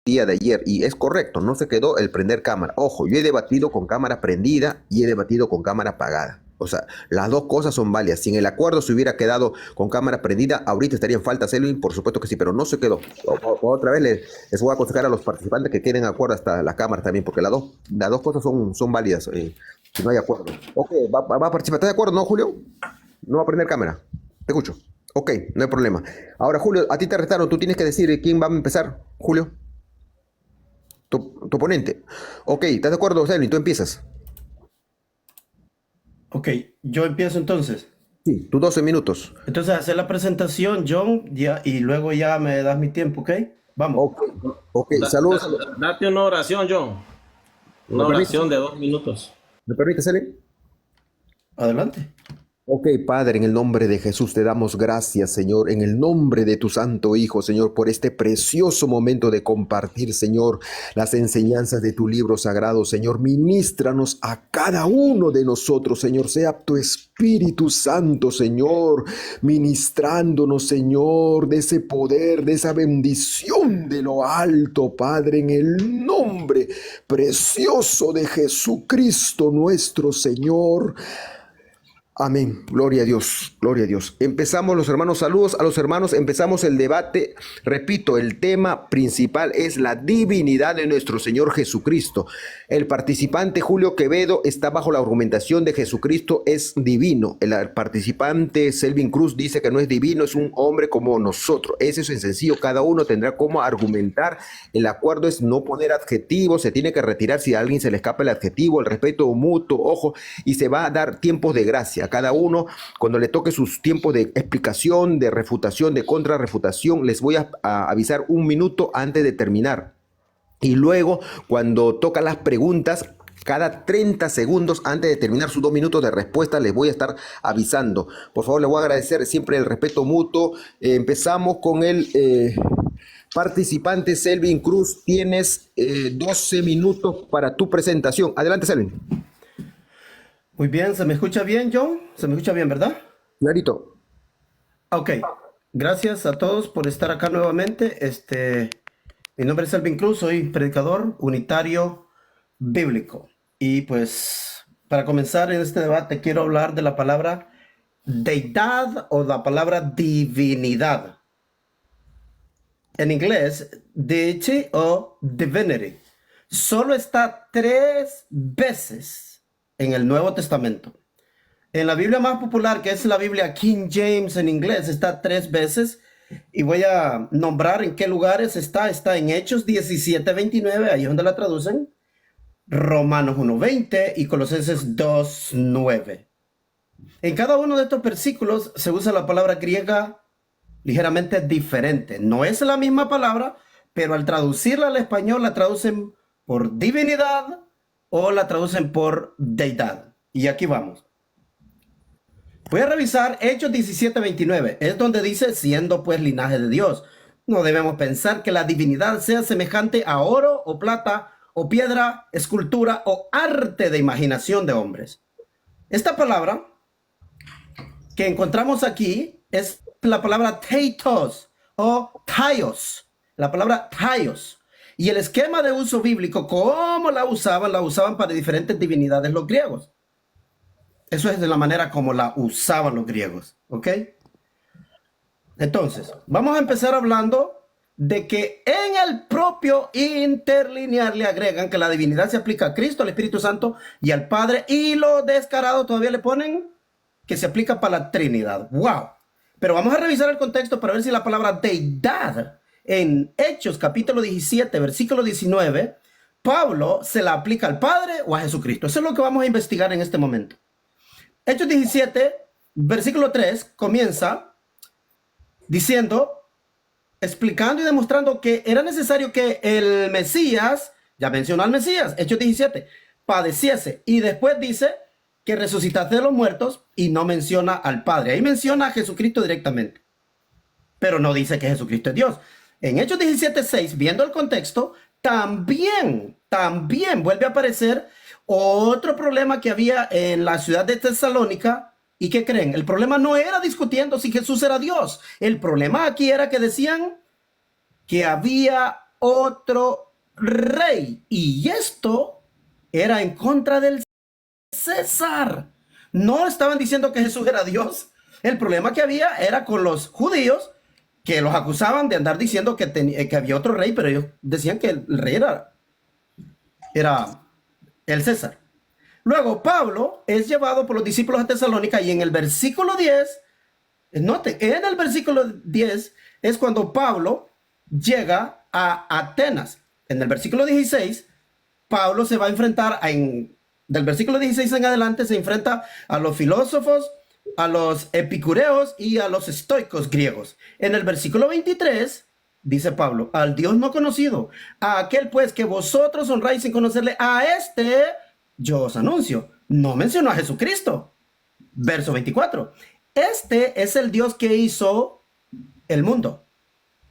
día de ayer, y es correcto, no se quedó el prender cámara. Ojo, yo he debatido con cámara prendida y he debatido con cámara apagada. O sea, las dos cosas son válidas. Si en el acuerdo se hubiera quedado con cámara prendida, ahorita estaría en falta Selvin, por supuesto que sí, pero no se quedó. Otra vez les voy a aconsejar a los participantes que queden de acuerdo hasta la cámara también, porque las dos cosas son válidas, si no hay acuerdo. Ok, va a participar. ¿Estás de acuerdo, no, Julio? No va a prender cámara. Te escucho. Ok, no hay problema. Ahora, Julio, a ti te retaron. Tú tienes que decir quién va a empezar, Julio. Tu oponente. Ok, ¿estás de acuerdo, Selvin? Tú empiezas. Ok, yo empiezo entonces. Sí, tus 12 minutos. Entonces, hacer la presentación, John, ya, y luego ya me das mi tiempo, ¿ok? Vamos. Ok, ok, Da- saludos. da- date una oración, John. ¿Me Una permites? oración de 2 minutos. ¿Me permites, Selvin? Adelante. Ok, Padre, en el nombre de Jesús te damos gracias, Señor, en el nombre de tu Santo Hijo, Señor, por este precioso momento de compartir, Señor, las enseñanzas de tu libro sagrado, Señor. Ministranos a cada uno de nosotros, Señor, sea tu Espíritu Santo, Señor, ministrándonos, Señor, de ese poder, de esa bendición de lo alto, Padre, en el nombre precioso de Jesucristo nuestro Señor. Amén. Gloria a Dios. Gloria a Dios. Empezamos los hermanos. Saludos a los hermanos. Empezamos el debate. Repito, el tema principal es la divinidad de nuestro Señor Jesucristo. El participante Julio Quevedo está bajo la argumentación de Jesucristo es divino. El participante Selvin Cruz dice que no es divino, es un hombre como nosotros. Ese es en sencillo. Cada uno tendrá cómo argumentar. El acuerdo es no poner adjetivos. Se tiene que retirar si a alguien se le escapa el adjetivo. El respeto mutuo, ojo, y se va a dar tiempos de gracia. Cada uno, cuando le toque sus tiempos de explicación, de refutación, de contrarrefutación, les voy a avisar 1 minuto antes de terminar. Y luego, cuando tocan las preguntas, cada 30 segundos antes de terminar sus 2 minutos de respuesta, les voy a estar avisando. Por favor, les voy a agradecer siempre el respeto mutuo. Empezamos con el participante Selvin Cruz. Tienes 12 minutos para tu presentación. Adelante, Selvin. Muy bien, ¿se me escucha bien, John? ¿Se me escucha bien, verdad? Clarito. Ok, gracias a todos por estar acá nuevamente. Mi nombre es Selvin Cruz, soy predicador unitario bíblico. Y pues, para comenzar en este debate, quiero hablar de la palabra deidad o la palabra divinidad. En inglés, deity o divinity. Solo está 3 veces en el Nuevo Testamento. En la Biblia más popular, que es la Biblia King James en inglés, está 3 veces. Y voy a nombrar en qué lugares está. Está en Hechos 17:29, ahí es donde la traducen. Romanos 1:20 y Colosenses 2:9. En cada uno de estos versículos se usa la palabra griega ligeramente diferente. No es la misma palabra, pero al traducirla al español la traducen por divinidad o la traducen por deidad. Y aquí vamos. Voy a revisar Hechos 17:29. Es donde dice, siendo pues linaje de Dios. No debemos pensar que la divinidad sea semejante a oro o plata o piedra, escultura o arte de imaginación de hombres. Esta palabra que encontramos aquí es la palabra thetos o thaios. La palabra thaios. Y el esquema de uso bíblico, ¿cómo la usaban? La usaban para diferentes divinidades los griegos. Eso es de la manera como la usaban los griegos, ¿ok? Entonces, vamos a empezar hablando de que en el propio interlinear le agregan que la divinidad se aplica a Cristo, al Espíritu Santo y al Padre, y lo descarado todavía le ponen que se aplica para la Trinidad. ¡Wow! Pero vamos a revisar el contexto para ver si la palabra deidad en Hechos capítulo 17, versículo 19, Pablo se la aplica al Padre o a Jesucristo. Eso es lo que vamos a investigar en este momento. Hechos 17, versículo 3, comienza diciendo, explicando y demostrando que era necesario que el Mesías, ya mencionó al Mesías, Hechos 17, padeciese. Y después dice que resucitase de los muertos y no menciona al Padre. Ahí menciona a Jesucristo directamente, pero no dice que Jesucristo es Dios. En Hechos 17:6, viendo el contexto, también vuelve a aparecer otro problema que había en la ciudad de Tesalónica. ¿Y qué creen? El problema no era discutiendo si Jesús era Dios. El problema aquí era que decían que había otro rey. Y esto era en contra del César. No estaban diciendo que Jesús era Dios. El problema que había era con los judíos, que los acusaban de andar diciendo que había otro rey, pero ellos decían que el rey era el César. Luego Pablo es llevado por los discípulos a Tesalónica y en el versículo 10, noten, en el versículo 10 es cuando Pablo llega a Atenas. En el versículo 16, Pablo se va a enfrentar del versículo 16 en adelante se enfrenta a los filósofos, a los epicureos y a los estoicos griegos. En el versículo 23 dice Pablo, al Dios no conocido, a aquel pues que vosotros honráis sin conocerle, a este yo os anuncio. No mencionó a Jesucristo. Verso 24. Este es el Dios que hizo el mundo.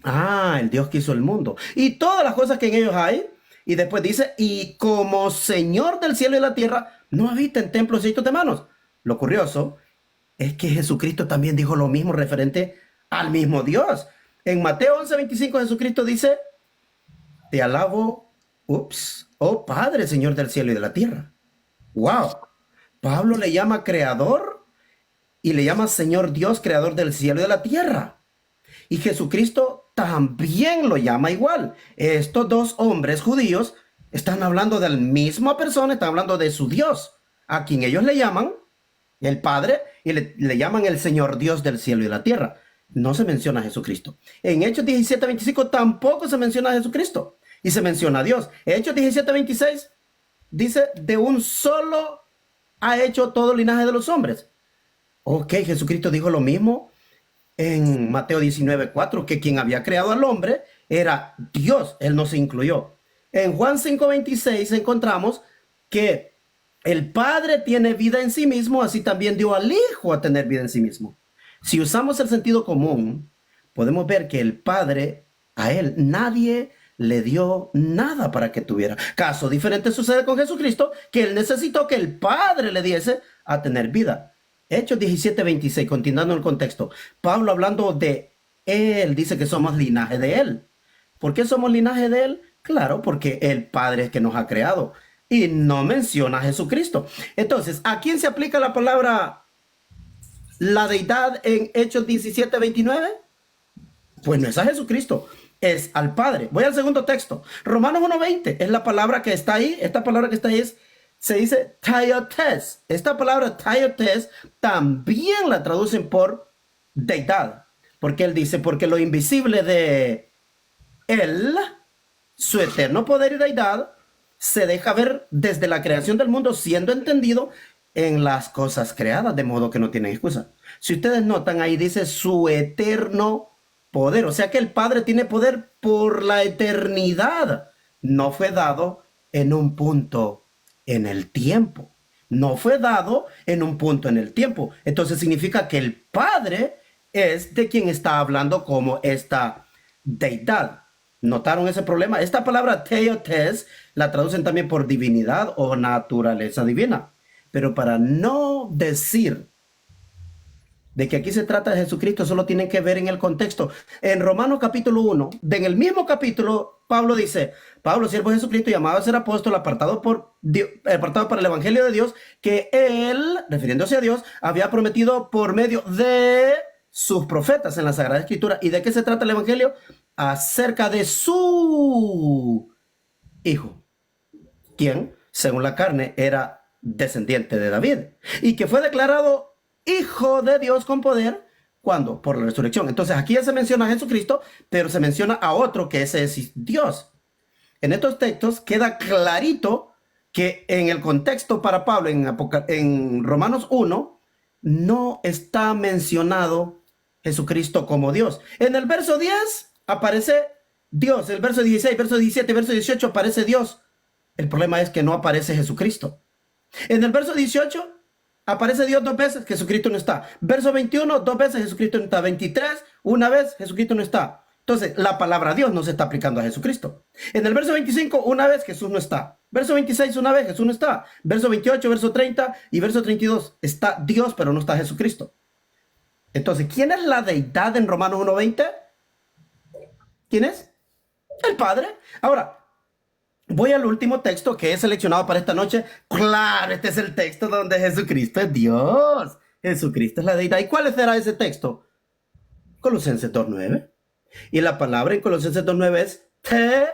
El Dios que hizo el mundo. Y todas las cosas que en ellos hay. Y después dice, y como Señor del cielo y la tierra, no habita en templos hechos de manos. Lo curioso es que Jesucristo también dijo lo mismo referente al mismo Dios. En Mateo 11:25 Jesucristo dice, te alabo, oh Padre, Señor del cielo y de la tierra. Wow. Pablo le llama creador y le llama Señor Dios, creador del cielo y de la tierra. Y Jesucristo también lo llama igual. Estos dos hombres judíos están hablando de la misma persona, están hablando de su Dios, a quien ellos le llaman el Padre y le llaman el Señor Dios del cielo y de la tierra. No se menciona a Jesucristo. En Hechos 17:25 tampoco se menciona a Jesucristo y se menciona a Dios. Hechos 17:26 dice, de un solo ha hecho todo el linaje de los hombres. Ok, Jesucristo dijo lo mismo en Mateo 19:4, que quien había creado al hombre era Dios, él no se incluyó. En Juan 5:26 encontramos que el Padre tiene vida en sí mismo, así también dio al Hijo a tener vida en sí mismo. Si usamos el sentido común, podemos ver que el Padre, a él nadie le dio nada para que tuviera. Caso diferente sucede con Jesucristo, que él necesitó que el Padre le diese a tener vida. Hechos 17:26, continuando el contexto. Pablo hablando de él, dice que somos linaje de él. ¿Por qué somos linaje de él? Claro, porque el Padre es que nos ha creado. Y no menciona a Jesucristo. Entonces, ¿a quién se aplica la palabra la deidad en Hechos 17:29? Pues no es a Jesucristo, es al Padre. Voy al segundo texto. Romanos 1:20 es la palabra que está ahí. Esta palabra que está ahí se dice theotes. Esta palabra theotes también la traducen por deidad. Porque él dice, porque lo invisible de él, su eterno poder y deidad, se deja ver desde la creación del mundo, siendo entendido en las cosas creadas, de modo que no tienen excusa. Si ustedes notan, ahí dice su eterno poder. O sea que el Padre tiene poder por la eternidad. No fue dado en un punto en el tiempo. No fue dado en un punto en el tiempo. Entonces significa que el Padre es de quien está hablando como esta deidad. ¿Notaron ese problema? Esta palabra theotes la traducen también por divinidad o naturaleza divina. Pero para no decir de que aquí se trata de Jesucristo, solo tienen que ver en el contexto. En Romanos capítulo 1, en el mismo capítulo, Pablo dice, Pablo, siervo de Jesucristo, llamado a ser apóstol, apartado para el evangelio de Dios, que él, refiriéndose a Dios, había prometido por medio de sus profetas en la Sagrada Escritura. ¿Y de qué se trata el evangelio? Acerca de su hijo, quien, según la carne, era descendiente de David, y que fue declarado hijo de Dios con poder, ¿cuándo? Por la resurrección. Entonces aquí ya se menciona a Jesucristo, pero se menciona a otro que ese es Dios. En estos textos queda clarito que en el contexto para Pablo, en Romanos 1, no está mencionado Jesucristo como Dios. En el verso 10 aparece Dios, el verso 16, verso 17, verso 18 aparece Dios. El problema es que no aparece Jesucristo. En el verso 18 aparece Dios 2 veces, Jesucristo no está. Verso 21, 2 veces, Jesucristo no está. 23, una vez, Jesucristo no está. Entonces, la palabra Dios no se está aplicando a Jesucristo. En el verso 25, una vez, Jesús no está. Verso 26, una vez, Jesús no está. Verso 28, verso 30 y verso 32, está Dios, pero no está Jesucristo. Entonces, ¿quién es la deidad en Romanos 1:20? ¿Quién es? El Padre. Ahora, voy al último texto que he seleccionado para esta noche. Claro, este es el texto donde Jesucristo es Dios. Jesucristo es la deidad. ¿Y cuál será ese texto? Colosenses 2:9. Y la palabra en Colosenses 2:9 es Theotes.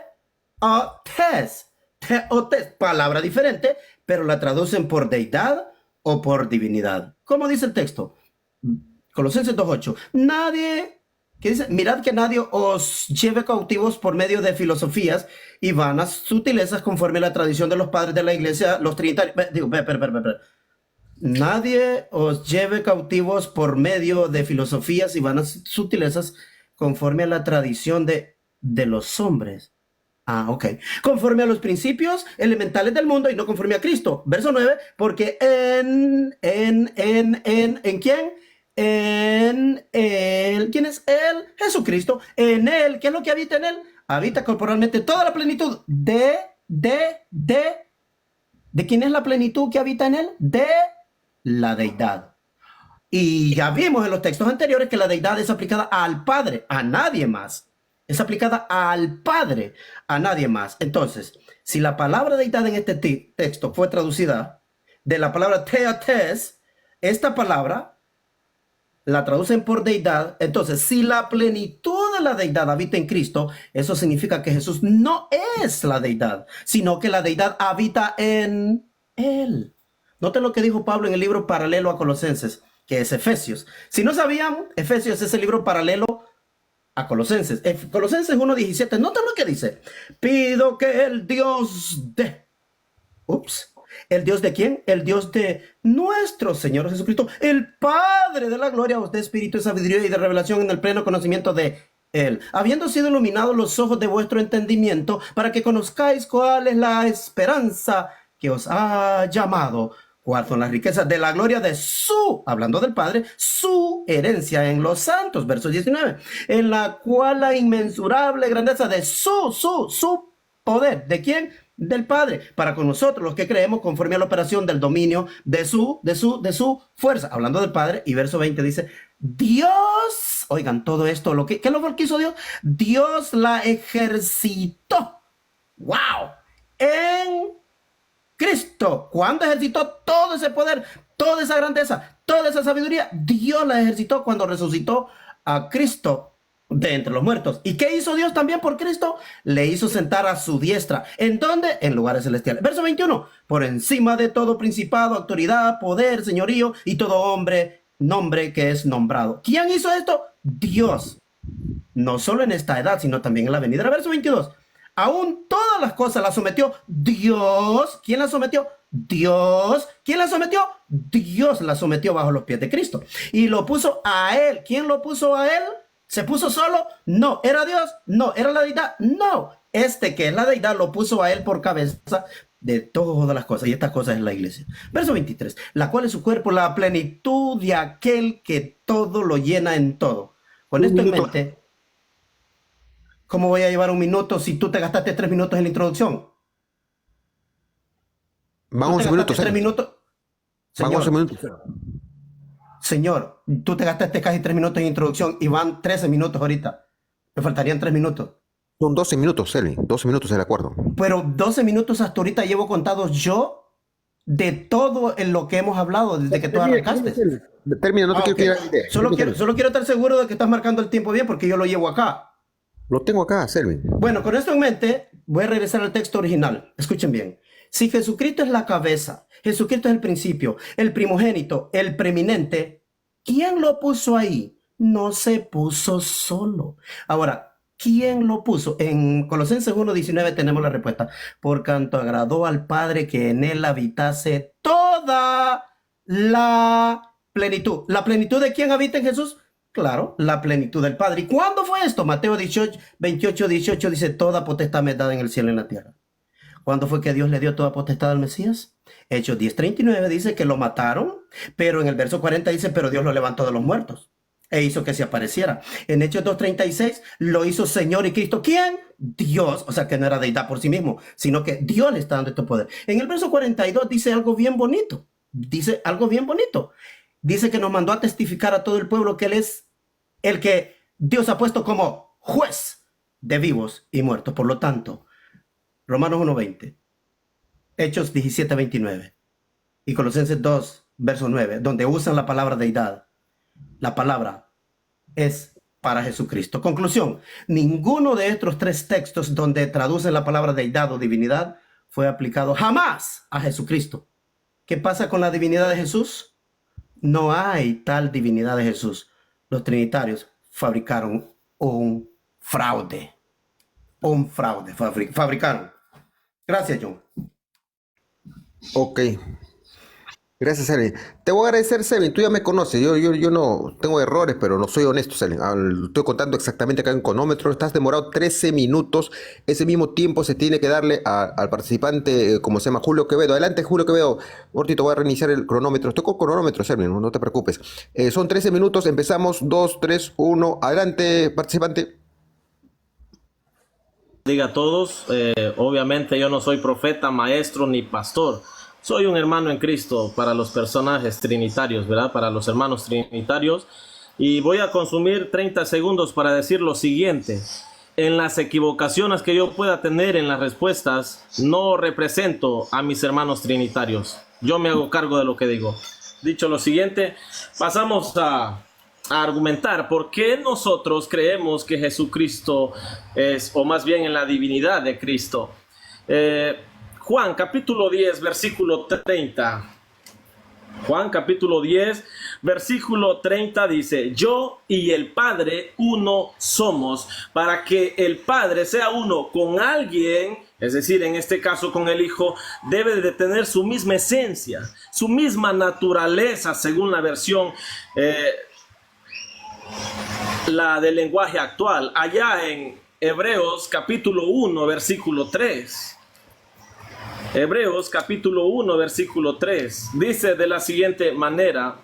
Theotes, palabra diferente, pero la traducen por deidad o por divinidad. ¿Cómo dice el texto? Colosenses 2:8. Nadie, ¿qué dice? Mirad que nadie os lleve cautivos por medio de filosofías y vanas sutilezas conforme a la tradición de los padres de la iglesia, los trinitarios. Nadie os lleve cautivos por medio de filosofías y vanas sutilezas conforme a la tradición de los hombres. Ah, ok. Conforme a los principios elementales del mundo y no conforme a Cristo. Verso 9, porque ¿en quién? En él. ¿Quién es él? Jesucristo. En él. ¿Qué es lo que habita en él? Habita corporalmente toda la plenitud ¿de quién es la plenitud que habita en él? De la deidad. Y ya vimos en los textos anteriores que la deidad es aplicada al Padre, a nadie más. Es aplicada al Padre, a nadie más. Entonces, si la palabra deidad en este texto fue traducida de la palabra theotes, esta palabra la traducen por deidad. Entonces, si la plenitud de la deidad habita en Cristo, eso significa que Jesús no es la deidad, sino que la deidad habita en él. Noten lo que dijo Pablo en el libro paralelo a Colosenses, que es Efesios. Si no sabían, Efesios es el libro paralelo a Colosenses. Colosenses 1:17. Noten lo que dice. Pido que el Dios de... ¿El Dios de quién? El Dios de nuestro Señor Jesucristo, el Padre de la gloria, os dé espíritu de sabiduría y de revelación en el pleno conocimiento de Él, habiendo sido iluminados los ojos de vuestro entendimiento, para que conozcáis cuál es la esperanza que os ha llamado, cuáles son las riquezas de la gloria de su, hablando del Padre, su herencia en los santos, verso 19, en la cual la inmensurable grandeza de su poder, ¿de quién? Del Padre, para con nosotros los que creemos conforme a la operación del dominio de su fuerza, hablando del Padre. Y verso 20 dice, Dios, oigan todo esto, ¿qué es lo que hizo Dios? Dios la ejercitó, wow, en Cristo. ¿Cuándo ejercitó todo ese poder, toda esa grandeza, toda esa sabiduría? Dios la ejercitó cuando resucitó a Cristo de entre los muertos. ¿Y qué hizo Dios también por Cristo? Le hizo sentar a su diestra. ¿En dónde? En lugares celestiales. Verso 21. Por encima de todo principado, autoridad, poder, señorío y todo nombre que es nombrado. ¿Quién hizo esto? Dios. No solo en esta edad, sino también en la venidera. Verso 22. Aún todas las cosas las sometió Dios. ¿Quién las sometió? Dios. ¿Quién las sometió? Dios las sometió bajo los pies de Cristo. Y lo puso a él. ¿Quién lo puso a él? ¿Se puso solo? No. ¿Era Dios? No. ¿Era la deidad? No. Este que es la deidad lo puso a él por cabeza de todas las cosas. Y estas cosas es la iglesia. Verso 23. La cual es su cuerpo, la plenitud de aquel que todo lo llena en todo. Con esto en mente, ¿cómo voy a llevar un minuto si tú te gastaste 3 minutos en la introducción? Van 11 minutos. 3 minutos. Van 11 minutos. Señor, tú te gastaste casi 3 minutos en introducción y van 13 minutos ahorita. Me faltarían 3 minutos. Son 12 minutos, Selby. 12 minutos el acuerdo. Pero 12 minutos hasta ahorita llevo contados yo de todo en lo que hemos hablado desde que tú arrancaste. Termina, no te quiero tirar la idea. Solo quiero estar seguro de que estás marcando el tiempo bien porque yo lo llevo acá. Lo tengo acá, Selby. Bueno, con esto en mente, voy a regresar al texto original. Escuchen bien. Si Jesucristo es la cabeza, Jesucristo es el principio, el primogénito, el preeminente, ¿quién lo puso ahí? No se puso solo. Ahora, ¿quién lo puso? En Colosenses 1:19 tenemos la respuesta. Por cuanto agradó al Padre que en él habitase toda la plenitud. ¿La plenitud de quién habita en Jesús? Claro, la plenitud del Padre. ¿Y cuándo fue esto? Mateo 28:18 dice, toda potestad me es dada en el cielo y en la tierra. ¿Cuándo fue que Dios le dio toda potestad al Mesías? Hechos 10:39 dice que lo mataron, pero en el verso 40 dice, pero Dios lo levantó de los muertos e hizo que se apareciera. En Hechos 2:36 lo hizo Señor y Cristo. ¿Quién? Dios. O sea que no era deidad por sí mismo, sino que Dios le está dando este poder. En el verso 42 dice algo bien bonito. Dice algo bien bonito. Dice que nos mandó a testificar a todo el pueblo que Él es el que Dios ha puesto como juez de vivos y muertos. Por lo tanto, Romanos 1:20, Hechos 17:29 y Colosenses 2, verso 9, donde usan la palabra deidad. La palabra es para Jesucristo. Conclusión, ninguno de estos tres textos donde traducen la palabra deidad o divinidad fue aplicado jamás a Jesucristo. ¿Qué pasa con la divinidad de Jesús? No hay tal divinidad de Jesús. Los trinitarios fabricaron un fraude. Fabricaron. Gracias, John. Ok. Gracias, Selin. Te voy a agradecer, Selin. Tú ya me conoces. Yo no tengo errores, pero no soy honesto, Selin. Estoy contando exactamente acá en cronómetro. Estás demorado 13 minutos. Ese mismo tiempo se tiene que darle al participante, como se llama, Julio Quevedo. Adelante, Julio Quevedo. Ahorita voy a reiniciar el cronómetro. Estoy con cronómetro, Selin. No te preocupes. Son 13 minutos. Empezamos. 2, 3, 1. Adelante, participante. Diga a todos, obviamente yo no soy profeta, maestro ni pastor. Soy un hermano en Cristo para los personajes trinitarios, ¿verdad? Para los hermanos trinitarios. Y voy a consumir 30 segundos para decir lo siguiente. En las equivocaciones que yo pueda tener en las respuestas, no represento a mis hermanos trinitarios. Yo me hago cargo de lo que digo. Dicho lo siguiente, pasamos a argumentar por qué nosotros creemos que Jesucristo es, o más bien en la divinidad de Cristo. Juan capítulo 10, versículo 30. Juan capítulo 10, versículo 30 dice: yo y el Padre uno somos, para que el Padre sea uno con alguien, es decir, en este caso con el Hijo, debe de tener su misma esencia, su misma naturaleza, según la versión la del lenguaje actual, allá en Hebreos capítulo 1, versículo 3. Hebreos capítulo 1, versículo 3, dice de la siguiente manera: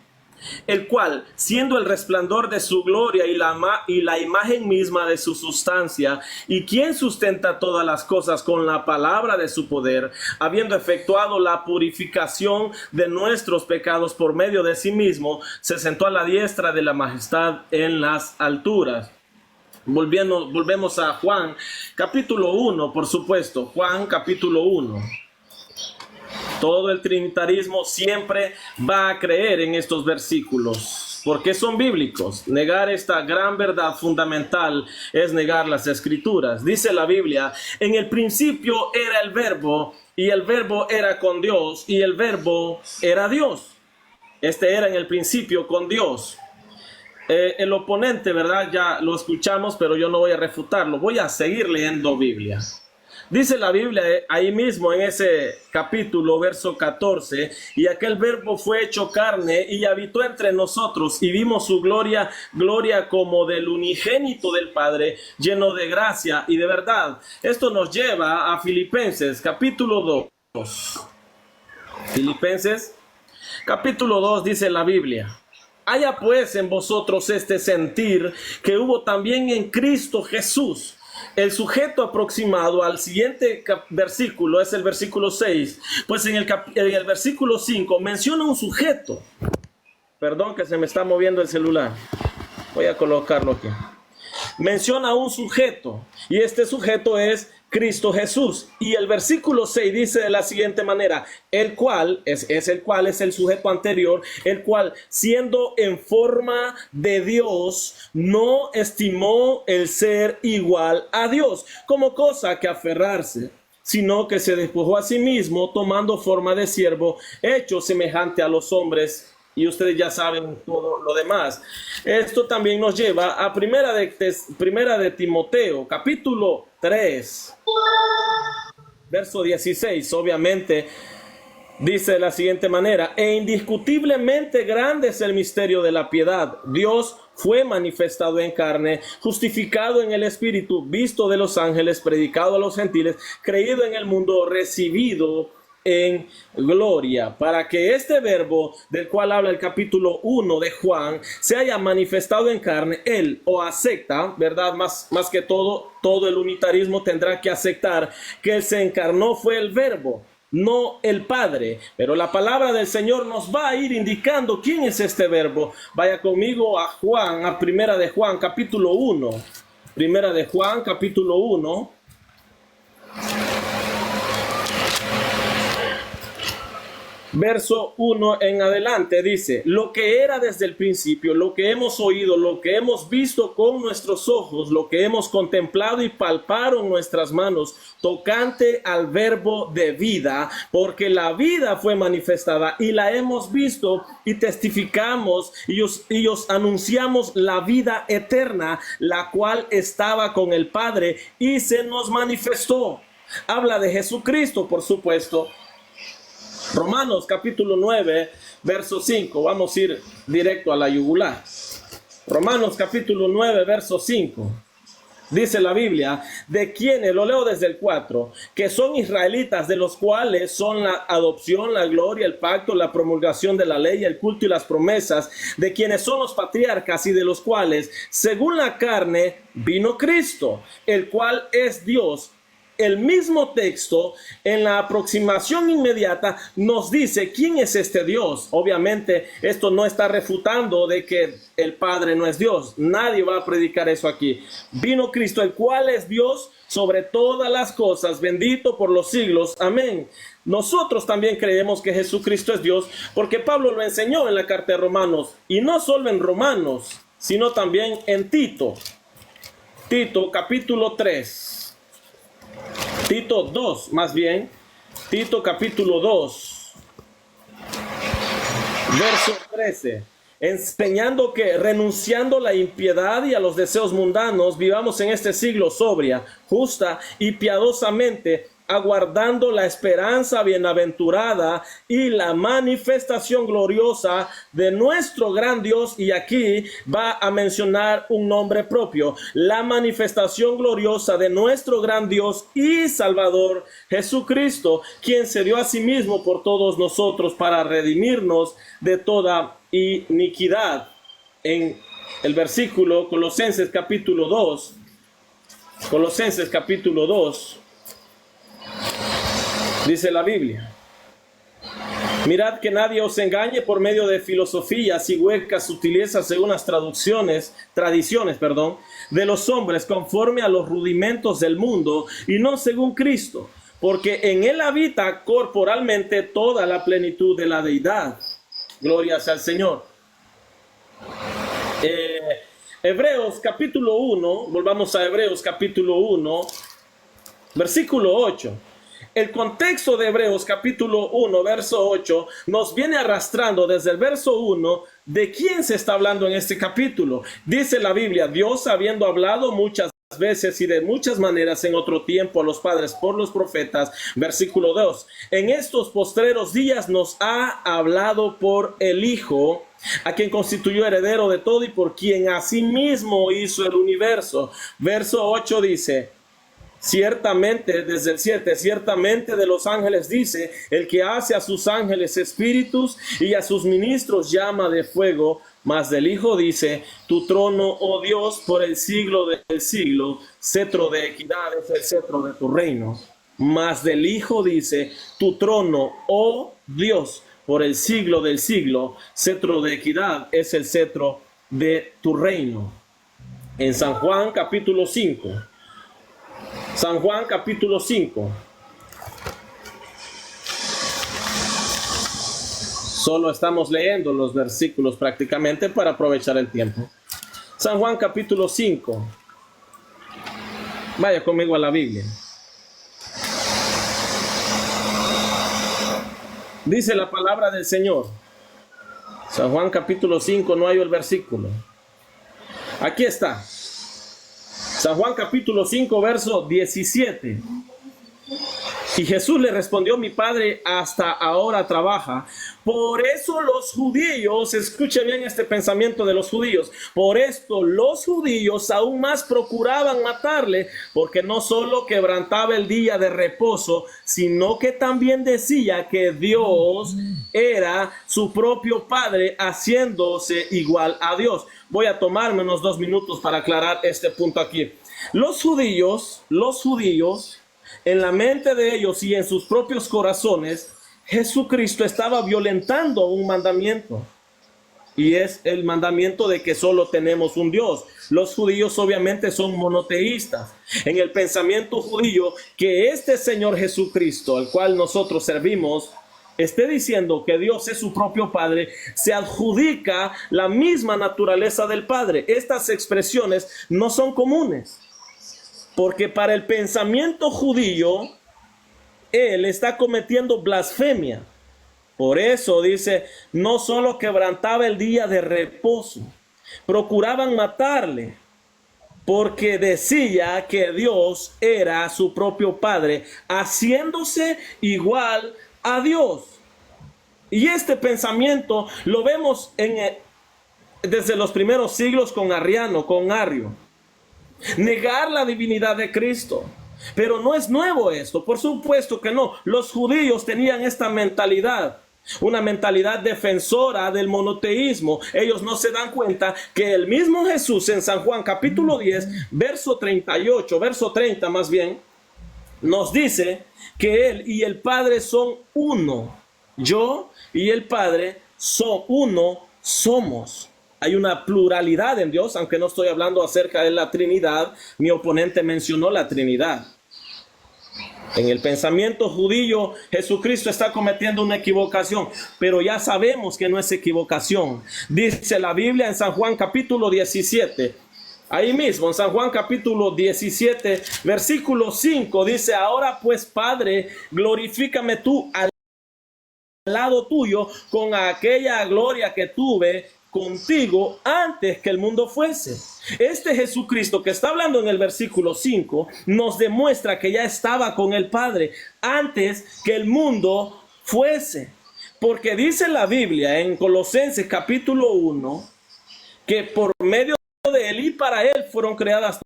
el cual, siendo el resplandor de su gloria y la imagen misma de su sustancia, y quien sustenta todas las cosas con la palabra de su poder, habiendo efectuado la purificación de nuestros pecados por medio de sí mismo, se sentó a la diestra de la majestad en las alturas. Volvemos a Juan capítulo 1, por supuesto. Juan capítulo 1. Todo el trinitarismo siempre va a creer en estos versículos, porque son bíblicos. Negar esta gran verdad fundamental es negar las Escrituras. Dice la Biblia: en el principio era el Verbo, y el Verbo era con Dios, y el Verbo era Dios. Este era en el principio con Dios. El oponente, ¿verdad? Ya lo escuchamos, pero yo no voy a refutarlo. Voy a seguir leyendo Biblia. Dice la Biblia ahí mismo en ese capítulo, verso 14, y aquel Verbo fue hecho carne y habitó entre nosotros, y vimos su gloria, gloria como del unigénito del Padre, lleno de gracia y de verdad. Esto nos lleva a Filipenses, capítulo 2. Filipenses, capítulo 2, dice la Biblia: haya pues en vosotros este sentir que hubo también en Cristo Jesús. El sujeto aproximado al siguiente versículo es el versículo 6, pues en el versículo 5 menciona un sujeto. Perdón que se me está moviendo el celular. Voy a colocarlo aquí. Menciona un sujeto, y este sujeto es Cristo Jesús. Y el versículo 6 dice de la siguiente manera: el cual es el sujeto anterior, el cual, siendo en forma de Dios, no estimó el ser igual a Dios como cosa que aferrarse, sino que se despojó a sí mismo, tomando forma de siervo, hecho semejante a los hombres. Y ustedes ya saben todo lo demás. Esto también nos lleva a primera de Timoteo, capítulo 3, verso 16. Obviamente dice de la siguiente manera: e indiscutiblemente grande es el misterio de la piedad. Dios fue manifestado en carne, justificado en el Espíritu, visto de los ángeles, predicado a los gentiles, creído en el mundo, recibido en gloria, para que este Verbo del cual habla el capítulo 1 de Juan se haya manifestado en carne. Él o acepta, ¿verdad? Más que todo el unitarismo tendrá que aceptar que Él se encarnó, fue el Verbo, no el Padre. Pero la palabra del Señor nos va a ir indicando quién es este Verbo. Vaya conmigo a primera de Juan, capítulo 1. Primera de Juan, capítulo 1. Verso 1 en adelante dice: lo que era desde el principio, lo que hemos oído, lo que hemos visto con nuestros ojos, lo que hemos contemplado y palparon nuestras manos, tocante al verbo de vida, porque la vida fue manifestada y la hemos visto y testificamos y os anunciamos la vida eterna, la cual estaba con el Padre y se nos manifestó. Habla de Jesucristo, por supuesto. Romanos capítulo 9, verso 5. Vamos a ir directo a la yugular. Romanos capítulo 9, verso 5. Dice la Biblia, de quienes, lo leo desde el 4, que son israelitas, de los cuales son la adopción, la gloria, el pacto, la promulgación de la ley, el culto y las promesas, de quienes son los patriarcas y de los cuales, según la carne, vino Cristo, el cual es Dios. El mismo texto, en la aproximación inmediata, nos dice quién es este Dios. Obviamente, esto no está refutando de que el Padre no es Dios. Nadie va a predicar eso aquí. Vino Cristo, el cual es Dios sobre todas las cosas, bendito por los siglos. Amén. Nosotros también creemos que Jesucristo es Dios, porque Pablo lo enseñó en la carta de Romanos, y no solo en Romanos, sino también en Tito. Tito, capítulo 3. Tito 2, más bien, Tito capítulo 2, verso 13, enseñando que renunciando a la impiedad y a los deseos mundanos, vivamos en este siglo sobria, justa y piadosamente, aguardando la esperanza bienaventurada y la manifestación gloriosa de nuestro gran Dios. Y aquí va a mencionar un nombre propio: la manifestación gloriosa de nuestro gran Dios y Salvador Jesucristo, quien se dio a sí mismo por todos nosotros para redimirnos de toda iniquidad. En el versículo Colosenses capítulo 2, Colosenses capítulo 2, dice la Biblia: mirad que nadie os engañe por medio de filosofías y huecas sutilezas según las tradiciones, de los hombres, conforme a los rudimentos del mundo, y no según Cristo, porque en él habita corporalmente toda la plenitud de la deidad. Gloria sea al Señor. Hebreos capítulo 1, volvamos a Hebreos capítulo 1, versículo 8. El contexto de Hebreos capítulo 1, verso 8, nos viene arrastrando desde el verso 1 de quién se está hablando en este capítulo. Dice la Biblia: Dios, habiendo hablado muchas veces y de muchas maneras en otro tiempo a los padres por los profetas, versículo 2, en estos postreros días nos ha hablado por el Hijo, a quien constituyó heredero de todo y por quien asimismo hizo el universo. Verso 8 dice: ciertamente, desde el 7, ciertamente de los ángeles dice: el que hace a sus ángeles espíritus y a sus ministros llama de fuego. Mas del Hijo dice: tu trono, oh Dios, por el siglo del siglo, cetro de equidad es el cetro de tu reino. Mas del Hijo dice: tu trono, oh Dios, por el siglo del siglo, cetro de equidad es el cetro de tu reino. En San Juan capítulo 5, San Juan capítulo 5. Solo estamos leyendo los versículos prácticamente para aprovechar el tiempo. San Juan capítulo 5. Vaya conmigo a la Biblia. Dice la palabra del Señor. San Juan capítulo 5, no hay el versículo. Aquí está. San Juan capítulo 5, verso 17. Y Jesús le respondió: mi Padre hasta ahora trabaja. Por eso los judíos, escuche bien este pensamiento de los judíos, por esto los judíos aún más procuraban matarle, porque no solo quebrantaba el día de reposo, sino que también decía que Dios era su propio Padre, haciéndose igual a Dios. Voy a tomarme unos 2 minutos para aclarar este punto aquí. Los judíos, en la mente de ellos y en sus propios corazones, Jesucristo estaba violentando un mandamiento. y es el mandamiento de que solo tenemos un Dios. Los judíos obviamente son monoteístas. En el pensamiento judío, que este Señor Jesucristo, al cual nosotros servimos, esté diciendo que Dios es su propio Padre, se adjudica la misma naturaleza del Padre. Estas expresiones no son comunes, porque para el pensamiento judío, él está cometiendo blasfemia. Por eso dice, no solo quebrantaba el día de reposo, procuraban matarle, porque decía que Dios era su propio Padre, haciéndose igual a Dios. Y este pensamiento lo vemos desde los primeros siglos con Arriano, con Arrio. Negar la divinidad de Cristo. Pero no es nuevo esto, por supuesto que no. Los judíos tenían esta mentalidad, una mentalidad defensora del monoteísmo. Ellos no se dan cuenta que el mismo Jesús en San Juan capítulo 10, verso 38, verso 30 más bien, nos dice que Él y el Padre son uno. Yo y el Padre son uno, somos. Hay una pluralidad en Dios, aunque no estoy hablando acerca de la Trinidad. Mi oponente mencionó la Trinidad. En el pensamiento judío, Jesucristo está cometiendo una equivocación, pero ya sabemos que no es equivocación. Dice la Biblia en San Juan capítulo 17, ahí mismo en San Juan capítulo 17, versículo 5, dice, ahora pues Padre, glorifícame tú al lado tuyo con aquella gloria que tuve contigo antes que el mundo fuese. Este Jesucristo que está hablando en el versículo 5 nos demuestra que ya estaba con el Padre antes que el mundo fuese, porque dice la Biblia en Colosenses capítulo 1 que por medio de Él y para Él fueron creadas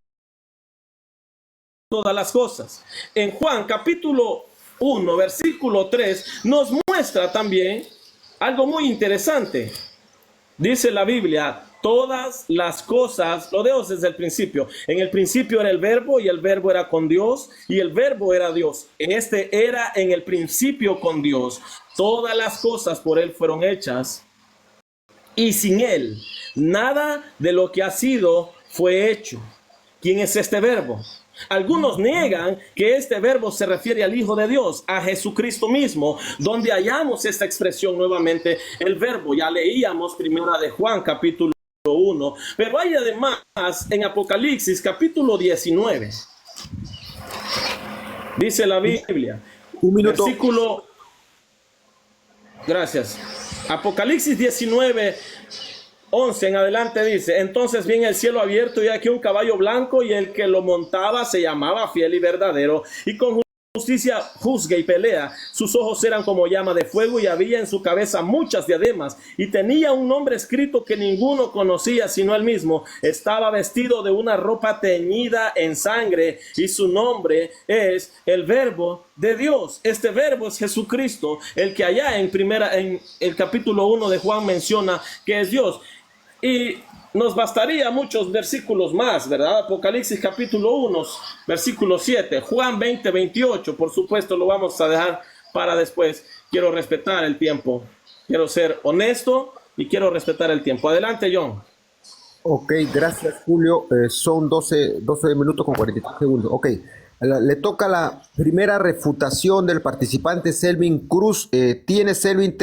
todas las cosas. En Juan capítulo 1 versículo 3 nos muestra también algo muy interesante. Dice la Biblia, todas las cosas, lo dejo desde el principio. En el principio era el verbo y el verbo era con Dios y el verbo era Dios. Este era en el principio con Dios. Todas las cosas por Él fueron hechas y sin Él nada de lo que ha sido fue hecho. ¿Quién es este verbo? Algunos niegan que este verbo se refiere al Hijo de Dios, a Jesucristo mismo, donde hallamos esta expresión nuevamente, el verbo. Ya leíamos primera de Juan capítulo 1, pero hay además en Apocalipsis capítulo 19. Dice la Biblia, Un minuto. versículo, gracias, Apocalipsis 19, 11 en adelante dice, entonces vi en el cielo abierto y aquí un caballo blanco y el que lo montaba se llamaba Fiel y Verdadero y con justicia juzga y pelea. Sus ojos eran como llama de fuego y había en su cabeza muchas diademas y tenía un nombre escrito que ninguno conocía sino él mismo. Estaba vestido de una ropa teñida en sangre y su nombre es el Verbo de Dios. Este verbo es Jesucristo, el que allá en el capítulo 1 de Juan menciona que es Dios. Y nos bastaría muchos versículos más, ¿verdad? Apocalipsis capítulo 1, versículo 7, Juan 20, 28, por supuesto lo vamos a dejar para después. Quiero respetar el tiempo, quiero ser honesto y quiero respetar el tiempo. Adelante, John. Ok, gracias, Julio. Son 12 minutos con 43 segundos. Ok, le toca la primera refutación del participante Selvin Cruz. Tiene Selvin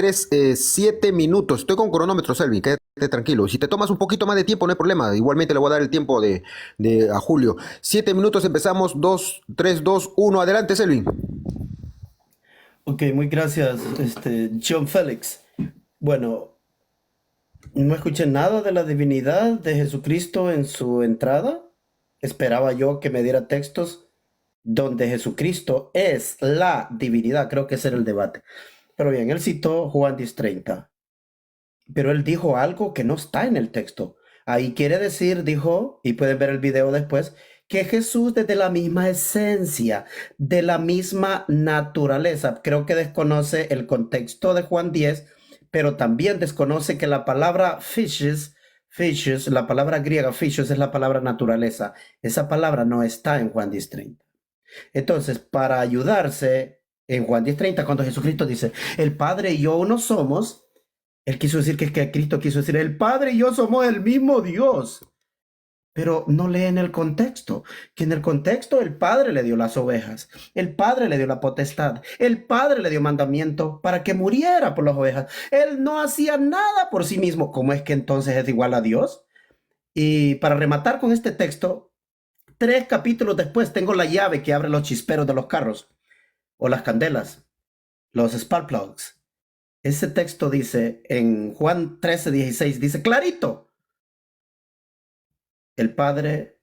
7 minutos. Estoy con cronómetro, Selvin, quédate tranquilo. Si te tomas un poquito más de tiempo, no hay problema. Igualmente le voy a dar el tiempo a Julio. 7 minutos, empezamos. 2, 3, 2, 1. Adelante, Selvin. Ok, muy gracias, John Félix. Bueno, no escuché nada de la divinidad de Jesucristo en su entrada. Esperaba yo que me diera textos donde Jesucristo es la divinidad. Creo que ese era el debate. Pero bien, él citó Juan 10:30. Pero él dijo algo que no está en el texto. Ahí quiere decir, dijo, y pueden ver el video después, que Jesús desde la misma esencia, de la misma naturaleza. Creo que desconoce el contexto de Juan 10, pero también desconoce que la palabra fishes, la palabra griega fishes es la palabra naturaleza. Esa palabra no está en Juan 10:30. Entonces, para ayudarse en Juan 10:30, cuando Jesucristo dice, el Padre y yo uno somos, Él quiso decir que Cristo quiso decir, el Padre y yo somos el mismo Dios. Pero no leen el contexto, que en el contexto el Padre le dio las ovejas, el Padre le dio la potestad, el Padre le dio mandamiento para que muriera por las ovejas. Él no hacía nada por sí mismo. ¿Cómo es que entonces es igual a Dios? Y para rematar con este texto, 3 capítulos después tengo la llave que abre los chisperos de los carros o las candelas, los spark plugs. Ese texto dice en Juan 13:16, dice clarito, el Padre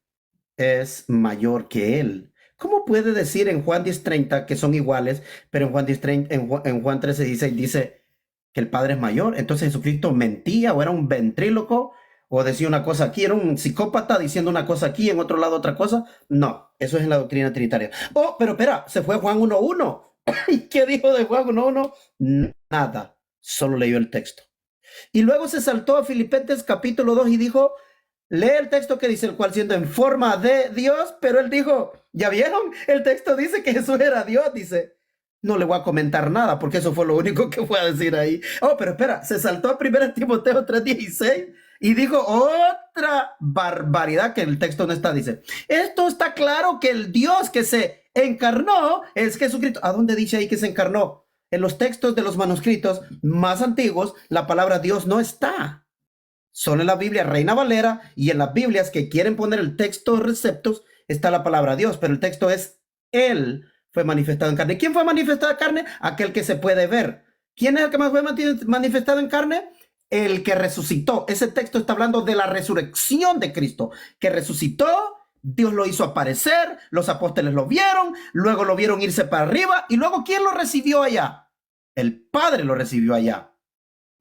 es mayor que él. ¿Cómo puede decir en Juan 10:30 que son iguales, pero en Juan 10:30, en Juan 13:16 dice que el Padre es mayor? Entonces Jesucristo mentía o era un ventríloco o decía una cosa aquí, era un psicópata diciendo una cosa aquí, en otro lado otra cosa. No, eso es en la doctrina trinitaria. Oh, pero espera, se fue Juan 1:1. ¿Y qué dijo de Juan 1:1? Nada, solo leyó el texto. Y luego se saltó a Filipenses capítulo 2 y dijo, lee el texto que dice, el cual siendo en forma de Dios, pero él dijo, ¿ya vieron? El texto dice que Jesús era Dios, dice. No le voy a comentar nada, porque eso fue lo único que fue a decir ahí. Oh, pero espera, se saltó a 1 Timoteo 3:16 y dijo otra barbaridad que el texto no está, dice. Esto está claro que el Dios que se encarnó es Jesucristo. ¿A dónde dice ahí que se encarnó? En los textos de los manuscritos más antiguos, la palabra Dios no está. Solo en la Biblia Reina Valera y en las Biblias que quieren poner el texto receptos está la palabra Dios, pero el texto es Él fue manifestado en carne. ¿Quién fue manifestado en carne? Aquel que se puede ver. ¿Quién es el que más fue manifestado en carne? El que resucitó. Ese texto está hablando de la resurrección de Cristo, que resucitó. Dios lo hizo aparecer, los apóstoles lo vieron, luego lo vieron irse para arriba y luego ¿quién lo recibió allá? El Padre lo recibió allá.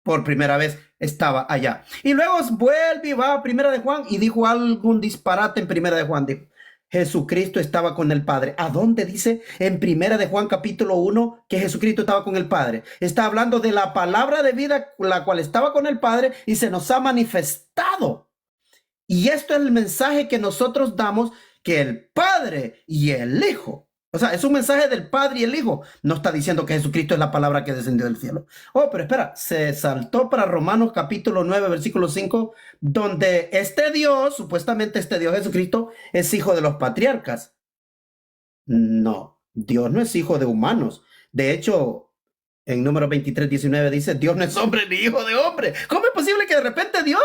Por primera vez estaba allá. Y luego vuelve y va a Primera de Juan y dijo algún disparate en Primera de Juan. Dijo, Jesucristo estaba con el Padre. ¿A dónde dice en Primera de Juan capítulo 1 que Jesucristo estaba con el Padre? Está hablando de la palabra de vida, la cual estaba con el Padre y se nos ha manifestado. Y esto es el mensaje que nosotros damos, que el Padre y el Hijo, o sea, es un mensaje del Padre y el Hijo. No está diciendo que Jesucristo es la palabra que descendió del cielo. Oh, pero espera, se saltó para Romanos capítulo 9, versículo 5, donde este Dios, supuestamente este Dios Jesucristo, es hijo de los patriarcas. No, Dios no es hijo de humanos. De hecho, en Números 23:19 dice, Dios no es hombre ni hijo de hombre. ¿Cómo es posible que de repente Dios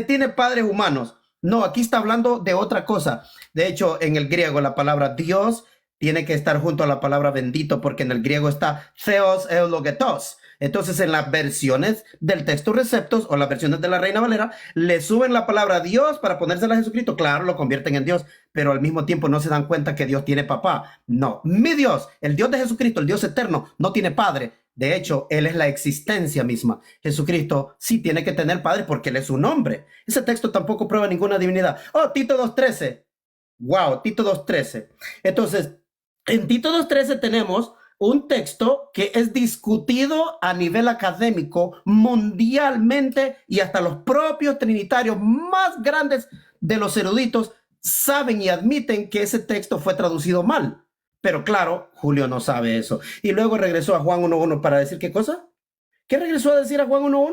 tiene padres humanos? No, aquí está hablando de otra cosa. De hecho, en el griego la palabra Dios tiene que estar junto a la palabra bendito, porque en el griego está theos eulogetos. Entonces, en las versiones del texto receptos o las versiones de la Reina Valera, le suben la palabra Dios para ponérsela a Jesucristo. Claro, lo convierten en Dios, pero al mismo tiempo no se dan cuenta que Dios tiene papá. No, mi Dios, el Dios de Jesucristo, el Dios eterno, no tiene padre. De hecho, Él es la existencia misma. Jesucristo sí tiene que tener padre porque Él es un hombre. Ese texto tampoco prueba ninguna divinidad. Oh, Tito 2:13. Wow, Tito 2:13. Entonces, en Tito 2:13 tenemos un texto que es discutido a nivel académico mundialmente y hasta los propios trinitarios más grandes de los eruditos saben y admiten que ese texto fue traducido mal. Pero claro, Julio no sabe eso. Y luego regresó a Juan 1:1 para decir ¿qué cosa? ¿Qué regresó a decir a Juan 1:1?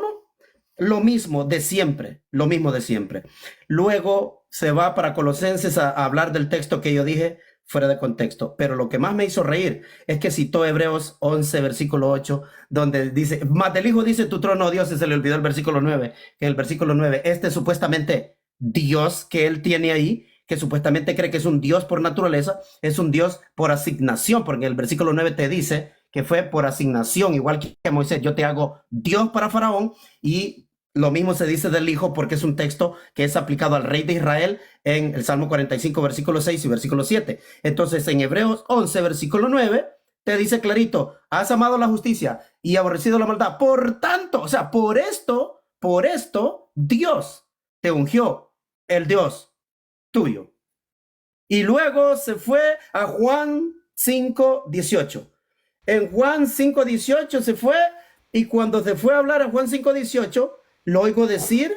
Lo mismo de siempre, lo mismo de siempre. Luego se va para Colosenses a hablar del texto que yo dije fuera de contexto. Pero lo que más me hizo reír es que citó Hebreos 11, versículo 8, donde dice, más del Hijo dice tu trono, oh Dios, y se le olvidó el versículo 9, que el versículo 9, supuestamente Dios que él tiene ahí, que supuestamente cree que es un Dios por naturaleza, es un Dios por asignación, porque el versículo 9 te dice que fue por asignación, igual que Moisés, yo te hago Dios para Faraón, y lo mismo se dice del Hijo porque es un texto que es aplicado al rey de Israel en el Salmo 45, versículo 6 y versículo 7. Entonces, en Hebreos 11, versículo 9, te dice clarito, has amado la justicia y aborrecido la maldad. Por tanto, o sea, por esto, Dios te ungió, el Dios tuyo. Y luego se fue a Juan 5:18. En Juan 5:18 se fue, y cuando se fue a hablar a Juan 5:18, lo oigo decir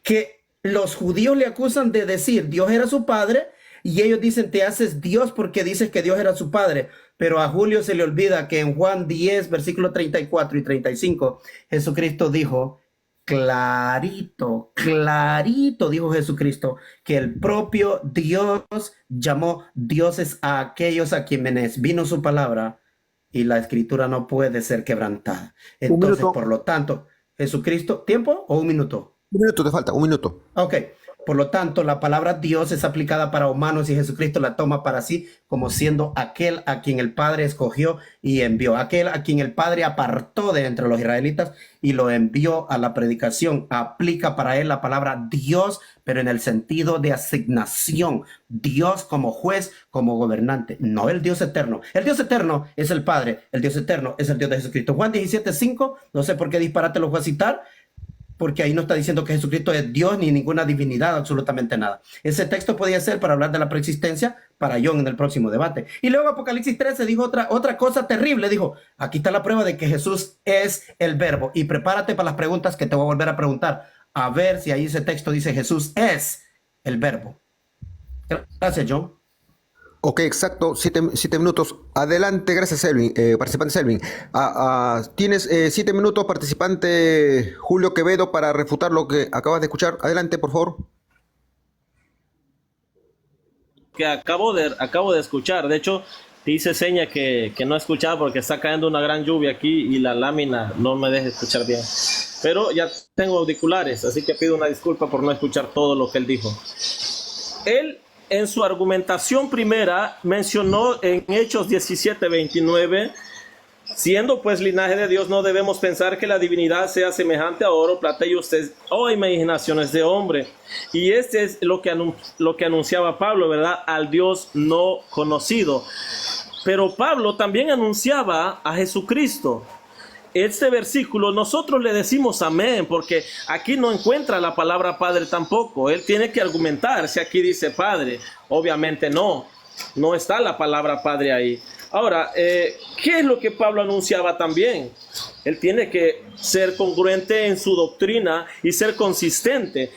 que los judíos le acusan de decir Dios era su padre, Y ellos dicen, te haces Dios porque dices que Dios era su padre. Pero a Julio se le olvida que en Juan 10, versículo 34 y 35, Jesucristo dijo, clarito, clarito, dijo Jesucristo, que el propio Dios llamó dioses a aquellos a quienes vino su palabra, y la escritura no puede ser quebrantada. Un Entonces, minuto. por lo tanto, Jesucristo, ¿tiempo o un minuto? Un minuto te falta, un minuto. Ok, por lo tanto, la palabra Dios es aplicada para humanos y Jesucristo la toma para sí como siendo aquel a quien el Padre escogió y envió, aquel a quien el Padre apartó de entre los israelitas y lo envió a la predicación. Aplica para él la palabra Dios, pero en el sentido de asignación. Dios como juez, como gobernante, no el Dios eterno. El Dios eterno es el Padre, el Dios eterno es el Dios de Jesucristo. Juan 17:5, no sé por qué disparate lo voy a citar, porque ahí no está diciendo que Jesucristo es Dios ni ninguna divinidad, absolutamente nada. Ese texto podía ser para hablar de la preexistencia para John en el próximo debate. Y luego Apocalipsis 13 dijo otra cosa terrible. Dijo, aquí está la prueba de que Jesús es el verbo. Y prepárate para las preguntas que te voy a volver a preguntar. A ver si ahí ese texto dice Jesús es el verbo. Gracias, John. Ok, exacto, 7 minutos. Adelante, gracias, Selvin, participante Selvin. Tienes 7 minutos, participante Julio Quevedo, para refutar lo que acabas de escuchar. Adelante, por favor. Que acabo de escuchar. De hecho, te hice seña que no escuchaba porque está cayendo una gran lluvia aquí y la lámina no me deja escuchar bien. Pero ya tengo auriculares, así que pido una disculpa por no escuchar todo lo que él dijo. Él, en su argumentación primera, mencionó en Hechos 17:29, siendo pues linaje de Dios, no debemos pensar que la divinidad sea semejante a oro, plata y usted, o imaginaciones de hombre. Y este es lo que anunciaba Pablo, ¿verdad? Al Dios no conocido. Pero Pablo también anunciaba a Jesucristo. Este versículo nosotros le decimos amén, porque aquí no encuentra la palabra Padre tampoco. Él tiene que argumentar si aquí dice Padre. Obviamente no está la palabra Padre ahí. Ahora, ¿qué es lo que Pablo anunciaba también? Él tiene que ser congruente en su doctrina y ser consistente.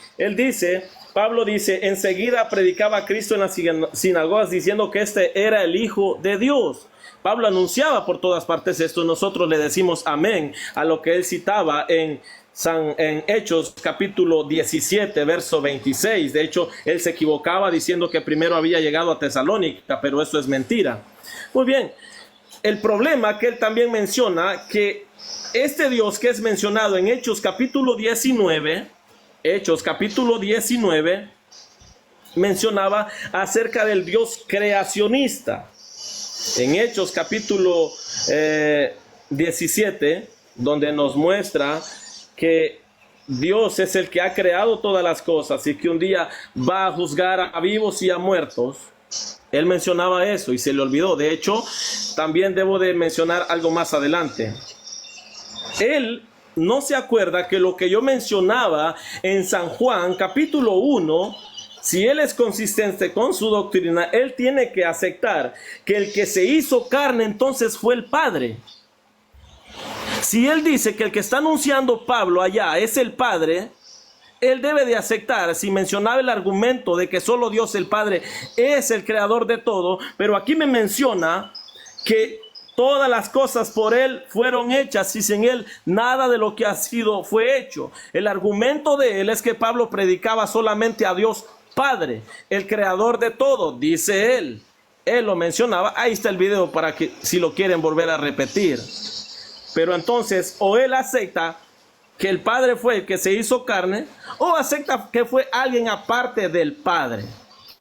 Pablo dice, enseguida predicaba a Cristo en las sinagogas diciendo que este era el Hijo de Dios. Pablo anunciaba por todas partes esto. Nosotros le decimos amén a lo que él citaba en Hechos capítulo 17, verso 26. De hecho, él se equivocaba diciendo que primero había llegado a Tesalónica, pero eso es mentira. Muy bien, el problema que él también menciona, que este Dios que es mencionado en Hechos capítulo 19, mencionaba acerca del Dios creacionista. En Hechos capítulo 17, donde nos muestra que Dios es el que ha creado todas las cosas y que un día va a juzgar a vivos y a muertos. Él mencionaba eso y se le olvidó. De hecho, también debo de mencionar algo más adelante. Él no se acuerda que lo que yo mencionaba en San Juan capítulo 1, si él es consistente con su doctrina, él tiene que aceptar que el que se hizo carne entonces fue el Padre. Si él dice que el que está anunciando Pablo allá es el Padre, él debe de aceptar, si mencionaba el argumento de que solo Dios el Padre es el creador de todo, pero aquí me menciona que todas las cosas por él fueron hechas y sin él nada de lo que ha sido fue hecho. El argumento de él es que Pablo predicaba solamente a Dios Padre, el creador de todo, dice él. Él lo mencionaba. Ahí está el video para que si lo quieren volver a repetir. Pero entonces, o él acepta que el Padre fue el que se hizo carne, o acepta que fue alguien aparte del Padre.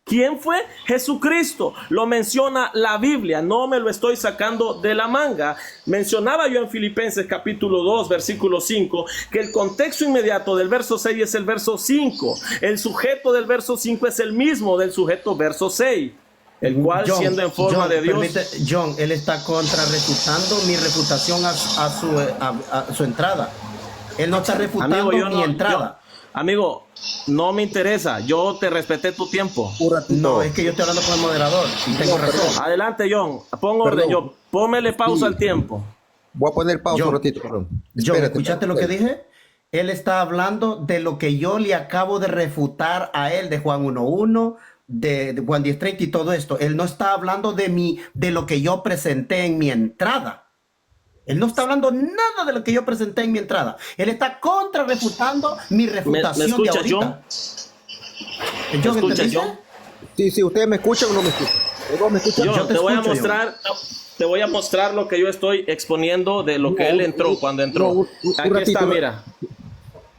¿Quién fue? Jesucristo. Lo menciona la Biblia, no me lo estoy sacando de la manga. Mencionaba yo en Filipenses capítulo 2, versículo 5, que el contexto inmediato del verso 6 es el verso 5. El sujeto del verso 5 es el mismo del sujeto verso 6. El cual, John, siendo en forma de Dios... John, él está contrarrefutando mi refutación a su entrada. Él no está refutando mi entrada. Amigo, no me interesa. Yo te respeté tu tiempo. No, es que yo estoy hablando con el moderador y tengo razón. Adelante, John. Pongo orden. Yo, póngale pausa al tiempo. Voy a poner pausa un ratito, perdón. John, ¿escuchaste lo que dije? Él está hablando de lo que yo le acabo de refutar a él de Juan 1:1, de Juan 10:30 y todo esto, él no está hablando de lo que yo presenté en mi entrada. Él no está hablando nada de lo que yo presenté en mi entrada. Él está contrarrefutando mi ¿Me refutación de escuchas, John? ahorita. ¿Me John, escuchas, ¿entendiste? John? Sí, ¿ustedes me escuchan o no me escuchan? ¿Los dos me escuchan? Yo Yo te te voy a escucho, mostrar, te voy a mostrar lo que yo estoy exponiendo de lo que No, él entró cuando entró. un Aquí ratito, está, no. mira.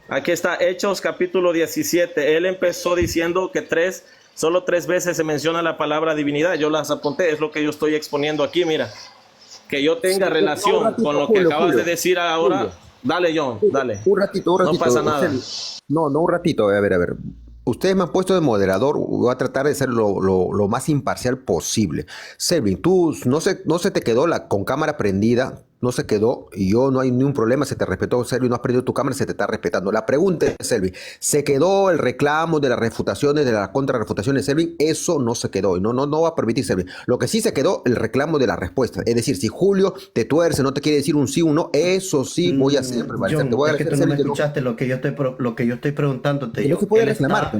Aquí está Hechos capítulo 17. Él empezó diciendo que solo tres veces se menciona la palabra divinidad. Yo las apunté, es lo que yo estoy exponiendo aquí, mira. Que yo tenga Sí, relación un ratito, con lo que Julio, acabas Julio. de decir ahora. Julio. Dale, John, dale. Un ratito. No pasa nada. No, un ratito. A ver. Ustedes me han puesto de moderador. Voy a tratar de ser lo más imparcial posible. Selvin, tú no se te quedó con cámara prendida. No se quedó y yo no hay ningún problema, se te respetó, Selvin, no has prendido tu cámara, se te está respetando. La pregunta es, Selvin, ¿se quedó el reclamo de las refutaciones, de las contrarrefutaciones, Selvin? Eso no se quedó y no va a permitir, Selvin. Lo que sí se quedó, el reclamo de la respuesta. Es decir, si Julio te tuerce, no te quiere decir un sí o un no, eso sí voy a hacer. John, Te voy a es que agradecer, tú no me Selvin, escuchaste lo que yo estoy preguntándote. no John. se puede Él reclamar, está-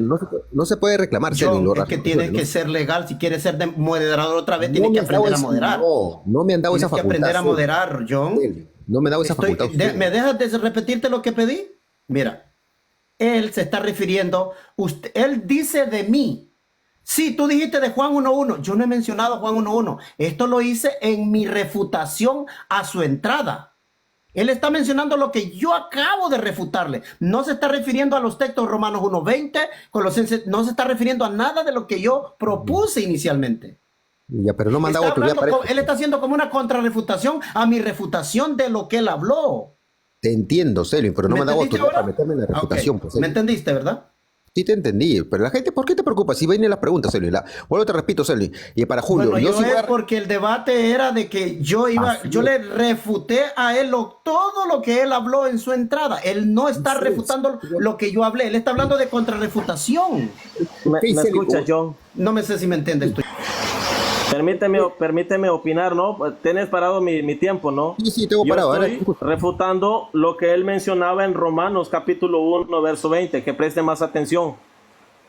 no se puede reclamar, Selvin. John, es que tienes que ser legal. Si quieres ser moderador otra vez, tienes que aprender a moderar. No me han dado Tienes esa que facultad. aprender a Selvin. moderar, John. Selvin, no me han dado esa facultad. ¿Me dejas de repetirte lo que pedí? Mira, él se está refiriendo, él dice de mí. Sí, tú dijiste de Juan 1:1. Yo no he mencionado Juan 1:1. Esto lo hice en mi refutación a su entrada. Él está mencionando lo que yo acabo de refutarle. No se está refiriendo a los textos Romanos 1:20, Colosenses, no se está refiriendo a nada de lo que yo propuse inicialmente. Ya, pero no me han dado Está autoridad hablando para esto. él está haciendo como una contrarrefutación a mi refutación de lo que él habló. Te entiendo, Selvin, pero no me han dado entendiste autoridad ahora? para meterme en la Ah, ok. reputación. Pues, ¿Me Selvin. entendiste, verdad? Sí te entendí, pero la gente, ¿por qué te preocupas? Si vienen las preguntas, Selvin. Vuelvo, te repito, Selvin. Y para Julio, Bueno, yo sí voy a... porque el debate era de que yo Así yo es. le refuté a él todo lo que él habló en su entrada. Él no está Así es. refutando lo que yo hablé, él está hablando de contrarrefutación. ¿Me Ok, Selvin, escuchas, John? No me sé si me entiendes. Permíteme opinar, ¿no? Tienes parado mi tiempo, ¿no? Sí, tengo Yo parado. estoy refutando lo que él mencionaba en Romanos capítulo 1, verso 20, que preste más atención.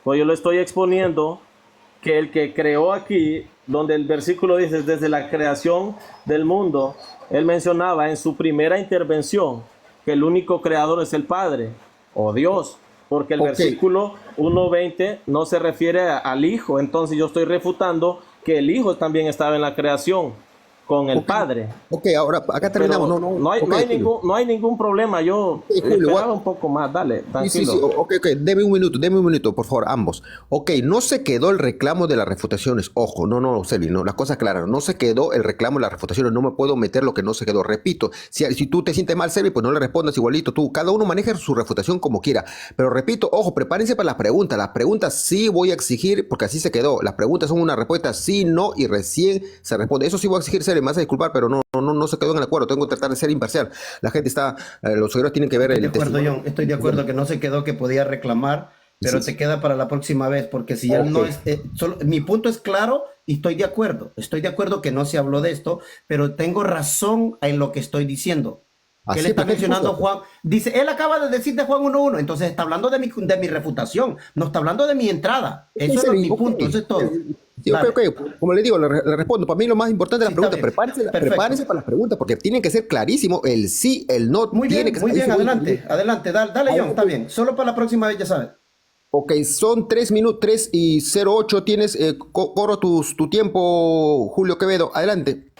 Pues yo le estoy exponiendo que el que creó aquí, donde el versículo dice, desde la creación del mundo, él mencionaba en su primera intervención que el único creador es el Padre o Dios, porque el Ok. versículo 1:20 no se refiere al Hijo. Entonces yo estoy refutando que el Hijo también estaba en la creación con el Ok. Padre. Ok, ahora acá terminamos. Pero No hay, ok, Julio. no hay ningún problema. Yo Sí, Julio, esperaba un poco más. Dale, Sí, tranquilo. ok, deme un minuto, por favor, ambos. Ok, no se quedó el reclamo de las refutaciones, ojo, no, Selvin, no, las cosas claras, no se quedó el reclamo de las refutaciones, no me puedo meter lo que no se quedó, repito, si tú te sientes mal, Selvin, pues no le respondas igualito, tú, cada uno maneja su refutación como quiera, pero repito, ojo, prepárense para las preguntas sí voy a exigir, porque así se quedó, las preguntas son una respuesta sí, no, y recién se responde, eso sí voy a exigir, Selvin, me vas a disculpar, pero no se quedó en el acuerdo, tengo que tratar de ser imparcial, la gente está, los seguidores tienen que ver Estoy de el acuerdo, testimonio. John. Estoy de acuerdo que no se quedó que podía reclamar, pero Sí, te sí. queda para la próxima vez, porque si él no Ok. es, mi punto es claro y estoy de acuerdo. Estoy de acuerdo que no se habló de esto, pero tengo razón en lo que estoy diciendo. Que él Así, está ¿para qué mencionando a disculpa? Juan, dice, él acaba de decir de Juan 1:1, entonces está hablando de mi refutación, no está hablando de mi entrada. Eso es Selvin, mi ok. punto, eso es todo. Sí, Dale. ok. Como le digo, le respondo. Para mí lo más importante de las Sí, está preguntas, bien. Perfecto. prepárense para las preguntas, porque tienen que ser clarísimo. El sí, el no, Muy tiene bien, que muy ser bien, clarísimo. adelante, dale, John, está bien. Solo para la próxima vez, ya sabes. Ok, son 3 minutos, 3:08. Tienes, corro tu tiempo, Julio Quevedo. Adelante.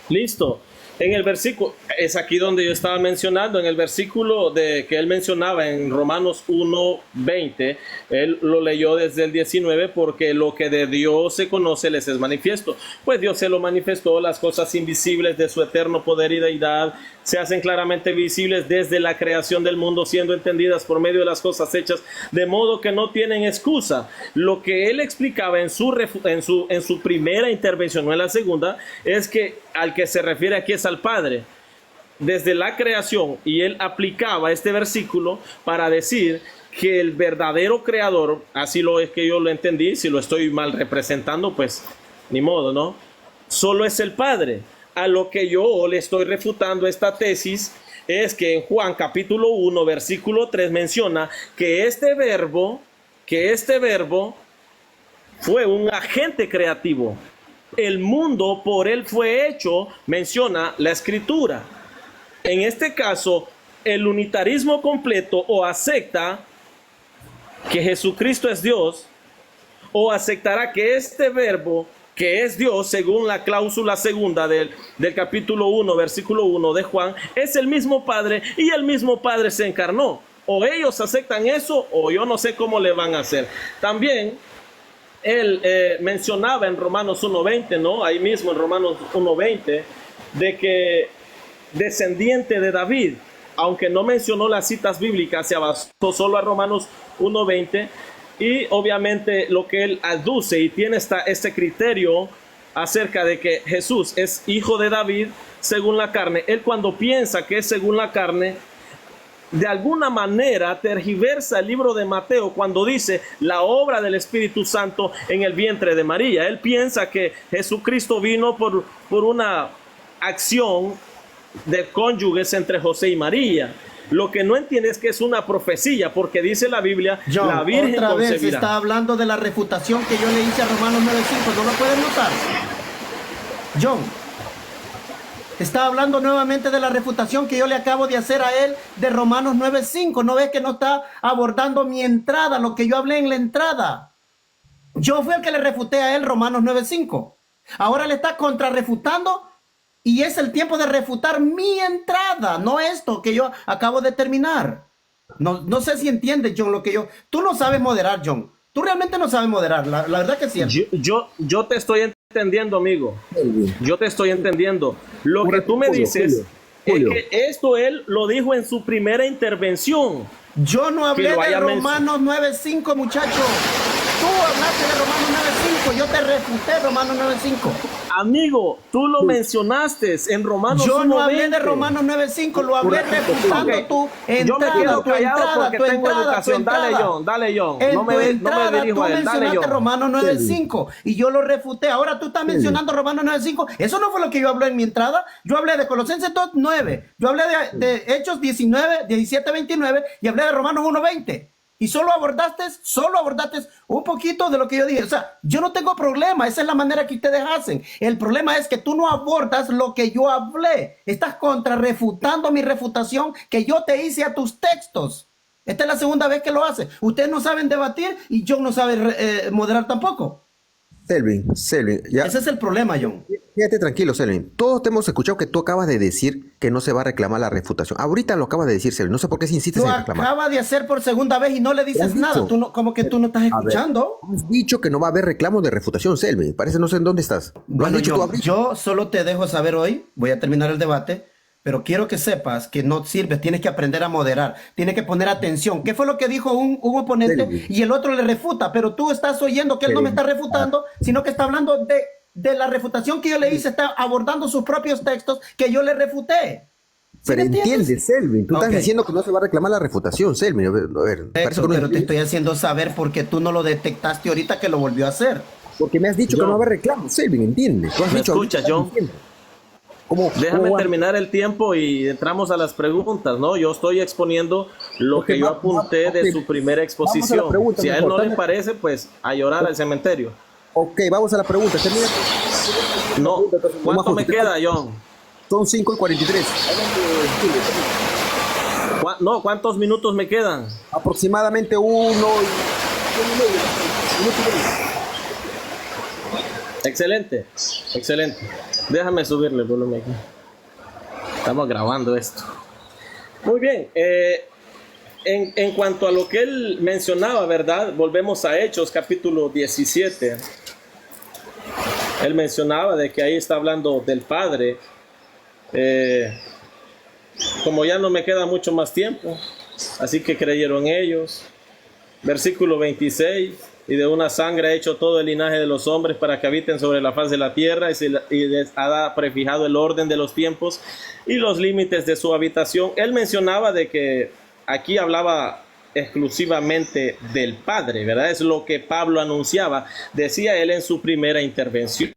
Listo. En el versículo, es aquí donde yo estaba mencionando, en el versículo de que él mencionaba en Romanos 1:20, él lo leyó desde el 19, porque lo que de Dios se conoce les es manifiesto. Pues Dios se lo manifestó, las cosas invisibles de su eterno poder y deidad se hacen claramente visibles desde la creación del mundo, siendo entendidas por medio de las cosas hechas, de modo que no tienen excusa. Lo que él explicaba en su primera intervención, no en la segunda, es que al que se refiere aquí es al Padre, desde la creación, y él aplicaba este versículo para decir que el verdadero creador, así lo es que yo lo entendí, si lo estoy mal representando, pues ni modo, ¿no? Solo es el Padre. A lo que yo le estoy refutando esta tesis es que en Juan capítulo 1 versículo 3 menciona que este verbo fue un agente creativo. El mundo por él fue hecho, menciona la escritura. En este caso, el unitarismo completo o acepta que Jesucristo es Dios, o aceptará que este verbo que es Dios, según la cláusula segunda del capítulo 1, versículo 1 de Juan, es el mismo Padre y el mismo Padre se encarnó. O ellos aceptan eso o yo no sé cómo le van a hacer. También él mencionaba en Romanos 1:20, ¿no? Ahí mismo en Romanos 1:20, de que descendiente de David, aunque no mencionó las citas bíblicas, se basó solo a Romanos 1:20, y obviamente lo que él aduce y tiene este criterio acerca de que Jesús es hijo de David según la carne. Él, cuando piensa que es según la carne, de alguna manera tergiversa el libro de Mateo cuando dice la obra del Espíritu Santo en el vientre de María. Él piensa que Jesucristo vino por una acción de cónyuges entre José y María. Lo que no entiende es que es una profecía, porque dice la Biblia, John, la Virgen otra vez concebirá. está hablando de la refutación que yo le hice a Romanos 9:5. ¿No lo puedes notar? John, está hablando nuevamente de la refutación que yo le acabo de hacer a él de Romanos 9:5. ¿No ves que no está abordando mi entrada, lo que yo hablé en la entrada? Yo fui el que le refuté a él Romanos 9:5. Ahora le está contrarrefutando y es el tiempo de refutar mi entrada, no esto que yo acabo de terminar. No sé si entiendes, John, lo que yo... Tú no sabes moderar, John. Tú realmente no sabes moderar, la verdad que sí. Yo te estoy entendiendo, amigo. Yo te estoy entendiendo. Lo que tú me dices Julio. es que esto él lo dijo en su primera intervención. Yo no hablé Que lo de haya Romanos 9:5, muchacho. Tú hablaste de Romanos 9:5. Yo te refuté Romanos 9:5. Amigo, tú lo mencionaste en Romanos 1:20. Yo no hablé de Romanos 9:5, lo hablé refutando Ok. tu entrada, Yo me quedo tu callado entrada, porque tu tengo entrada, educación. tu entrada. Dale, John. En No tu me entrada, dirijo tú a él. Dale, mencionaste John. Romanos 9:5 y yo lo refuté. Ahora tú estás mencionando Romanos 9:5. Eso no fue lo que yo hablé en mi entrada. Yo hablé de Colosenses 2:9. Yo hablé de Hechos 17:29 y hablé de Romanos 1:20. Y solo abordaste un poquito de lo que yo dije. O sea, yo no tengo problema. Esa es la manera que ustedes hacen. El problema es que tú no abordas lo que yo hablé. Estás contrarrefutando mi refutación que yo te hice a tus textos. Esta es la segunda vez que lo hace. Ustedes no saben debatir y John no sabe moderar tampoco. Selvin, ya. Ese es el problema, John. Quédate tranquilo, Selvin. Todos te hemos escuchado que tú acabas de decir que no se va a reclamar la refutación. Ahorita lo acabas de decir, Selvin. No sé por qué insistes Lo en reclamar. acaba de hacer por segunda vez y no le dices has nada. dicho? Tú no, como que tú no estás escuchando. Has dicho que no va a haber reclamo de refutación, Selvin. Parece no sé en dónde estás. Lo has Bueno, dicho tú ahorita. yo solo te dejo saber hoy, voy a terminar el debate, pero quiero que sepas que no sirve, tienes que aprender a moderar, tienes que poner atención. ¿Qué fue lo que dijo un oponente? Sí. Y el otro le refuta, pero tú estás oyendo que él no me está refutando, sino que está hablando de la refutación que yo le hice, está abordando sus propios textos que yo le refuté. ¿Sí Pero me entiendes? entiendes, Selvin. Tú Ok. estás diciendo que no se va a reclamar la refutación, Selvin. A ver, parece Eso, que no pero te entiendes. estoy haciendo saber porque tú no lo detectaste ahorita que lo volvió a hacer. Porque me has dicho que John. no va a haber reclamo, Selvin, ¿entiendes? Tú has ¿Me dicho ahorita, escuchas, John? diciendo. ¿Cómo Déjame va? terminar el tiempo y entramos a las preguntas, ¿no? Yo estoy exponiendo lo Ok, que yo va- apunté ok. de su primera Vamos a la exposición. pregunta Si a él mejor. no le Dame- parece, pues a llorar al cementerio. Ok, vamos a la pregunta. Termina. No, ¿cuánto me queda, John? Son 5:43. No, ¿cuántos minutos me quedan? Aproximadamente uno y medio. Minuto y medio. Excelente, excelente. Déjame subirle el volumen aquí. Estamos grabando esto. Muy bien. En cuanto a lo que él mencionaba, ¿verdad? Volvemos a Hechos, capítulo 17. Él mencionaba de que ahí está hablando del Padre. Como ya no me queda mucho más tiempo, así que creyeron ellos. Versículo 26. Y de una sangre ha hecho todo el linaje de los hombres para que habiten sobre la faz de la tierra y les ha prefijado el orden de los tiempos y los límites de su habitación. Él mencionaba de que aquí hablaba exclusivamente del Padre, ¿verdad? Es lo que Pablo anunciaba, decía él en su primera intervención.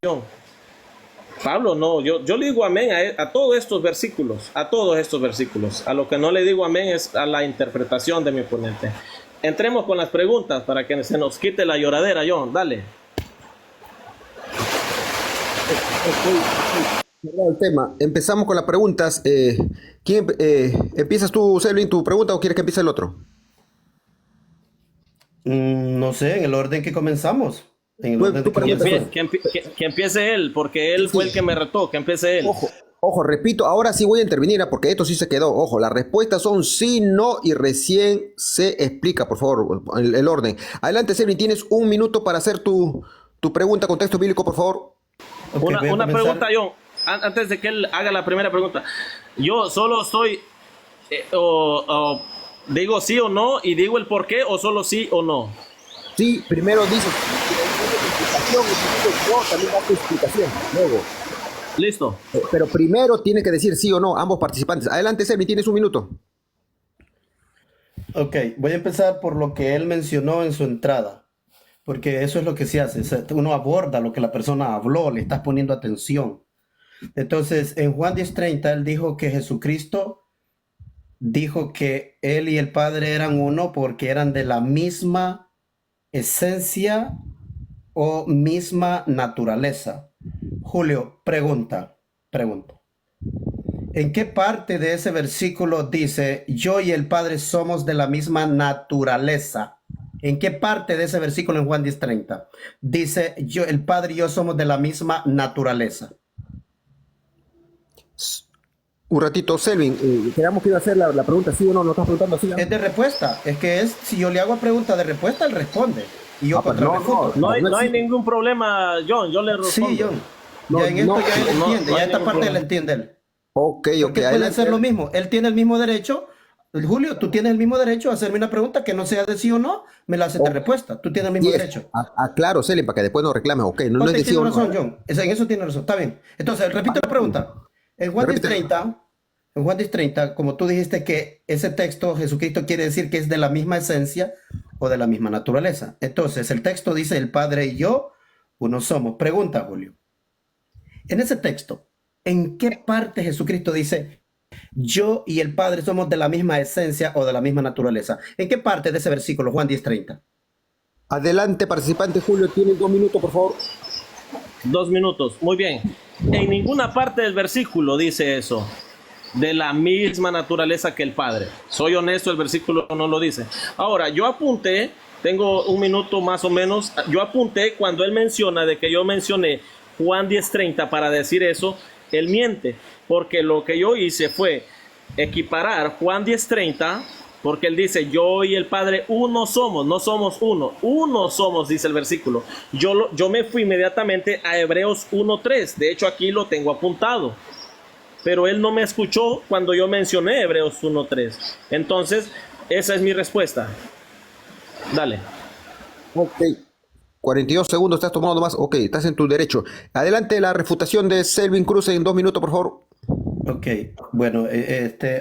Pablo no, yo le digo amén a todos estos versículos, a todos estos versículos. A lo que no le digo amén es a la interpretación de mi oponente. Entremos con las preguntas para que se nos quite la lloradera, John, dale. Cerrado el tema. Empezamos con las preguntas. ¿Empiezas tú, Selvin, tu pregunta o quieres que empiece el otro? No sé, en el orden que comenzamos. En el Tú, orden tú de que preguntas. comenzamos. Que empiece él, porque él fue el que me retó, que empiece él. Ojo, ojo, repito, ahora sí voy a intervenir, porque esto sí se quedó. Ojo, las respuestas son sí, no y recién se explica, por favor, el orden. Adelante, Selvin, tienes un minuto para hacer tu pregunta con texto bíblico, por favor. Ok, voy a Una comenzar. pregunta, John, antes de que él haga la primera pregunta. Yo solo estoy, digo sí o no y digo el por qué o solo sí o no. Sí, primero dices explicación y segundo no, también das tu explicación. Luego. Listo. Pero primero tiene que decir sí o no, ambos participantes. Adelante, Selvin, tienes un minuto. Ok, voy a empezar por lo que él mencionó en su entrada, porque eso es lo que se hace. Uno aborda lo que la persona habló, le estás poniendo atención. Entonces, en Juan 10:30, él dijo que Jesucristo dijo que él y el Padre eran uno porque eran de la misma esencia o misma naturaleza. Julio, pregunta. ¿En qué parte de ese versículo dice, yo y el Padre somos de la misma naturaleza? ¿En qué parte de ese versículo en Juan 10:30 dice, yo, el Padre y yo somos de la misma naturaleza? Un ratito, Selvin, quedamos que iba a hacer la pregunta sí o no, no estás preguntando así. Es de respuesta. Es que es, si yo le hago pregunta de respuesta, él responde. Y yo pero contrarrespondo. No hay ningún problema, John, yo le respondo. Sí, John. No, Ya en esto no, ya él no, entiende, no ya hay esta ningún parte problema. la entiende él. Ok, Porque puede adelante. ser lo mismo. Él tiene el mismo derecho. Julio, tú tienes el mismo derecho a hacerme una pregunta que no sea de sí o no, me la haces de respuesta. Tú tienes el mismo Yes. derecho. Claro, Selvin, para que después no reclames. Ok, no, no es Ok, de sí o tienes no. razón, John. En eso tiene razón. Está bien. Entonces, repito la pregunta. En Juan Repite. 10:30, en Juan 10:30, como tú dijiste que ese texto, Jesucristo quiere decir que es de la misma esencia o de la misma naturaleza. Entonces, el texto dice, el Padre y yo, uno somos. Pregunta, Julio. En ese texto, ¿en qué parte Jesucristo dice, yo y el Padre somos de la misma esencia o de la misma naturaleza? ¿En qué parte de ese versículo, Juan 10:30? Adelante, participante Julio, tienes 2 minutos, por favor. 2 minutos, muy bien. En ninguna parte del versículo dice eso, de la misma naturaleza que el Padre. Soy honesto, el versículo no lo dice. Ahora, yo apunté, tengo un minuto más o menos, yo apunté cuando él menciona de que yo mencioné Juan 10:30 para decir eso, él miente, porque lo que yo hice fue equiparar Juan 10:30, porque él dice, yo y el Padre uno somos, no somos uno, uno somos, dice el versículo. Yo me fui inmediatamente a Hebreos 1:3, de hecho aquí lo tengo apuntado, pero él no me escuchó cuando yo mencioné Hebreos 1:3. Entonces, esa es mi respuesta. Dale. Ok. 42 segundos, estás tomando más. Ok, estás en tu derecho. Adelante, la refutación de Selvin Cruz en 2 minutos, por favor. Ok, bueno,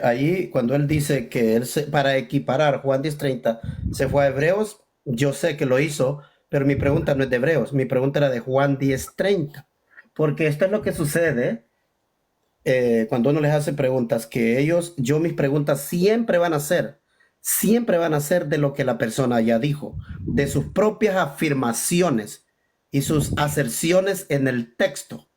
ahí cuando él dice que para equiparar Juan 10:30 se fue a Hebreos, yo sé que lo hizo, pero mi pregunta no es de Hebreos, mi pregunta era de Juan 10:30, porque esto es lo que sucede cuando uno les hace preguntas, que mis preguntas siempre van a ser de lo que la persona ya dijo, de sus propias afirmaciones y sus aserciones en el texto.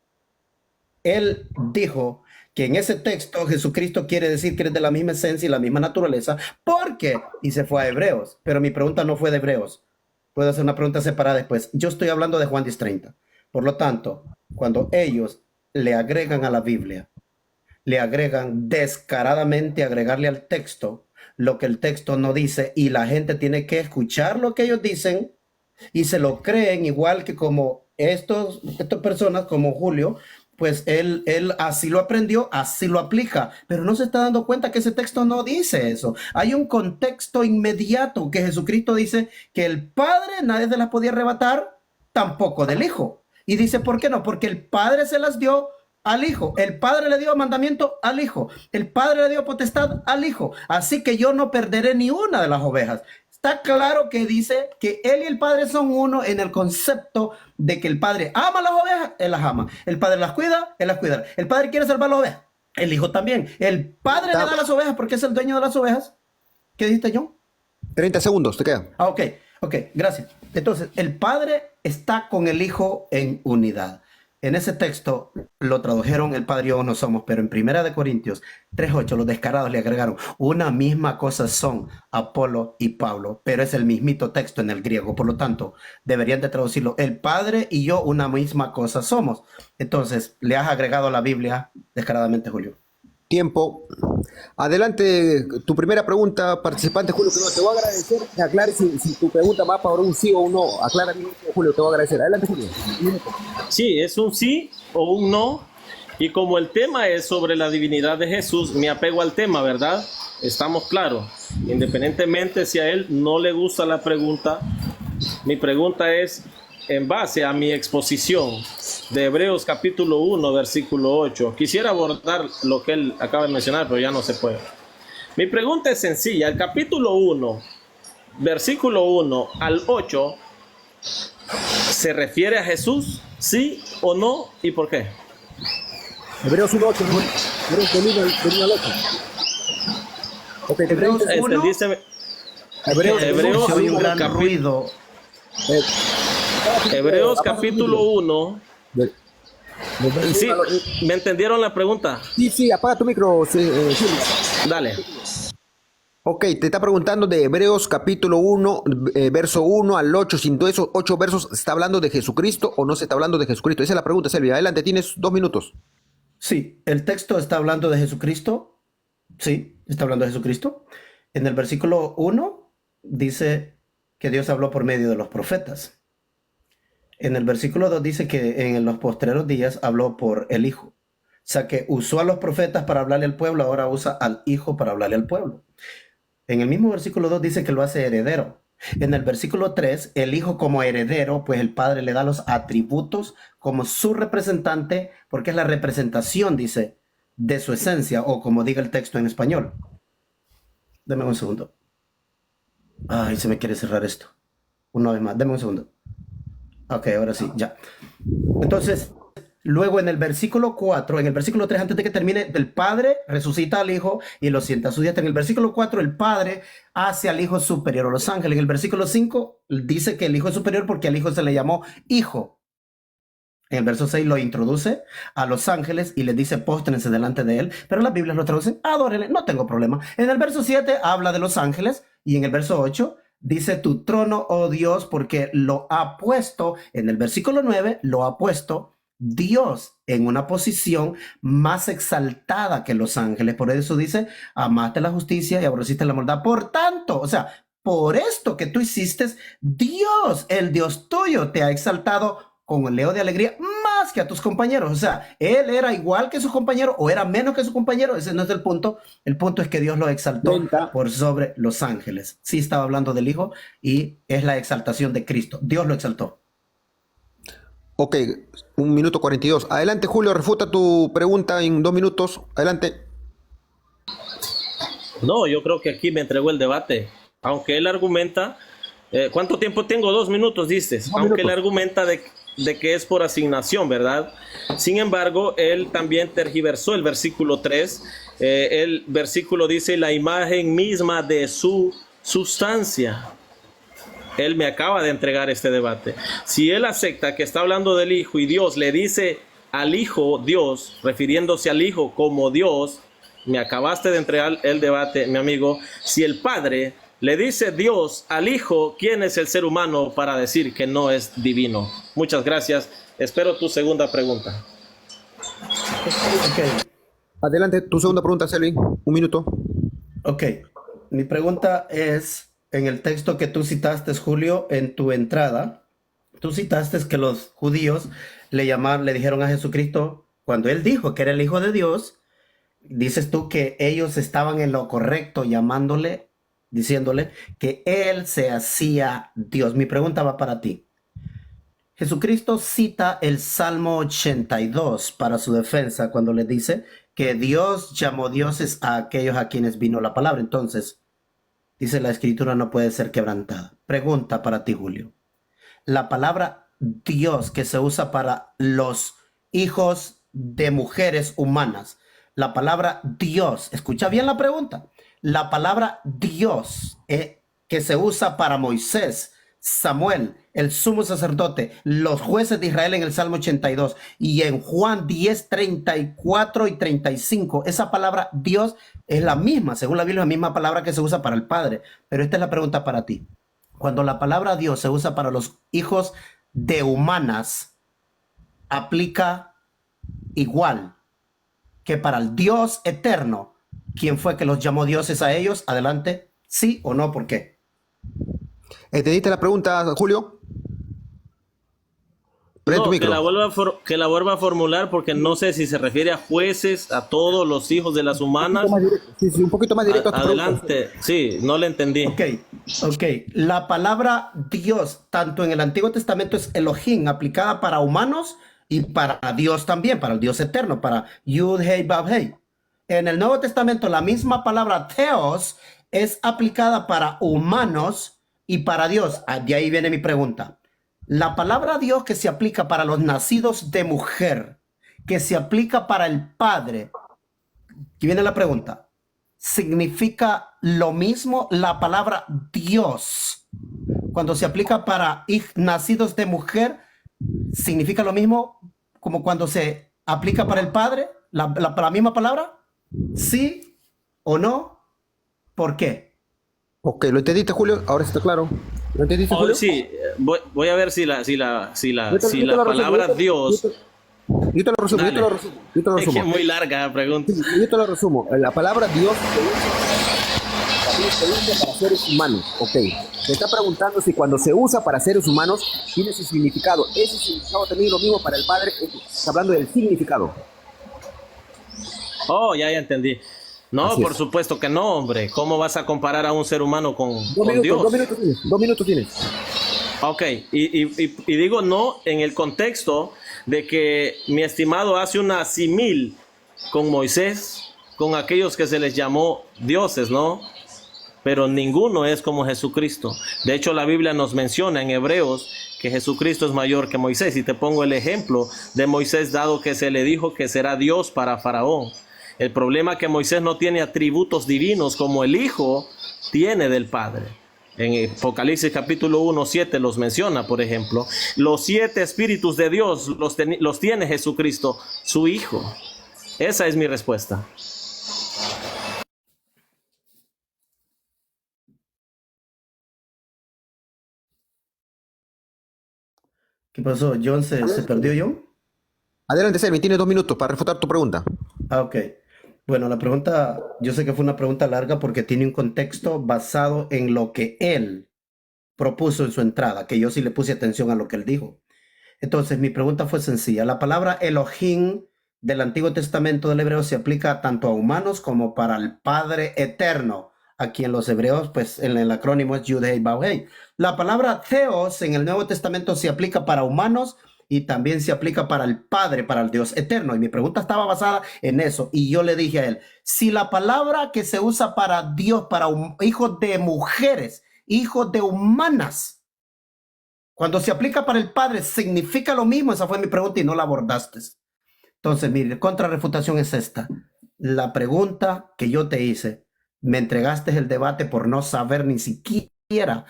Él dijo que en ese texto Jesucristo quiere decir que eres de la misma esencia y la misma naturaleza, porque, y se fue a Hebreos, pero mi pregunta no fue de Hebreos. Puedo hacer una pregunta separada después. Yo estoy hablando de Juan 10:30. Por lo tanto, cuando ellos le agregan a la Biblia, le agregan descaradamente, agregarle al texto lo que el texto no dice, y la gente tiene que escuchar lo que ellos dicen y se lo creen, igual que como estas personas como Julio, pues él así lo aprendió, así lo aplica, pero no se está dando cuenta que ese texto no dice eso. Hay un contexto inmediato que Jesucristo dice que el Padre nadie se las podía arrebatar, tampoco del Hijo. Y dice, ¿por qué no? Porque el Padre se las dio al Hijo. El Padre le dio mandamiento al Hijo. El Padre le dio potestad al Hijo. Así que yo no perderé ni una de las ovejas. Está claro que dice que él y el Padre son uno en el concepto de que el Padre ama las ovejas, él las ama. El Padre las cuida, él las cuida. El Padre quiere salvar las ovejas, el Hijo también. El Padre le da las ovejas porque es el dueño de las ovejas. ¿Qué dijiste, John? 30 segundos, te quedan. Ok, gracias. Entonces, el Padre está con el Hijo en unidad. En ese texto lo tradujeron el Padre y yo no somos, pero en Primera de Corintios 3:8 los descarados le agregaron, una misma cosa son Apolo y Pablo, pero es el mismito texto en el griego, por lo tanto, deberían de traducirlo, el Padre y yo una misma cosa somos. Entonces, le has agregado a la Biblia descaradamente, Julio. Tiempo. Adelante, tu primera pregunta, participante Julio. Primero, te voy a agradecer que aclares si tu pregunta va para un sí o un no. Aclara bien, Julio, te voy a agradecer. Adelante, Julio. Un minuto. Sí, es un sí o un no. Y como el tema es sobre la divinidad de Jesús, me apego al tema, ¿verdad? Estamos claros. Independientemente si a él no le gusta la pregunta, mi pregunta es en base a mi exposición de Hebreos capítulo 1, versículo 8. Quisiera abordar lo que él acaba de mencionar, pero ya no se puede. Mi pregunta es sencilla. El capítulo 1, versículo 1 al 8, ¿se refiere a Jesús? ¿Sí o no? ¿Y por qué? Hebreos 1:8, ¿no? Hebreos del 1 al 8. Ok, te Hebreos pregunto. 1. Dice Hebreos, Hebreos Se oye un 1, gran ruido. eh, Hebreos capítulo 1. del- del Sí, 1 al 8. ¿me entendieron la pregunta? Sí, apaga tu micro, Julio. Dale. Ok, te está preguntando de Hebreos capítulo 1, verso 1 al 8. Sin todos esos 8 versos, ¿se está hablando de Jesucristo o no se está hablando de Jesucristo? Esa es la pregunta, Selvia. Adelante, tienes 2 minutos. Sí, el texto está hablando de Jesucristo. Sí, está hablando de Jesucristo. En el versículo 1 dice que Dios habló por medio de los profetas. En el versículo 2 dice que en los postreros días habló por el Hijo. O sea que usó a los profetas para hablarle al pueblo, ahora usa al Hijo para hablarle al pueblo. En el mismo versículo 2 dice que lo hace heredero. En el versículo 3, el Hijo como heredero, pues el Padre le da los atributos como su representante, porque es la representación, dice, de su esencia, o como diga el texto en español. Deme un segundo. Ay, se me quiere cerrar esto. Una vez más, deme un segundo. Ok, ahora sí, ya. Entonces, luego en el versículo 4, en el versículo 3, antes de que termine, el Padre resucita al Hijo y lo sienta a su diestra. En el versículo 4, el Padre hace al Hijo superior a los ángeles. En el versículo 5, dice que el Hijo es superior porque al Hijo se le llamó Hijo. En el verso 6 lo introduce a los ángeles y les dice póstrense delante de él, pero las Biblias lo traducen, adórenle, no tengo problema. En el verso 7 habla de los ángeles y en el verso 8 dice tu trono, oh Dios, porque lo ha puesto, en el versículo 9 lo ha puesto Dios en una posición más exaltada que los ángeles. Por eso dice, amaste la justicia y aborreciste la maldad. Por tanto, o sea, por esto que tú hiciste, Dios, el Dios tuyo, te ha exaltado con el leo de alegría más que a tus compañeros. O sea, él era igual que sus compañeros o era menos que su compañero. Ese no es el punto. El punto es que Dios lo exaltó Venta. por sobre los ángeles. Sí estaba hablando del Hijo y es la exaltación de Cristo. Dios lo exaltó. Ok, 1 minuto 42. Adelante, Julio, refuta tu pregunta en 2 minutos. Adelante. No, yo creo que aquí me entregó el debate. Aunque él argumenta, ¿cuánto tiempo tengo? 2 minutos, dices. Aunque él argumenta de que es por asignación, ¿verdad? Sin embargo, él también tergiversó el versículo 3. El versículo dice la imagen misma de su sustancia. Él me acaba de entregar este debate. Si él acepta que está hablando del Hijo y Dios le dice al Hijo Dios, refiriéndose al Hijo como Dios, me acabaste de entregar el debate, mi amigo. Si el Padre le dice Dios al Hijo, ¿quién es el ser humano para decir que no es divino? Muchas gracias. Espero tu segunda pregunta. Ok. Adelante, tu segunda pregunta, Selvin. 1 minuto. Ok. Mi pregunta es, en el texto que tú citaste, Julio, en tu entrada, tú citaste que los judíos le dijeron a Jesucristo, cuando él dijo que era el Hijo de Dios, dices tú que ellos estaban en lo correcto llamándole, diciéndole que él se hacía Dios. Mi pregunta va para ti. Jesucristo cita el Salmo 82 para su defensa cuando le dice que Dios llamó dioses a aquellos a quienes vino la palabra. Entonces, dice la escritura no puede ser quebrantada. Pregunta para ti, Julio. La palabra Dios que se usa para los hijos de mujeres humanas, la palabra Dios, escucha bien la pregunta, la palabra Dios que se usa para Moisés, Samuel, el sumo sacerdote, los jueces de Israel en el Salmo 82 y en Juan 10, 34 y 35. Esa palabra Dios es la misma, según la Biblia, es la misma palabra que se usa para el Padre. Pero esta es la pregunta para ti. Cuando la palabra Dios se usa para los hijos de humanas, ¿aplica igual que para el Dios eterno? ¿Quién fue que los llamó dioses a ellos? Adelante. ¿Sí o no? ¿Por qué? ¿Entendiste la pregunta, Julio? Prende tu No, micro. que la vuelva a formular porque no sé si se refiere a jueces, a todos los hijos de las humanas. Sí, un poquito más directo a tu pregunta. Adelante. Sí, no le entendí. Ok. La palabra Dios, tanto en el Antiguo Testamento es Elohim, aplicada para humanos y para Dios también, para el Dios eterno, para Yud, Hei, Vav, Hei. En el Nuevo Testamento, la misma palabra Theos es aplicada para humanos y para Dios. De ahí viene mi pregunta. La palabra Dios que se aplica para los nacidos de mujer, que se aplica para el Padre, aquí viene la pregunta. ¿Significa lo mismo la palabra Dios cuando se aplica para nacidos de mujer? ¿Significa lo mismo como cuando se aplica para el Padre? ¿La misma palabra? ¿Sí o no? ¿Por qué? Ok, ¿lo entendiste, Julio? Ahora está claro. ¿Lo entendiste, Julio? Sí, voy a ver si la palabra Dios. Yo te lo resumo. Es que es muy larga la pregunta. Yo te lo resumo. La palabra Dios se usa para seres humanos. Ok. Te está preguntando si cuando se usa para seres humanos tiene su significado. Ese significado también es lo mismo para el Padre. Está hablando del significado. Oh, ya entendí. No, Así por es. supuesto que no, hombre. ¿Cómo vas a comparar a un ser humano con Dos Dios? minutos tienes. 2 minutos tienes. Ok, y digo no en el contexto de que mi estimado hace una simil con Moisés, con aquellos que se les llamó dioses, ¿no? Pero ninguno es como Jesucristo. De hecho, la Biblia nos menciona en Hebreos que Jesucristo es mayor que Moisés. Y te pongo el ejemplo de Moisés, dado que se le dijo que será Dios para Faraón. El problema es que Moisés no tiene atributos divinos como el Hijo tiene del Padre. En Apocalipsis capítulo 1, 7 los menciona, por ejemplo. Los 7 espíritus de Dios los tiene Jesucristo, su Hijo. Esa es mi respuesta. ¿Qué pasó? ¿John se perdió, John? Adelante, Selvi, tienes 2 minutos para refutar tu pregunta. Ok. Bueno, la pregunta, yo sé que fue una pregunta larga porque tiene un contexto basado en lo que él propuso en su entrada, que yo sí le puse atención a lo que él dijo. Entonces, mi pregunta fue sencilla. La palabra Elohim del Antiguo Testamento del hebreo se aplica tanto a humanos como para el Padre eterno. Aquí en los hebreos, pues en el acrónimo es Yud Hei Vav Hei. La palabra Theos en el Nuevo Testamento se aplica para humanos y también se aplica para el Padre, para el Dios eterno. Y mi pregunta estaba basada en eso. Y yo le dije a él, si la palabra que se usa para Dios, para hijos de mujeres, hijos de humanas, cuando se aplica para el Padre, ¿significa lo mismo? Esa fue mi pregunta y no la abordaste. Entonces, mire, contrarrefutación es esta. La pregunta que yo te hice, me entregaste el debate por no saber ni siquiera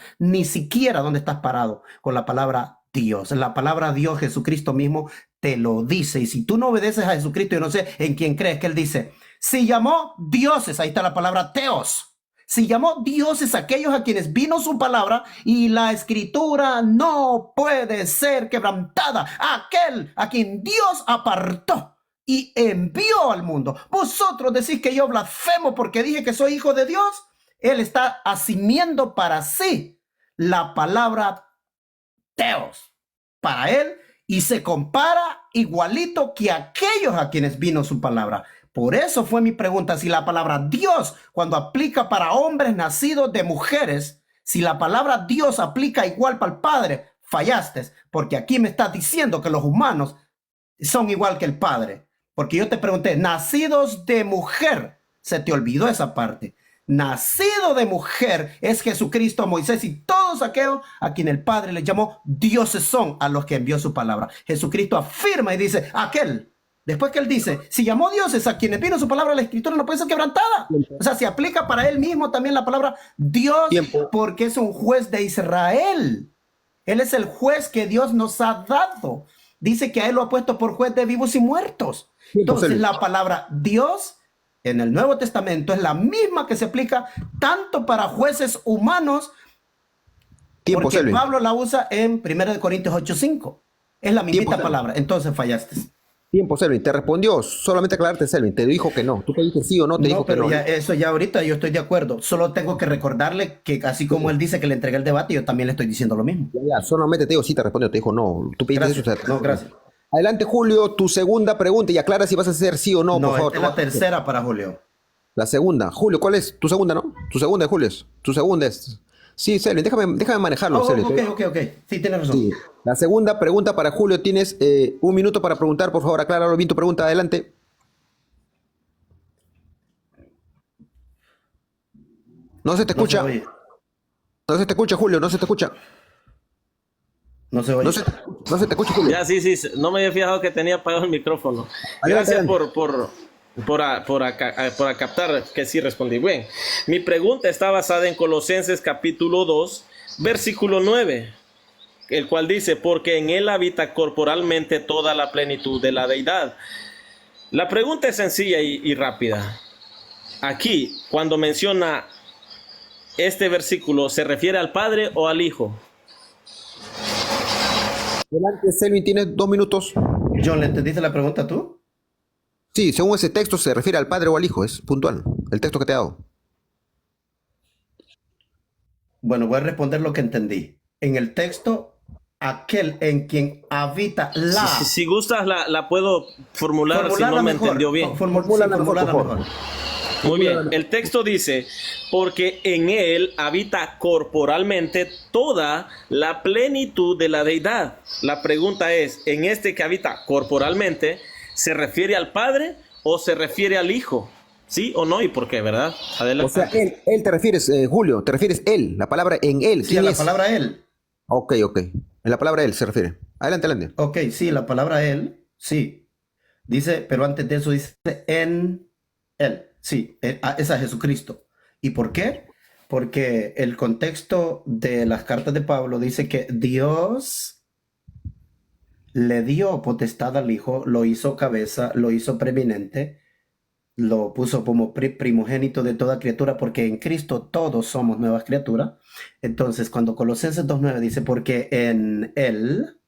dónde estás parado con la palabra Dios. La palabra Dios, Jesucristo mismo, te lo dice. Y si tú no obedeces a Jesucristo, yo no sé en quién crees que él dice. Si llamó dioses, ahí está la palabra Theos. Si llamó dioses aquellos a quienes vino su palabra y la escritura no puede ser quebrantada. Aquel a quien Dios apartó y envió al mundo. Vosotros decís que yo blasfemo porque dije que soy hijo de Dios. Él está asumiendo para sí la palabra Theos para él y se compara igualito que aquellos a quienes vino su palabra. Por eso fue mi pregunta, si la palabra Dios, cuando aplica para hombres nacidos de mujeres, si la palabra Dios aplica igual para el Padre, fallaste, porque aquí me estás diciendo que los humanos son igual que el Padre. Porque yo te pregunté, nacidos de mujer, se te olvidó esa parte. Nacido de mujer es Jesucristo, Moisés y todos aquellos a quien el Padre les llamó dioses son a los que envió su palabra. Jesucristo afirma y dice, aquel. Después que él dice, si llamó dioses a quienes vino su palabra, la escritura no puede ser quebrantada. O sea, se aplica para él mismo también la palabra Dios, porque es un juez de Israel. Él es el juez que Dios nos ha dado. Dice que a él lo ha puesto por juez de vivos y muertos. Entonces la palabra Dios en el Nuevo Testamento es la misma que se aplica tanto para jueces humanos, porque Pablo la usa en 1 Corintios 8:5. Es la misma palabra. Entonces fallaste. Tiempo, Selvin. Te respondió. Solamente aclararte, Selvin. Te dijo que no. Tú te dijiste sí o no, te dijo que no. Ya, eso ya ahorita yo estoy de acuerdo. Solo tengo que recordarle que así como él dice que le entregué el debate, yo también le estoy diciendo lo mismo. Ya, solamente te digo sí, te respondió. Te dijo no. Tú pediste eso. No, gracias. Adelante, Julio, tu segunda pregunta y aclara si vas a hacer sí o no, por favor. Es la tercera para Julio. La segunda. Julio, ¿cuál es? Tu segunda, ¿no? Tu segunda, Julio. Tu segunda es... Sí, Selvin, déjame manejarlo, Selvin. Ok. Sí, tienes razón. Sí. La segunda pregunta para Julio. Tienes 1 minuto para preguntar, por favor. Acláralo bien tu pregunta. Adelante. No se te escucha. No se te escucha, Julio. No se te escucha. No se oye. No se te escucha, Julio. Ya, sí. No me había fijado que tenía apagado el micrófono. Gracias por captar que sí respondí bien. Mi pregunta está basada en Colosenses capítulo 2, versículo 9, el cual dice, porque en él habita corporalmente toda la plenitud de la deidad. La pregunta es sencilla y rápida. Aquí, cuando menciona este versículo, ¿se refiere al Padre o al Hijo? Adelante, Selvin, tienes 2 minutos. John, ¿le entendiste la pregunta tú? Sí, según ese texto se refiere al padre o al hijo, es puntual, el texto que te he dado. Bueno, voy a responder lo que entendí. En el texto, aquel en quien habita la... Si gustas, la puedo formular si no me entendió bien. Formularla mejor. Muy bien, el texto dice, porque en él habita corporalmente toda la plenitud de la deidad. La pregunta es, ¿en este que habita corporalmente se refiere al Padre o se refiere al Hijo? ¿Sí o no? ¿Y por qué, verdad? Adelante. O sea, él te refieres, Julio, te refieres él, la palabra en él. Sí, a la palabra él. Ok. En la palabra él se refiere. Adelante. Ok, sí, la palabra él, sí. Dice, pero antes de eso dice en él. Sí, es a Jesucristo. ¿Y por qué? Porque el contexto de las cartas de Pablo dice que Dios le dio potestad al Hijo, lo hizo cabeza, lo hizo preeminente, lo puso como primogénito de toda criatura, porque en Cristo todos somos nuevas criaturas. Entonces, cuando Colosenses 2:9 dice, porque en Él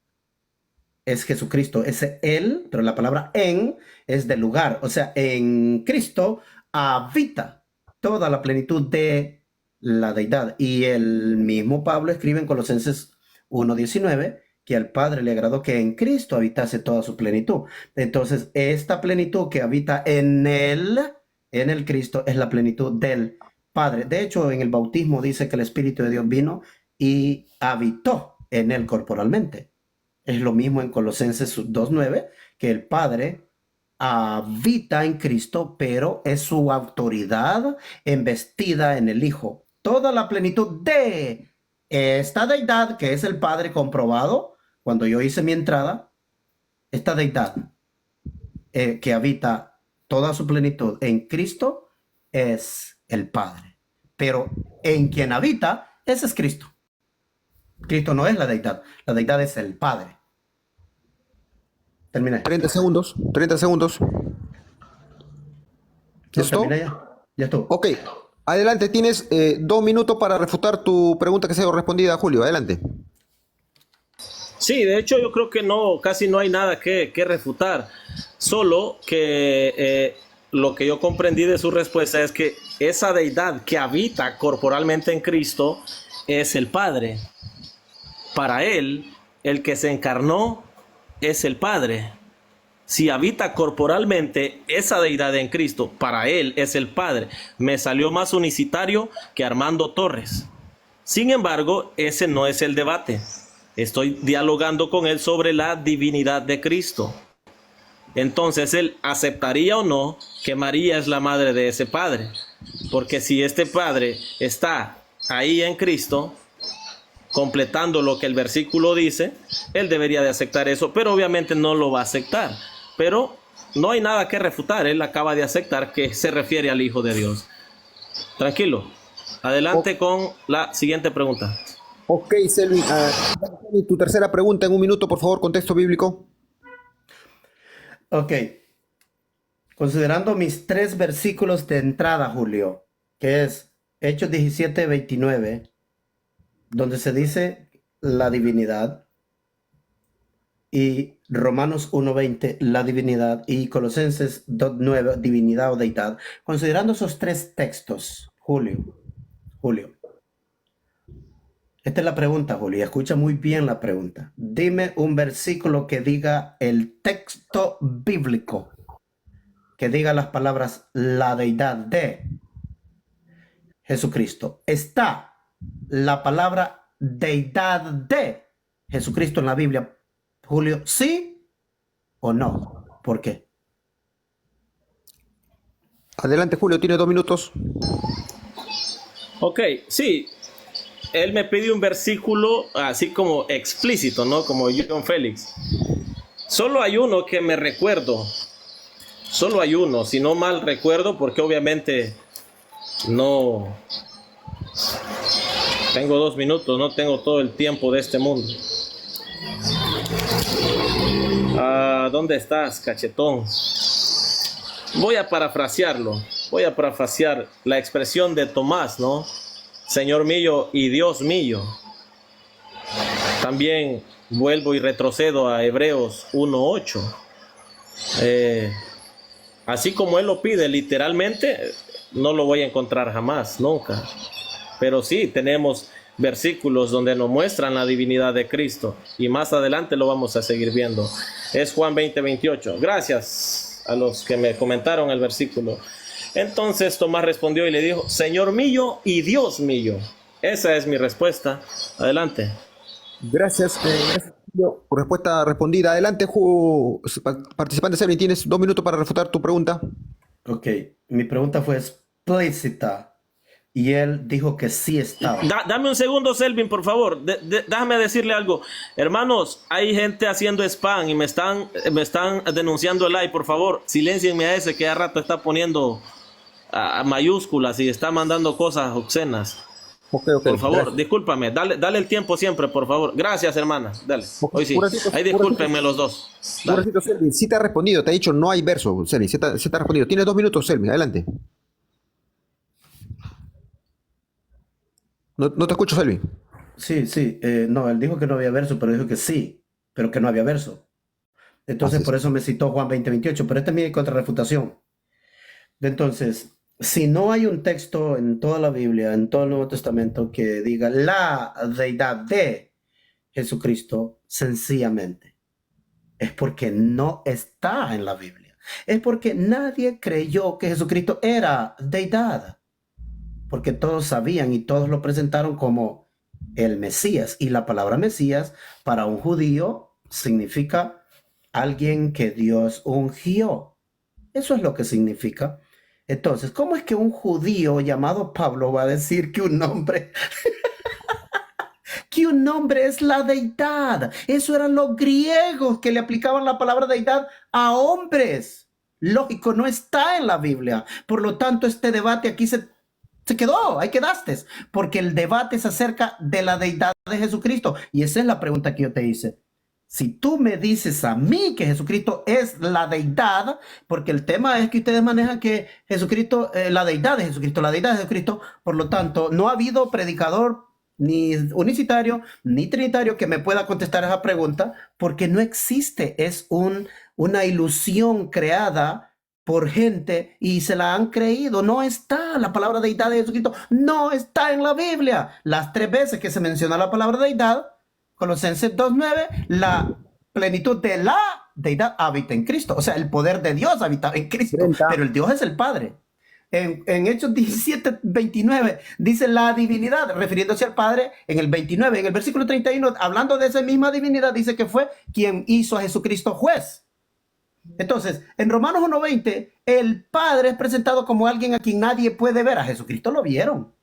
es Jesucristo, ese Él, pero la palabra en es del lugar, o sea, en Cristo habita toda la plenitud de la deidad. Y el mismo Pablo escribe en Colosenses 1:19 que al Padre le agradó que en Cristo habitase toda su plenitud. Entonces, esta plenitud que habita en el Cristo, es la plenitud del Padre. De hecho, en el bautismo dice que el Espíritu de Dios vino y habitó en él corporalmente. Es lo mismo en Colosenses 2:9, que el Padre habita en Cristo, pero es su autoridad embestida en el Hijo. Toda la plenitud de esta deidad, que es el Padre comprobado, cuando yo hice mi entrada, esta deidad que habita toda su plenitud en Cristo es el Padre. Pero en quien habita, ese es Cristo. Cristo no es la deidad es el Padre. Terminé. 30 segundos. ¿Ya estuvo? Ya estuvo. Ok. Adelante, tienes 2 minutos para refutar tu pregunta que se ha respondida, Julio. Adelante. Sí, de hecho yo creo que casi no hay nada que refutar. Solo que lo que yo comprendí de su respuesta es que esa deidad que habita corporalmente en Cristo es el Padre. Para él, el que se encarnó es el Padre. Si habita corporalmente esa deidad en Cristo, para él es el Padre. Me salió más unicitario que Armando Torres. Sin embargo, ese no es el debate. Estoy dialogando con él sobre la divinidad de Cristo. Entonces, él aceptaría o no que María es la madre de ese Padre. Porque si este Padre está ahí en Cristo, completando lo que el versículo dice, él debería de aceptar eso, pero obviamente no lo va a aceptar. Pero no hay nada que refutar, él acaba de aceptar que se refiere al Hijo de Dios. Tranquilo, adelante con la siguiente pregunta. Ok, Selvin, tu tercera pregunta en un minuto, por favor, contexto bíblico. Ok, considerando mis tres versículos de entrada, Julio, que es Hechos 17:29, donde se dice la divinidad, y Romanos 1:20, la divinidad, y Colosenses 2:9, divinidad o deidad. Considerando esos tres textos, Julio, esta es la pregunta, Julio, y escucha muy bien la pregunta. Dime un versículo que diga el texto bíblico, que diga las palabras la deidad de Jesucristo. ¿Está la palabra deidad de Jesucristo en la Biblia, Julio? ¿Sí o no? ¿Por qué? Adelante, Julio, tiene 2 minutos. Ok, sí, él me pide un versículo así como explícito, ¿no? Como John Félix. Solo hay uno que me recuerdo. Solo hay uno, si no mal recuerdo, porque obviamente no tengo 2 minutos, no tengo todo el tiempo de este mundo. ¿Dónde estás, cachetón? Voy a parafrasearlo. Voy a parafrasear la expresión de Tomás, ¿no? Señor mío y Dios mío. También vuelvo y retrocedo a Hebreos 1:8. Así como él lo pide literalmente, no lo voy a encontrar jamás, nunca. Pero sí tenemos versículos donde nos muestran la divinidad de Cristo, y más adelante lo vamos a seguir viendo. Es Juan 20:28. Gracias a los que me comentaron el versículo. Entonces Tomás respondió y le dijo: Señor mío y Dios mío. Esa es mi respuesta. Adelante. Gracias, Julio, por respuesta respondida. Adelante, participante Selvin, tienes 2 minutos para refutar tu pregunta. Ok, mi pregunta fue explícita y él dijo que sí estaba. Dame un segundo, Selvin, por favor. Déjame decirle algo. Hermanos, hay gente haciendo spam y me están denunciando el like. Por favor, siléncienme a ese que a rato está poniendo mayúsculas y está mandando cosas obscenas. Ok, Por favor, gracias. discúlpame. Dale el tiempo siempre, por favor. Gracias, hermana. Dale. Hoy sí. Ahí discúlpenme los dos. Un ratito, Selvin, sí te ha respondido, te ha dicho no hay verso, Selvin, sí te ha respondido. Tienes 2 minutos, Selvin, adelante. No te escucho, Selvin. Sí, no, él dijo que no había verso, pero dijo que sí, pero que no había verso. Entonces, Así es. por eso me citó Juan 20:28, pero esta es mi contrarrefutación. Entonces, si no hay un texto en toda la Biblia, en todo el Nuevo Testamento, que diga la deidad de Jesucristo, sencillamente, es porque no está en la Biblia. Es porque nadie creyó que Jesucristo era deidad. Porque todos sabían y todos lo presentaron como el Mesías. Y la palabra Mesías para un judío significa alguien que Dios ungió. Eso es lo que significa. Entonces, ¿cómo es que un judío llamado Pablo va a decir que un nombre es la deidad? Eso eran los griegos que le aplicaban la palabra deidad a hombres. Lógico, no está en la Biblia. Por lo tanto, este debate aquí se quedó, ahí quedaste, porque el debate es acerca de la deidad de Jesucristo. Y esa es la pregunta que yo te hice. Si tú me dices a mí que Jesucristo es la deidad, porque el tema es que ustedes manejan que Jesucristo, la deidad de Jesucristo, por lo tanto, no ha habido predicador ni unicitario, ni trinitario que me pueda contestar esa pregunta, porque no existe, es una ilusión creada por gente y se la han creído. No está la palabra deidad de Jesucristo, no está en la Biblia. Las 3 veces que se menciona la palabra deidad, Colosenses 2:9, la plenitud de la deidad habita en Cristo. O sea, el poder de Dios habita en Cristo, 30. pero el Dios es el Padre. En Hechos 17:29 dice la divinidad, refiriéndose al Padre. En el 29, en el versículo 31, hablando de esa misma divinidad, dice que fue quien hizo a Jesucristo juez. Entonces, en Romanos 1:20, el Padre es presentado como alguien a quien nadie puede ver. A Jesucristo lo vieron.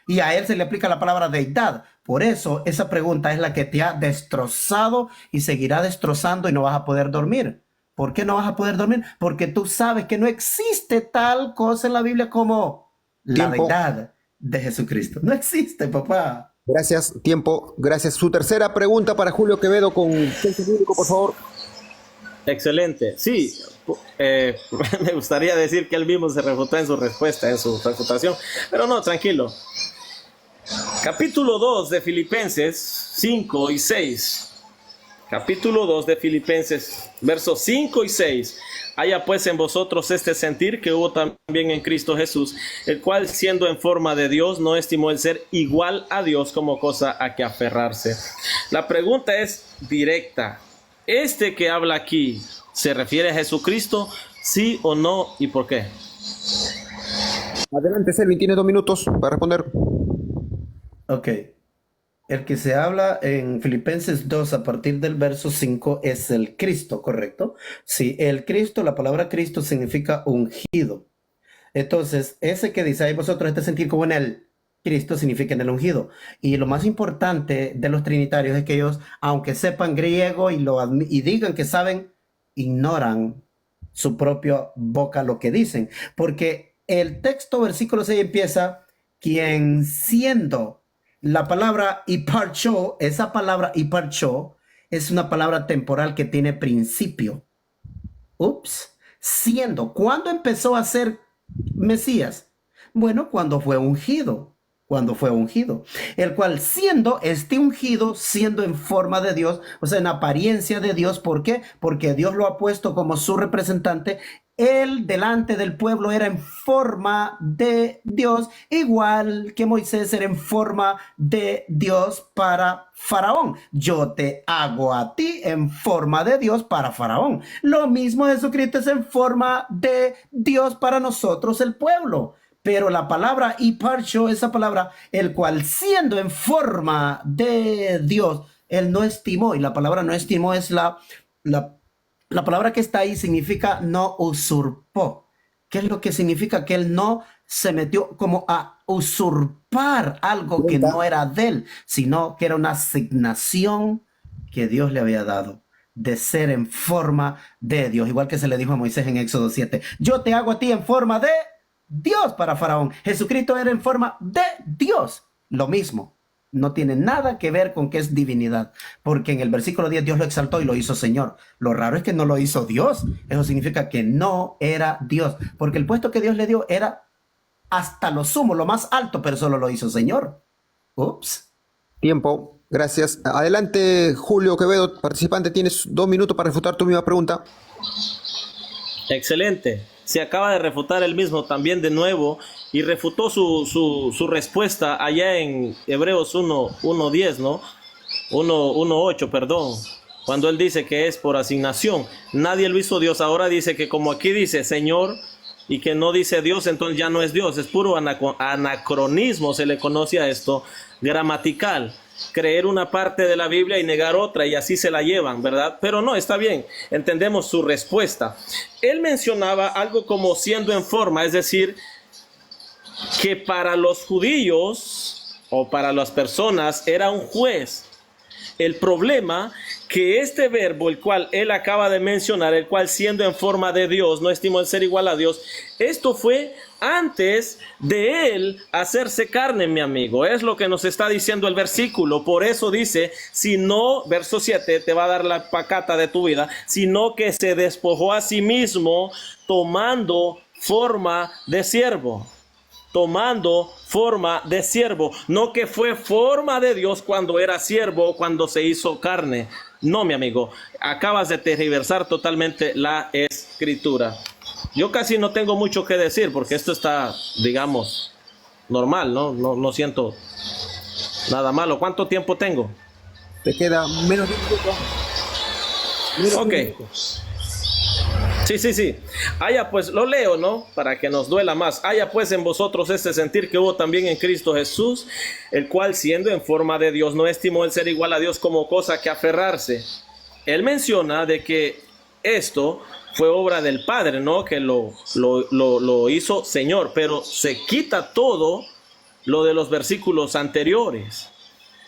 Y a él se le aplica la palabra deidad. Por eso, esa pregunta es la que te ha destrozado y seguirá destrozando y no vas a poder dormir. ¿Por qué no vas a poder dormir? Porque tú sabes que no existe tal cosa en la Biblia como la Tiempo. deidad de Jesucristo. No existe, papá. Gracias, tiempo, gracias. Su tercera pregunta para Julio Quevedo con texto bíblico, por favor. Excelente. Sí, me gustaría decir que él mismo se refutó en su respuesta, en su refutación, pero no, tranquilo. Capítulo 2 de Filipenses 5 y 6. Capítulo 2 de Filipenses, versos 5 y 6. Haya pues en vosotros este sentir que hubo también en Cristo Jesús, el cual siendo en forma de Dios no estimó el ser igual a Dios como cosa a que aferrarse. La pregunta es directa. ¿Este que habla aquí se refiere a Jesucristo? ¿Sí o no? ¿Y por qué? Adelante, Selvin, tiene 2 minutos para responder. Ok. El que se habla en Filipenses 2 a partir del verso 5 es el Cristo, ¿correcto? Sí, el Cristo, la palabra Cristo significa ungido. Entonces, ese que dice ahí vosotros este sentir como en el Cristo significa en el ungido. Y lo más importante de los trinitarios es que ellos, aunque sepan griego y digan que saben, ignoran su propia boca lo que dicen. Porque el texto, versículo 6 empieza, quien siendo la palabra hiparcho, esa palabra hiparcho es una palabra temporal que tiene principio. Ups, siendo. ¿Cuándo empezó a ser Mesías? Bueno, cuando fue ungido. Cuando fue ungido. El cual siendo este ungido, siendo en forma de Dios, o sea, en apariencia de Dios. ¿Por qué? Porque Dios lo ha puesto como su representante. Él delante del pueblo era en forma de Dios, igual que Moisés era en forma de Dios para Faraón. Yo te hago a ti en forma de Dios para Faraón. Lo mismo Jesucristo es en forma de Dios para nosotros el pueblo. Pero la palabra hiparcho, esa palabra, el cual siendo en forma de Dios, él no estimó, y la palabra no estimó es la palabra que está ahí significa no usurpó. ¿Qué es lo que significa? Que él no se metió como a usurpar algo que no era de él, sino que era una asignación que Dios le había dado de ser en forma de Dios. Igual que se le dijo a Moisés en Éxodo 7, yo te hago a ti en forma de Dios para Faraón. Jesucristo era en forma de Dios. Lo mismo. No tiene nada que ver con que es divinidad, porque en el versículo 10 Dios lo exaltó y lo hizo Señor. Lo raro es que no lo hizo Dios. Eso significa que no era Dios, porque el puesto que Dios le dio era hasta lo sumo, lo más alto, pero solo lo hizo Señor. Ups. Tiempo, gracias. Adelante, Julio Quevedo, participante, tienes 2 minutos para refutar tu misma pregunta. Excelente. Se acaba de refutar él mismo también de nuevo y refutó su respuesta allá en Hebreos 1:10, ¿no? 1:8, perdón. Cuando él dice que es por asignación. Nadie lo hizo Dios. Ahora dice que como aquí dice Señor y que no dice Dios, entonces ya no es Dios. Es puro anacronismo, se le conoce a esto, gramatical. Creer una parte de la Biblia y negar otra, y así se la llevan, ¿verdad? Pero no, está bien, entendemos su respuesta. Él mencionaba algo como siendo en forma, es decir, que para los judíos o para las personas era un juez. El problema que este verbo, el cual él acaba de mencionar, el cual siendo en forma de Dios, no estimó el ser igual a Dios, esto fue antes de él hacerse carne, mi amigo. Es lo que nos está diciendo el versículo. Por eso dice, si no, verso 7, te va a dar la pacata de tu vida, sino que se despojó a sí mismo tomando forma de siervo. Tomando forma de siervo, no que fue forma de Dios cuando era siervo, cuando se hizo carne. No, mi amigo, acabas de tergiversar totalmente la escritura. Yo casi no tengo mucho que decir porque esto está, digamos, normal, ¿no? No siento nada malo. ¿Cuánto tiempo tengo? Te queda menos de un minuto. Ok. Sí. Pues lo leo, ¿no? Para que nos duela más. Haya pues en vosotros este sentir que hubo también en Cristo Jesús, el cual siendo en forma de Dios no estimó el ser igual a Dios como cosa que aferrarse. Él menciona de que esto fue obra del Padre, ¿no? Que lo hizo Señor, pero se quita todo lo de los versículos anteriores.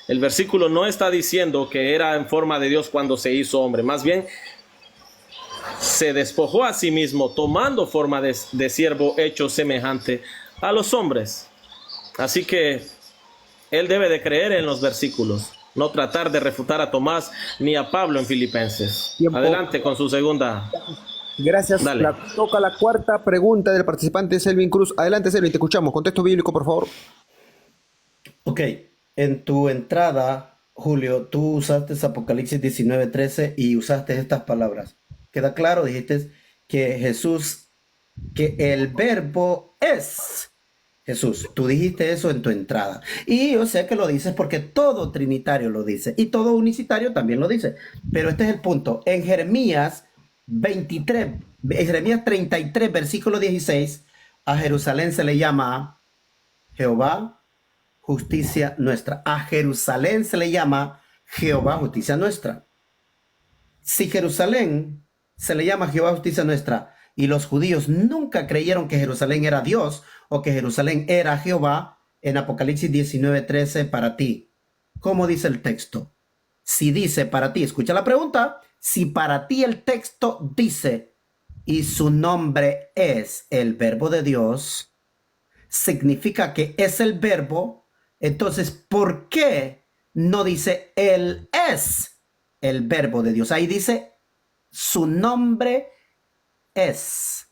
El versículo no está diciendo que era en forma de Dios cuando se hizo hombre, más bien se despojó a sí mismo tomando forma de siervo hecho semejante a los hombres. Así que él debe de creer en los versículos, no tratar de refutar a Tomás ni a Pablo en Filipenses. Tiempo. Adelante con su segunda. Gracias. Dale. Toca la cuarta pregunta del participante Selvin Cruz. Adelante, Selvin, te escuchamos. Contexto bíblico, por favor. Ok, en tu entrada, Julio, tú usaste Apocalipsis 19:13 y usaste estas palabras. ¿Queda claro? Dijiste que Jesús, que el verbo es Jesús. Tú dijiste eso en tu entrada. Y yo sé que lo dices porque todo trinitario lo dice y todo unicitario también lo dice. Pero este es el punto. En Jeremías 33, versículo 16, a Jerusalén se le llama Jehová, justicia nuestra. A Jerusalén se le llama Jehová, justicia nuestra. Si Jerusalén se le llama Jehová, justicia nuestra, y los judíos nunca creyeron que Jerusalén era Dios o que Jerusalén era Jehová, en Apocalipsis 19:13 para ti, ¿cómo dice el texto? Si dice para ti, escucha la pregunta, si para ti el texto dice y su nombre es el verbo de Dios, significa que es el verbo. Entonces, ¿por qué no dice él es el verbo de Dios? Ahí dice su nombre es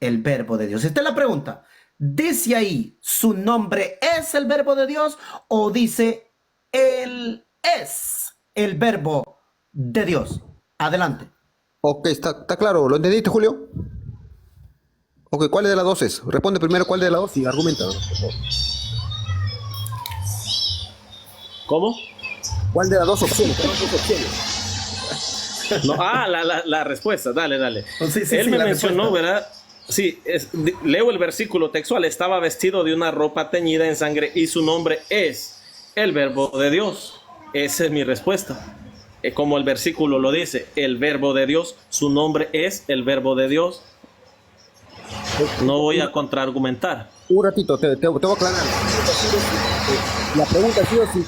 el verbo de Dios. Esta es la pregunta. ¿Dice ahí su nombre es el verbo de Dios o dice él es el verbo de Dios? Adelante. Ok, está claro. ¿Lo entendiste, Julio? Ok, ¿cuál de las dos es? Responde primero cuál de las dos y argumenta. ¿Cómo? ¿Cuál de las dos opciones? ¿Cuál de las dos opciones? No, la respuesta, dale. Oh, sí, Él me la mencionó, respuesta. ¿verdad? Sí, leo el versículo textual. Estaba vestido de una ropa teñida en sangre y su nombre es el verbo de Dios. Esa es mi respuesta. Como el versículo lo dice, el verbo de Dios, su nombre es el verbo de Dios. No voy a contraargumentar. Un ratito, te voy a aclarar. La pregunta ha sido si,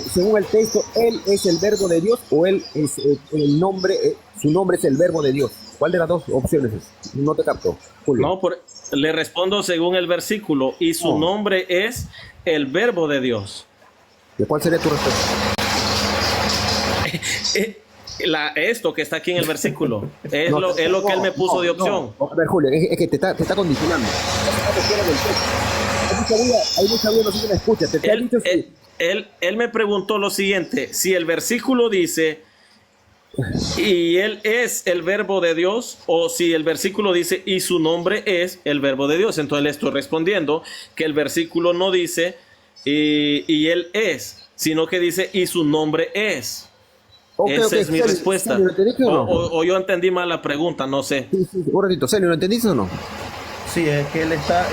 según el texto, él es el verbo de Dios o él es el nombre, su nombre es el verbo de Dios. ¿Cuál de las dos opciones es? No te capto, Julio. No, le respondo según el versículo y su nombre es el verbo de Dios. ¿De cuál sería tu respuesta? Esto que está aquí en el versículo es lo que él me puso de opción. A ver, Julio, es que te está condicionando. Hay mucha vida, no sé si me escucha. Él me preguntó lo siguiente: si el versículo dice y él es el verbo de Dios, o si el versículo dice y su nombre es el verbo de Dios. Entonces le estoy respondiendo que el versículo no dice y él es, sino que dice y su nombre es. Esa es mi respuesta. Celio, ¿lo entendiste o no? O yo entendí mal la pregunta, no sé. Sí, un ratito. Celio, ¿lo entendiste o no? Sí, es que él está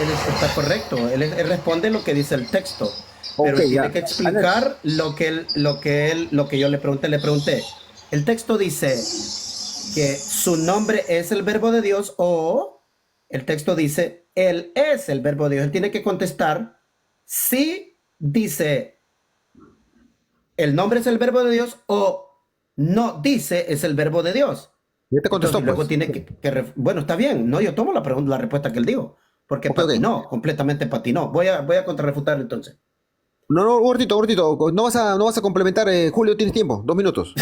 correcto. Él responde lo que dice el texto. Pero Ok, tiene ya. que explicar lo que yo le pregunté. El texto dice que su nombre es el verbo de Dios o el texto dice él es el verbo de Dios. Él tiene que contestar si dice el nombre es el verbo de Dios o no dice es el verbo de Dios. Ya te contestó, Entonces, luego pues. tiene bueno, está bien. No, yo tomo la respuesta que él dijo. Porque Ok, patinó, completamente patinó. Voy a contrarrefutar entonces. No, un ratito. No vas a complementar, Julio, tienes tiempo, 2 minutos.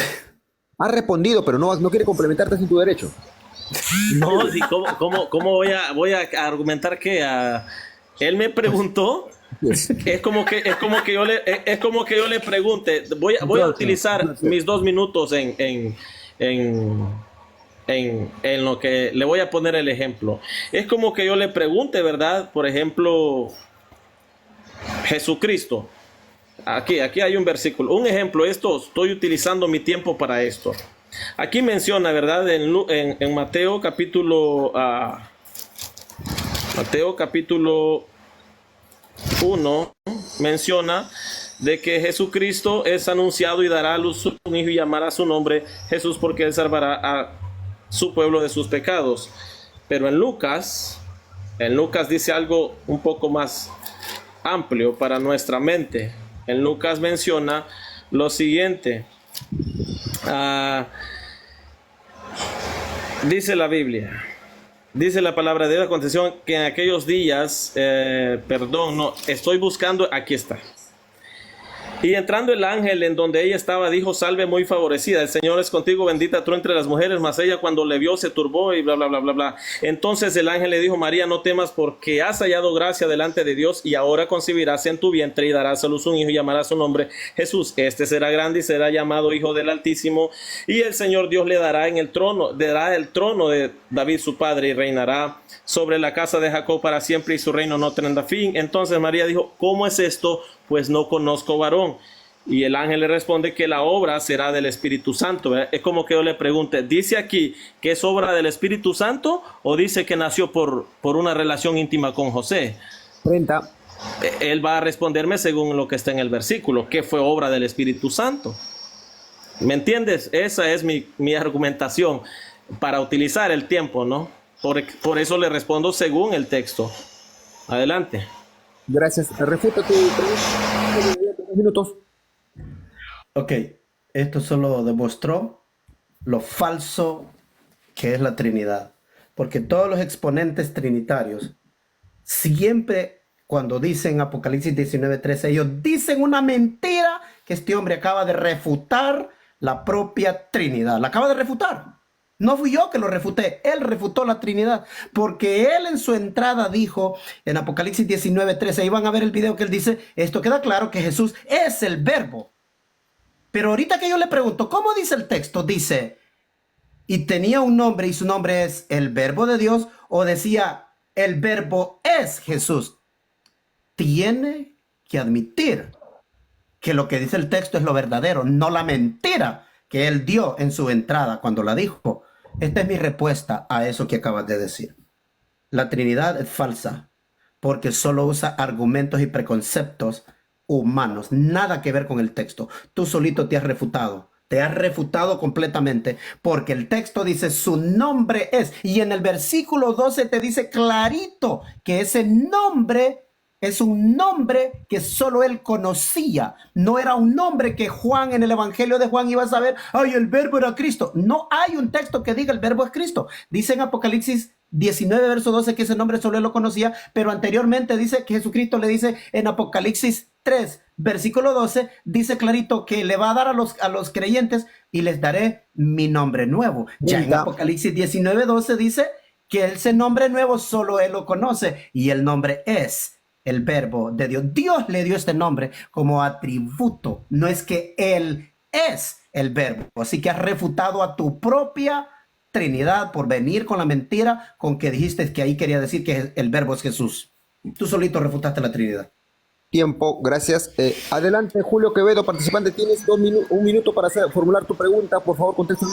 Has respondido, pero no quiere complementarte sin tu derecho. No, sí, ¿cómo voy a argumentar que él me preguntó? Es como que yo le pregunte. Voy a utilizar mis 2 minutos en lo que le voy a poner el ejemplo. Es como que yo le pregunte, ¿verdad? Por ejemplo, Jesucristo. Aquí hay un versículo. Un ejemplo, estoy utilizando mi tiempo para esto. Aquí menciona, ¿verdad? En Mateo capítulo 1 menciona de que Jesucristo es anunciado y dará a luz un hijo y llamará su nombre Jesús, porque él salvará a su pueblo de sus pecados. Pero en Lucas dice algo un poco más amplio para nuestra mente. En Lucas menciona lo siguiente. Dice la Biblia, dice la palabra de Dios, aconteció que en aquellos días, estoy buscando, aquí está. Y entrando el ángel en donde ella estaba, dijo: salve muy favorecida, el Señor es contigo, bendita tú entre las mujeres. Mas ella, cuando le vio, se turbó y bla, bla, bla, bla, bla. Entonces el ángel le dijo: María, no temas, porque has hallado gracia delante de Dios, y ahora concebirás en tu vientre y darás a luz un hijo, y llamarás su nombre Jesús. Este será grande y será llamado Hijo del Altísimo, y el Señor Dios le dará el trono de David su padre, y reinará sobre la casa de Jacob para siempre, y su reino no tendrá fin. Entonces María dijo: ¿cómo es esto? Pues no conozco varón. Y el ángel le responde que la obra será del Espíritu Santo, ¿verdad? Es como que yo le pregunte: ¿dice aquí que es obra del Espíritu Santo o dice que nació por una relación íntima con José? 30. Él va a responderme según lo que está en el versículo, que fue obra del Espíritu Santo. ¿Me entiendes? Esa es mi argumentación para utilizar el tiempo, ¿no? Por eso le respondo según el texto. Adelante. Gracias. Refuta tu pregunta. 2 minutos. Ok, esto solo demostró lo falso que es la Trinidad. Porque todos los exponentes trinitarios, siempre cuando dicen Apocalipsis 19:13, ellos dicen una mentira que este hombre acaba de refutar la propia Trinidad. La acaba de refutar. No fui yo que lo refuté, él refutó la Trinidad, porque él en su entrada dijo en Apocalipsis 19:13, ahí van a ver el video que él dice, esto queda claro que Jesús es el verbo. Pero ahorita que yo le pregunto, ¿cómo dice el texto? Dice, y tenía un nombre y su nombre es el verbo de Dios, o decía, el verbo es Jesús. Tiene que admitir que lo que dice el texto es lo verdadero, no la mentira que él dio en su entrada cuando la dijo. Esta es mi respuesta a eso que acabas de decir. La Trinidad es falsa porque solo usa argumentos y preconceptos humanos, nada que ver con el texto. Tú solito te has refutado completamente, porque el texto dice su nombre es, y en el versículo 12 te dice clarito que ese nombre es un nombre que solo él conocía. No era un nombre que Juan en el Evangelio de Juan iba a saber, ay, el verbo era Cristo. No hay un texto que diga el verbo es Cristo. Dice en Apocalipsis 19, verso 12 que ese nombre solo él lo conocía, pero anteriormente dice que Jesucristo le dice en Apocalipsis 3, versículo 12, dice clarito que le va a dar a los creyentes y les daré mi nombre nuevo. Ya en Apocalipsis 19, 12 dice que ese nombre nuevo solo él lo conoce y el nombre es el verbo de Dios. Dios le dio este nombre como atributo. No es que él es el verbo. Así que has refutado a tu propia Trinidad por venir con la mentira con que dijiste que ahí quería decir que el verbo es Jesús. Tú solito refutaste la Trinidad. Tiempo, gracias. Adelante, Julio Quevedo, participante. Tienes 1 minuto para formular tu pregunta. Por favor, contesta.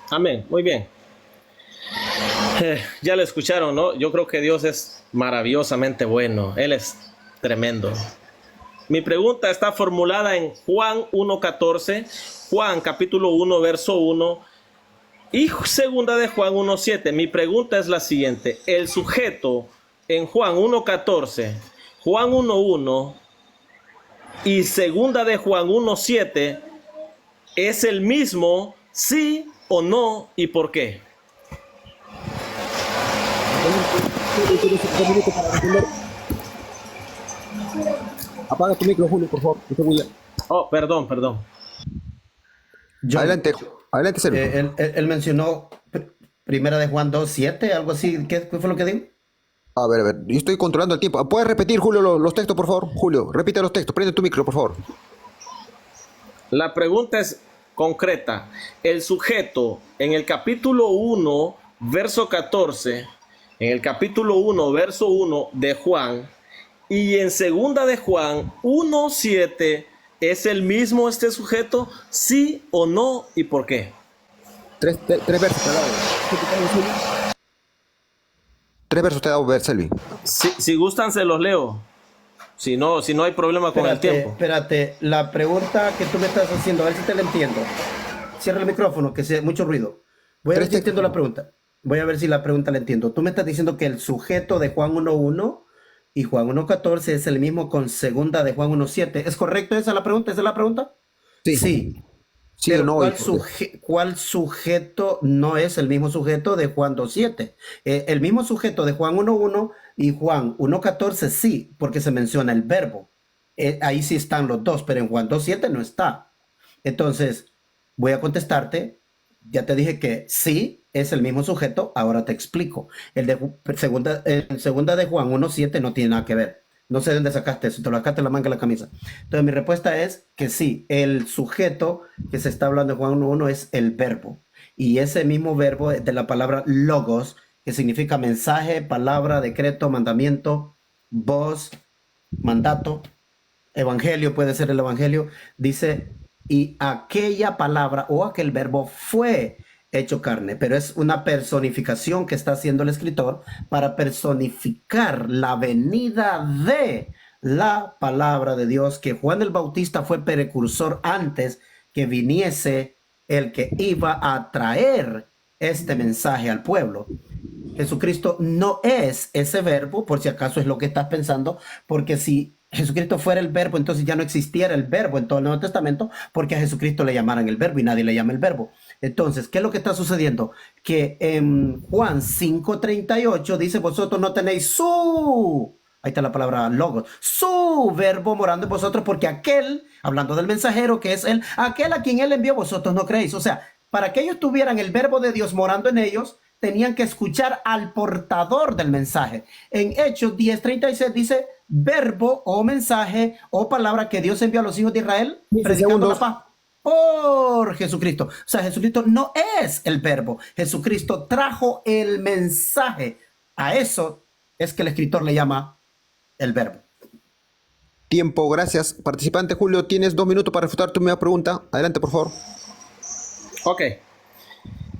Amén. Muy bien. Ya lo escucharon, ¿no? Yo creo que Dios es maravillosamente bueno. Él es tremendo. Mi pregunta está formulada en Juan 1:14, Juan capítulo 1, verso 1 y segunda de Juan 1:7. Mi pregunta es la siguiente. El sujeto en Juan 1:14, Juan 1:1 y segunda de Juan 1:7 es el mismo, sí o no, y por qué. Apaga tu micro, Julio, por favor. Oh, perdón. Adelante, Sergio. Él mencionó primera de Juan 2:7, algo así. ¿Qué fue lo que dijo? A ver, yo estoy controlando el tiempo. ¿Puedes repetir, Julio, los textos, por favor? Julio, repite los textos. Prende tu micro, por favor. La pregunta es concreta. El sujeto en el capítulo 1, verso 14, en el capítulo 1, verso 1 de Juan, y en segunda de Juan 1:7, ¿es el mismo este sujeto? ¿Sí o no? ¿Y por qué? Tres versos te he dado. 3 versos te he dado, Selvi. Si gustan, se los leo. Si no hay problema con el tiempo. Espérate, la pregunta que tú me estás haciendo, a ver si te la entiendo. Cierra el micrófono, que sea mucho ruido. Voy a ver si entiendo la pregunta. Voy a ver si la pregunta la entiendo. Tú me estás diciendo que el sujeto de Juan 1:1 y Juan 1:14 es el mismo con segunda de Juan 1:7. ¿Es correcto esa la pregunta? ¿Esa es la pregunta? Sí. Sí o no. ¿Cuál sujeto no es el mismo sujeto de Juan 2:7? El mismo sujeto de Juan 1:1 y Juan 1:14 sí, porque se menciona el verbo. ahí sí están los dos, pero en Juan 2:7 no está. Entonces, voy a contestarte. Ya te dije que sí es el mismo sujeto, ahora te explico. El segunda de Juan 1:7 no tiene nada que ver. No sé de dónde sacaste eso, te lo sacaste en la manga de la camisa. Entonces, mi respuesta es que sí, el sujeto que se está hablando en Juan 1:1 es el verbo. Y ese mismo verbo es de la palabra logos, que significa mensaje, palabra, decreto, mandamiento, voz, mandato, evangelio, puede ser el evangelio, dice, y aquella palabra o aquel verbo fue hecho carne, pero es una personificación que está haciendo el escritor para personificar la venida de la palabra de Dios, que Juan el Bautista fue precursor antes que viniese el que iba a traer este mensaje al pueblo. Jesucristo no es ese verbo, por si acaso es lo que estás pensando, porque si Jesucristo fuera el verbo, entonces ya no existiera el verbo en todo el Nuevo Testamento, porque a Jesucristo le llamaran el verbo y nadie le llama el verbo. Entonces, ¿qué es lo que está sucediendo? Que en Juan 5:38 dice, vosotros no tenéis ahí está la palabra logos, su verbo morando en vosotros, porque aquel, hablando del mensajero que es él, aquel a quien él envió, vosotros no creéis. O sea, para que ellos tuvieran el verbo de Dios morando en ellos, tenían que escuchar al portador del mensaje. En Hechos 10:36 dice, verbo o mensaje o palabra que Dios envió a los hijos de Israel, 15 predicando segundos. la paz por Jesucristo. O sea, Jesucristo no es el verbo. Jesucristo trajo el mensaje. A eso es que el escritor le llama el verbo. Tiempo, gracias. Participante Julio, tienes 2 minutos para refutar tu misma pregunta. Adelante, por favor. Ok.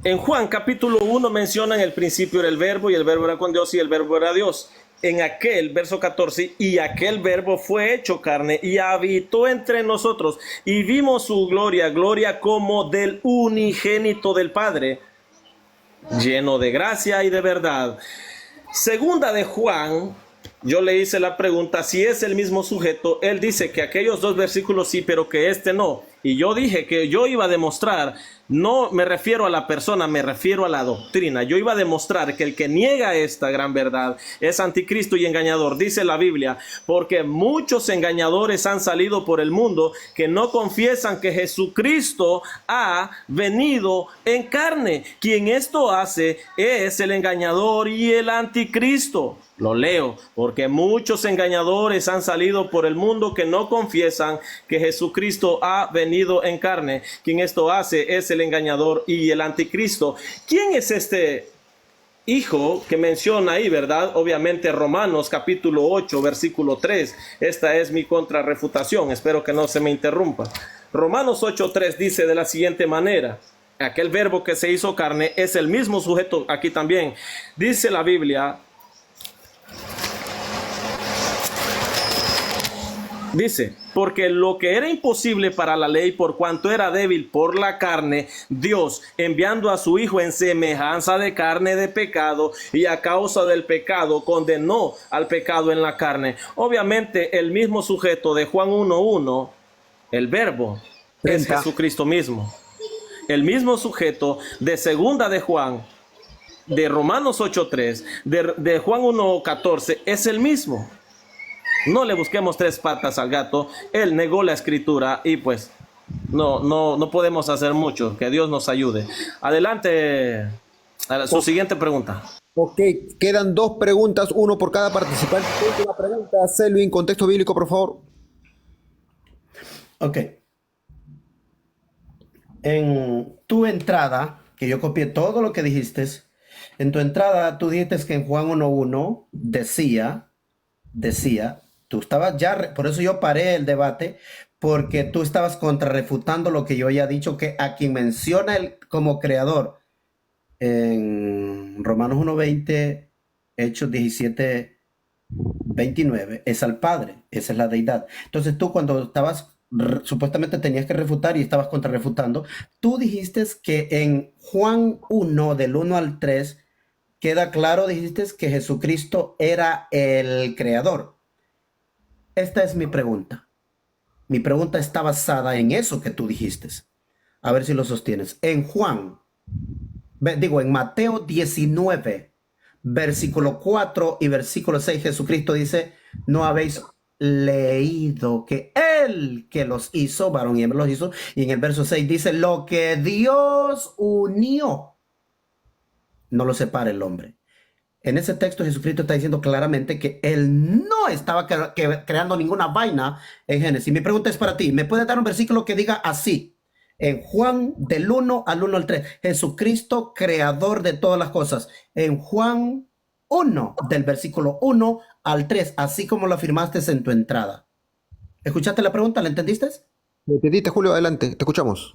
En Juan capítulo 1 menciona en el principio era el verbo y el verbo era con Dios y el verbo era Dios. En aquel, verso 14, y aquel verbo fue hecho carne y habitó entre nosotros y vimos su gloria, gloria como del unigénito del Padre, lleno de gracia y de verdad. Segunda de Juan, yo le hice la pregunta si es el mismo sujeto. Él dice que aquellos 2 versículos sí, pero que este no. Y yo dije que yo iba a demostrar, no me refiero a la persona, me refiero a la doctrina. Yo iba a demostrar que el que niega esta gran verdad es anticristo y engañador. Dice la Biblia, porque muchos engañadores han salido por el mundo que no confiesan que Jesucristo ha venido en carne. Quien esto hace es el engañador y el anticristo. Lo leo, porque muchos engañadores han salido por el mundo que no confiesan que Jesucristo ha venido en carne. Quien esto hace es el engañador y el anticristo. ¿Quién es este hijo que menciona ahí, verdad? Obviamente Romanos capítulo 8, versículo 3. Esta es mi contrarrefutación. Espero que no se me interrumpa. Romanos 8:3 dice de la siguiente manera. Aquel verbo que se hizo carne es el mismo sujeto aquí también. Dice la Biblia. Dice, porque lo que era imposible para la ley, por cuanto era débil por la carne, Dios, enviando a su Hijo en semejanza de carne de pecado, y a causa del pecado, condenó al pecado en la carne. Obviamente, el mismo sujeto de Juan 1:1, el verbo, 30. es Jesucristo mismo. El mismo sujeto de segunda de Juan, de Romanos 8:3, de Juan 1:14, es el mismo. No le busquemos 3 patas al gato. Él negó la escritura y pues no podemos hacer mucho. Que Dios nos ayude. Adelante a su siguiente pregunta. Ok, quedan 2 preguntas, 1 por cada participante. Última pregunta, Selvin, contexto bíblico, por favor. Ok. En tu entrada, que yo copié todo lo que dijiste, en tu entrada tú dijiste que en Juan 1:1 decía, tú estabas ya, por eso yo paré el debate, porque tú estabas contrarrefutando lo que yo ya he dicho, que a quien menciona él como creador en Romanos 1:20, Hechos 17:29, es al Padre, esa es la deidad. Entonces tú cuando estabas, supuestamente tenías que refutar y estabas contrarrefutando, tú dijiste que en Juan 1, del 1 al 3, queda claro, dijiste que Jesucristo era el creador. Esta es mi pregunta. Mi pregunta está basada en eso que tú dijiste. A ver si lo sostienes. En en Mateo 19, versículo 4 y versículo 6, Jesucristo dice, no habéis leído que Él que los hizo, varón y hembra los hizo. Y en el verso 6 dice, lo que Dios unió, no lo separa el hombre. En ese texto Jesucristo está diciendo claramente que Él no estaba creando ninguna vaina en Génesis. Mi pregunta es para ti. ¿Me puedes dar un versículo que diga así? En Juan del 1 al 3. Jesucristo, creador de todas las cosas. En Juan 1, del versículo 1 al 3, así como lo afirmaste en tu entrada. ¿Escuchaste la pregunta? ¿La entendiste? ¿Me entendiste, Julio? Adelante, te escuchamos.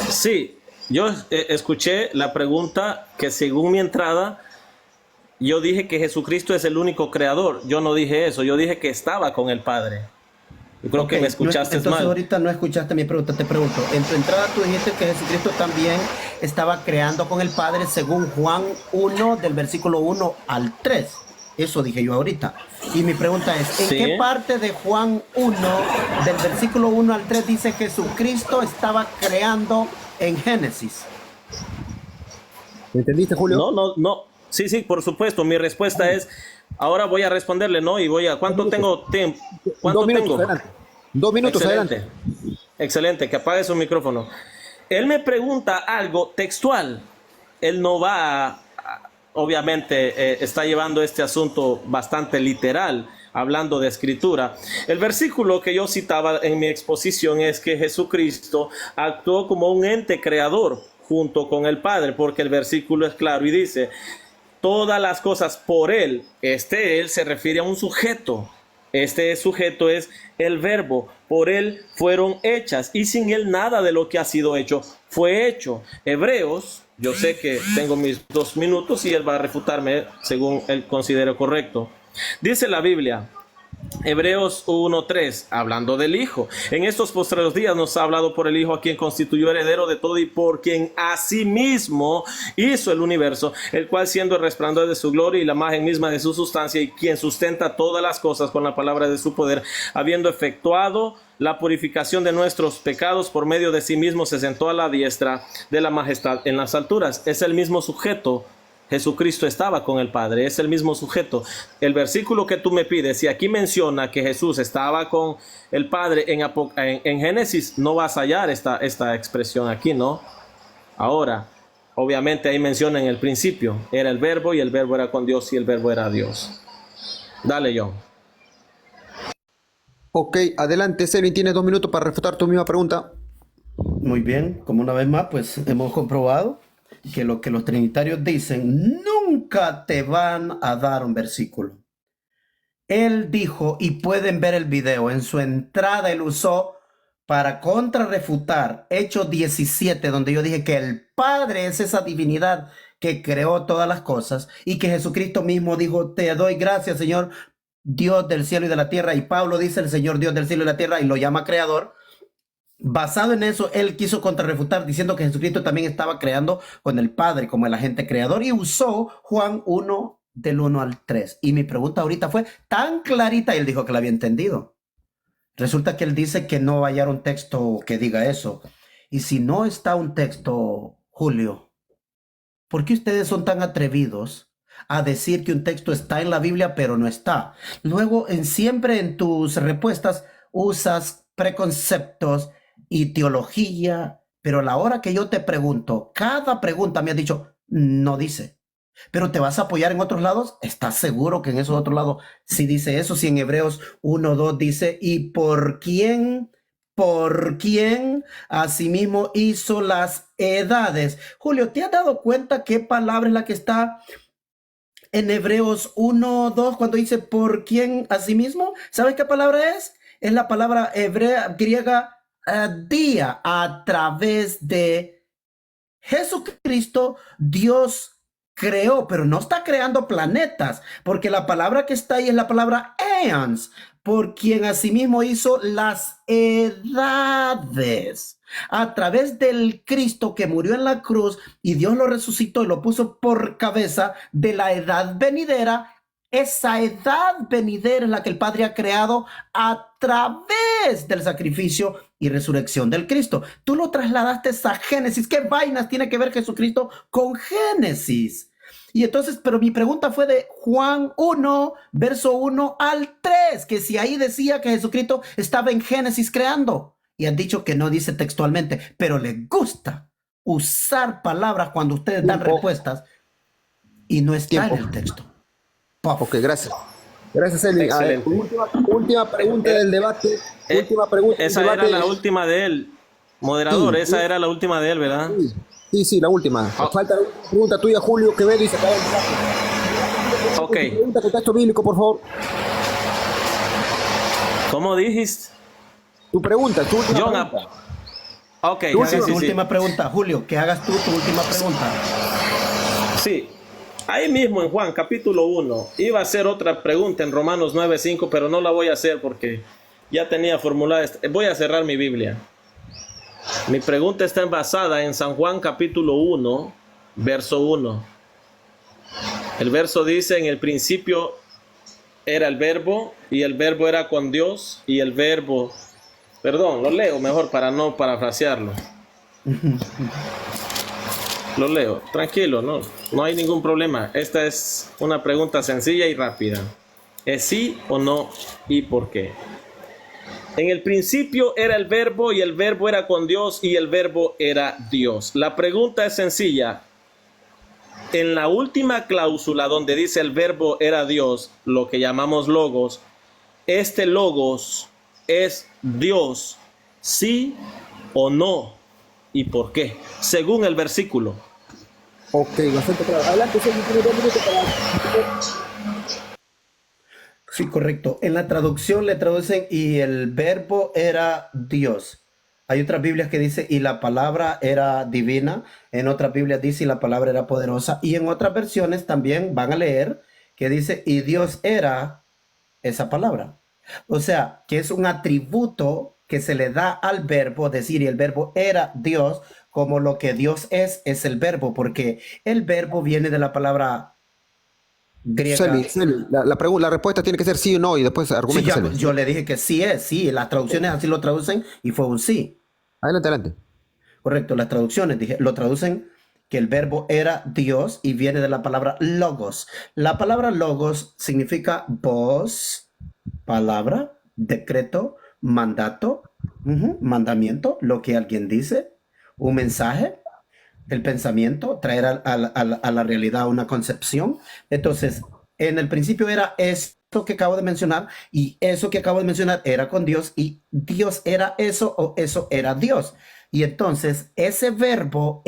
Sí, yo escuché la pregunta que según mi entrada, yo dije que Jesucristo es el único creador. Yo no dije eso, yo dije que estaba con el Padre. Yo creo que me escuchaste entonces mal. Ahorita no escuchaste mi pregunta, te pregunto. En tu entrada tú dijiste que Jesucristo también estaba creando con el Padre según Juan 1 del versículo 1 al 3. Eso dije yo ahorita. Y mi pregunta es, ¿en qué parte de Juan 1 del versículo 1 al 3 dice que Jesucristo estaba creando en Génesis? ¿Me entendiste, Julio? No. Sí, por supuesto. Mi respuesta es, ahora voy a responderle, ¿no? Y voy a, ¿cuánto tengo tiempo? ¿Cuánto 2 minutos, tengo? adelante. 2 minutos, Excelente. adelante. Excelente, que apague su micrófono. Él me pregunta algo textual. Él no va obviamente, está llevando este asunto bastante literal, hablando de escritura. El versículo que yo citaba en mi exposición es que Jesucristo actuó como un ente creador junto con el Padre, porque el versículo es claro y dice, todas las cosas por Él. Él se refiere a un sujeto. Este sujeto es el verbo. Por Él fueron hechas y sin Él nada de lo que ha sido hecho fue hecho. Hebreos, yo sé que tengo mis 2 minutos y él va a refutarme según él considere correcto. Dice la Biblia, Hebreos 1:3, hablando del Hijo. En estos postreros días nos ha hablado por el Hijo, a quien constituyó heredero de todo y por quien asimismo hizo el universo, el cual siendo el resplandor de su gloria y la imagen misma de su sustancia, y quien sustenta todas las cosas con la palabra de su poder, habiendo efectuado la purificación de nuestros pecados por medio de sí mismo, se sentó a la diestra de la majestad en las alturas. Es el mismo sujeto. Jesucristo estaba con el Padre, es el mismo sujeto. El versículo que tú me pides, si aquí menciona que Jesús estaba con el Padre en Génesis, no vas a hallar esta expresión aquí, ¿no? Ahora, obviamente ahí menciona en el principio, era el verbo y el verbo era con Dios y el verbo era Dios. Dale, John. Ok, adelante, Selvin, tienes 2 minutos para refutar tu misma pregunta. Muy bien, como una vez más, pues hemos comprobado que lo que los trinitarios dicen nunca te van a dar un versículo. Él dijo, y pueden ver el video, en su entrada él usó para contrarrefutar Hechos 17, donde yo dije que el Padre es esa divinidad que creó todas las cosas y que Jesucristo mismo dijo, te doy gracias, Señor, Dios del cielo y de la tierra. Y Pablo dice el Señor Dios del cielo y la tierra y lo llama creador. Basado en eso, él quiso contrarrefutar diciendo que Jesucristo también estaba creando con el Padre como el agente creador y usó Juan 1 del 1 al 3. Y mi pregunta ahorita fue tan clarita y él dijo que la había entendido. Resulta que él dice que no va a hallar un texto que diga eso. Y si no está un texto, Julio, ¿por qué ustedes son tan atrevidos a decir que un texto está en la Biblia pero no está? Luego, siempre en tus respuestas usas preconceptos y teología, pero a la hora que yo te pregunto, cada pregunta me has dicho, no dice. Pero te vas a apoyar en otros lados, ¿estás seguro que en esos otros lados sí dice eso? Si en Hebreos 1:2 dice, ¿y por quién asimismo hizo las edades? Julio, ¿te has dado cuenta qué palabra es la que está en Hebreos 1:2 cuando dice por quién asimismo? ¿Sabes qué palabra es? Es la palabra hebrea, griega, día. A través de Jesucristo, Dios creó, pero no está creando planetas, porque la palabra que está ahí es la palabra eons, por quien asimismo hizo las edades. A través del Cristo que murió en la cruz y Dios lo resucitó y lo puso por cabeza de la edad venidera. Esa edad venidera es la que el Padre ha creado a través del sacrificio y resurrección del Cristo. Tú lo trasladaste a Génesis. ¿Qué vainas tiene que ver Jesucristo con Génesis? Y entonces, pero mi pregunta fue de Juan 1, verso 1 al 3, que si ahí decía que Jesucristo estaba en Génesis creando. Y han dicho que no dice textualmente, pero les gusta usar palabras cuando ustedes dan Tiempo. respuestas y no está Tiempo. en el texto. Puff. Ok, gracias. Gracias, Elvin. A ver, Excelente. última pregunta del debate. Última pregunta del Esa debate. era la última de él. Moderador, Sí. esa era la última de él, ¿verdad? Sí, la última. Ah. Falta la última pregunta tuya, Julio Quevedo, y se acaba el debate. Ok. Pregunta con texto bíblico, por favor. ¿Cómo dijiste? Tu pregunta, tu última John, pregunta. ok, Que sí, hagas sí, tu sí. última pregunta, Julio, que hagas tú tu última pregunta. Sí. Ahí mismo en Juan capítulo 1 iba a hacer otra pregunta en Romanos 9:5, pero no la voy a hacer porque ya tenía formulada. Voy a cerrar mi Biblia. Mi pregunta está basada en San Juan capítulo 1, verso 1. El verso dice: en el principio era el verbo, y el verbo era con Dios, y el verbo... Perdón, lo leo mejor para no parafrasearlo. Lo leo, tranquilo, no hay ningún problema. Esta es una pregunta sencilla y rápida. ¿Es sí o no y por qué? En el principio era el verbo, y el verbo era con Dios, y el verbo era Dios. La pregunta es sencilla. En la última cláusula donde dice el verbo era Dios, lo que llamamos logos, este logos es Dios, sí o no y por qué, según el versículo. Ok, bastante claro. Adelante, Sergio, tiene 2 minutos para... Sí, correcto. En la traducción le traducen y el verbo era Dios. Hay otras Biblias que dice y la palabra era divina. En otras Biblias dice y la palabra era poderosa. Y en otras versiones también van a leer que dice y Dios era esa palabra. O sea, que es un atributo que se le da al verbo, decir, y el verbo era Dios, como lo que Dios es el verbo, porque el verbo viene de la palabra griega. Selvi, la respuesta tiene que ser sí o no, y después Sí, argumenta, Selvi. yo le dije que sí es, sí, las traducciones así lo traducen y fue un sí. Adelante. Correcto, las traducciones lo traducen que el verbo era Dios y viene de la palabra logos. La palabra logos significa voz, palabra, decreto, mandato, mandamiento, lo que alguien dice, un mensaje, el pensamiento, traer a la realidad una concepción. Entonces, en el principio era esto que acabo de mencionar, y eso que acabo de mencionar era con Dios, y Dios era eso, o eso era Dios. Y entonces ese verbo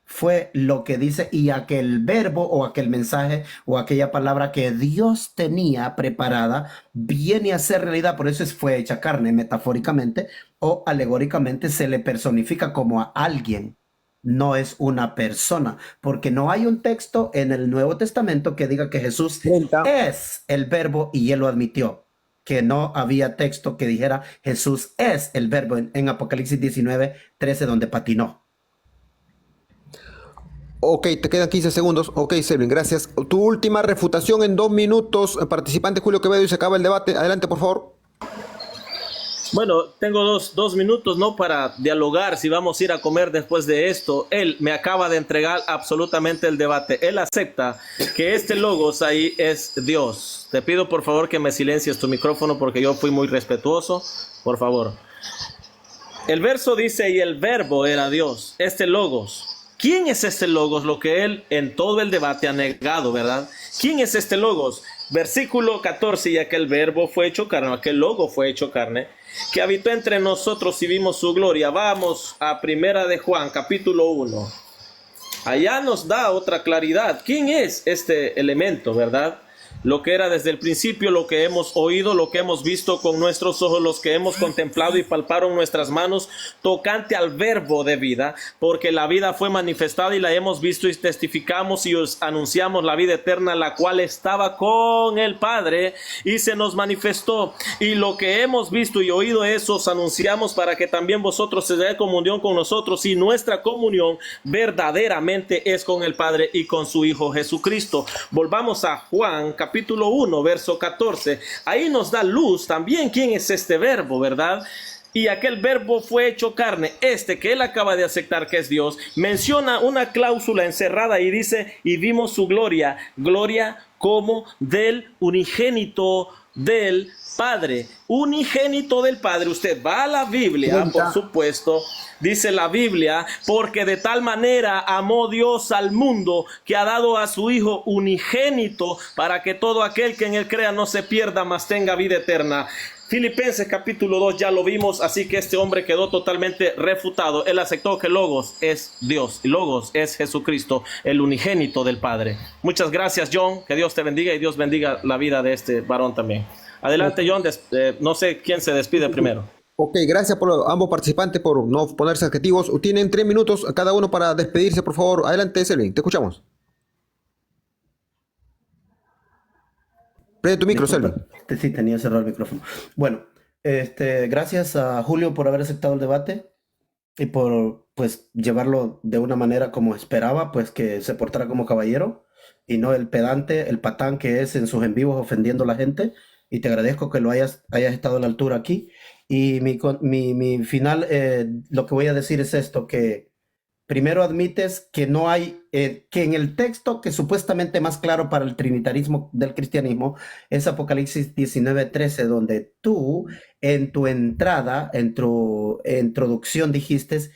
fue lo que dice, y aquel verbo o aquel mensaje o aquella palabra que Dios tenía preparada viene a ser realidad. Por eso fue hecha carne, metafóricamente o alegóricamente se le personifica como a alguien. No es una persona, porque no hay un texto en el Nuevo Testamento que diga que Jesús 30. es el verbo, y él lo admitió, que no había texto que dijera Jesús es el verbo en Apocalipsis 19:13, donde patinó. Ok, te quedan 15 segundos. Ok, Selvin, gracias. Tu última refutación en 2 minutos. Participante Julio Quevedo, y se acaba el debate. Adelante, por favor. Bueno, tengo dos minutos, ¿no? Para dialogar si vamos a ir a comer después de esto. Él me acaba de entregar absolutamente el debate. Él acepta que este logos ahí es Dios. Te pido por favor que me silencies tu micrófono porque yo fui muy respetuoso. Por favor. El verso dice y el verbo era Dios. Este logos. ¿Quién es este logos? Lo que él en todo el debate ha negado, ¿verdad? ¿Quién es este logos? Versículo 14, y aquel verbo fue hecho carne, aquel logo fue hecho carne, que habitó entre nosotros y vimos su gloria. Vamos a Primera de Juan, capítulo 1. Allá nos da otra claridad. ¿Quién es este elemento, verdad? Lo que era desde el principio, lo que hemos oído, lo que hemos visto con nuestros ojos, los que hemos contemplado y palparon nuestras manos, tocante al verbo de vida, porque la vida fue manifestada y la hemos visto y testificamos y os anunciamos la vida eterna, la cual estaba con el Padre y se nos manifestó. Y lo que hemos visto y oído, eso os anunciamos para que también vosotros tengáis comunión con nosotros, y nuestra comunión verdaderamente es con el Padre y con su Hijo Jesucristo. Volvamos a Juan, capítulo 1, verso 14. Ahí nos da luz también quién es este verbo, ¿verdad? y aquel verbo fue hecho carne. Este que él acaba de aceptar que es Dios, menciona una cláusula encerrada y dice, y vimos su gloria, gloria como del unigénito del Padre, unigénito del Padre. Usted va a la Biblia, por supuesto, dice la Biblia, porque de tal manera amó Dios al mundo que ha dado a su Hijo unigénito para que todo aquel que en él crea no se pierda, mas tenga vida eterna. Filipenses capítulo 2 ya lo vimos, así que este hombre quedó totalmente refutado. Él aceptó que Logos es Dios, Logos es Jesucristo, el unigénito del Padre. Muchas gracias, John, que Dios te bendiga y Dios bendiga la vida de este varón también. Adelante, John, no sé quién se despide primero. Ok, gracias por ambos participantes por no ponerse adjetivos. Tienen 3 minutos cada uno para despedirse, por favor. Adelante, Selvin, te escuchamos. Prende tu micro, Selvin. Sí, tenía cerrado el micrófono. Bueno, gracias a Julio por haber aceptado el debate y por, pues, llevarlo de una manera como esperaba, pues, que se portara como caballero y no el pedante, el patán que es en sus en vivos ofendiendo a la gente. Y te agradezco que lo hayas estado a la altura aquí. Y mi final, lo que voy a decir es esto, que primero admites que no hay, que en el texto que supuestamente más claro para el trinitarismo del cristianismo es Apocalipsis 19:13, donde tú en tu entrada, en tu introducción dijiste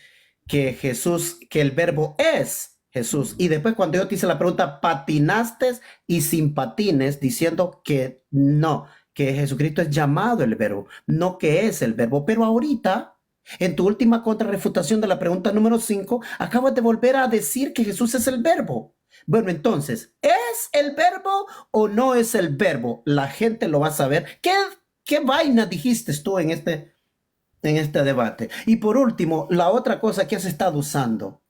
que Jesús, que el verbo es Jesús. Y después cuando yo te hice la pregunta, patinaste y sin patines diciendo que no, que Jesucristo es llamado el verbo, no que es el verbo. Pero ahorita, en tu última contrarrefutación de la pregunta número 5, acabas de volver a decir que Jesús es el verbo. Bueno, entonces, ¿es el verbo o no es el verbo? La gente lo va a saber. ¿Qué vaina dijiste tú en este debate? Y por último, la otra cosa que has estado usando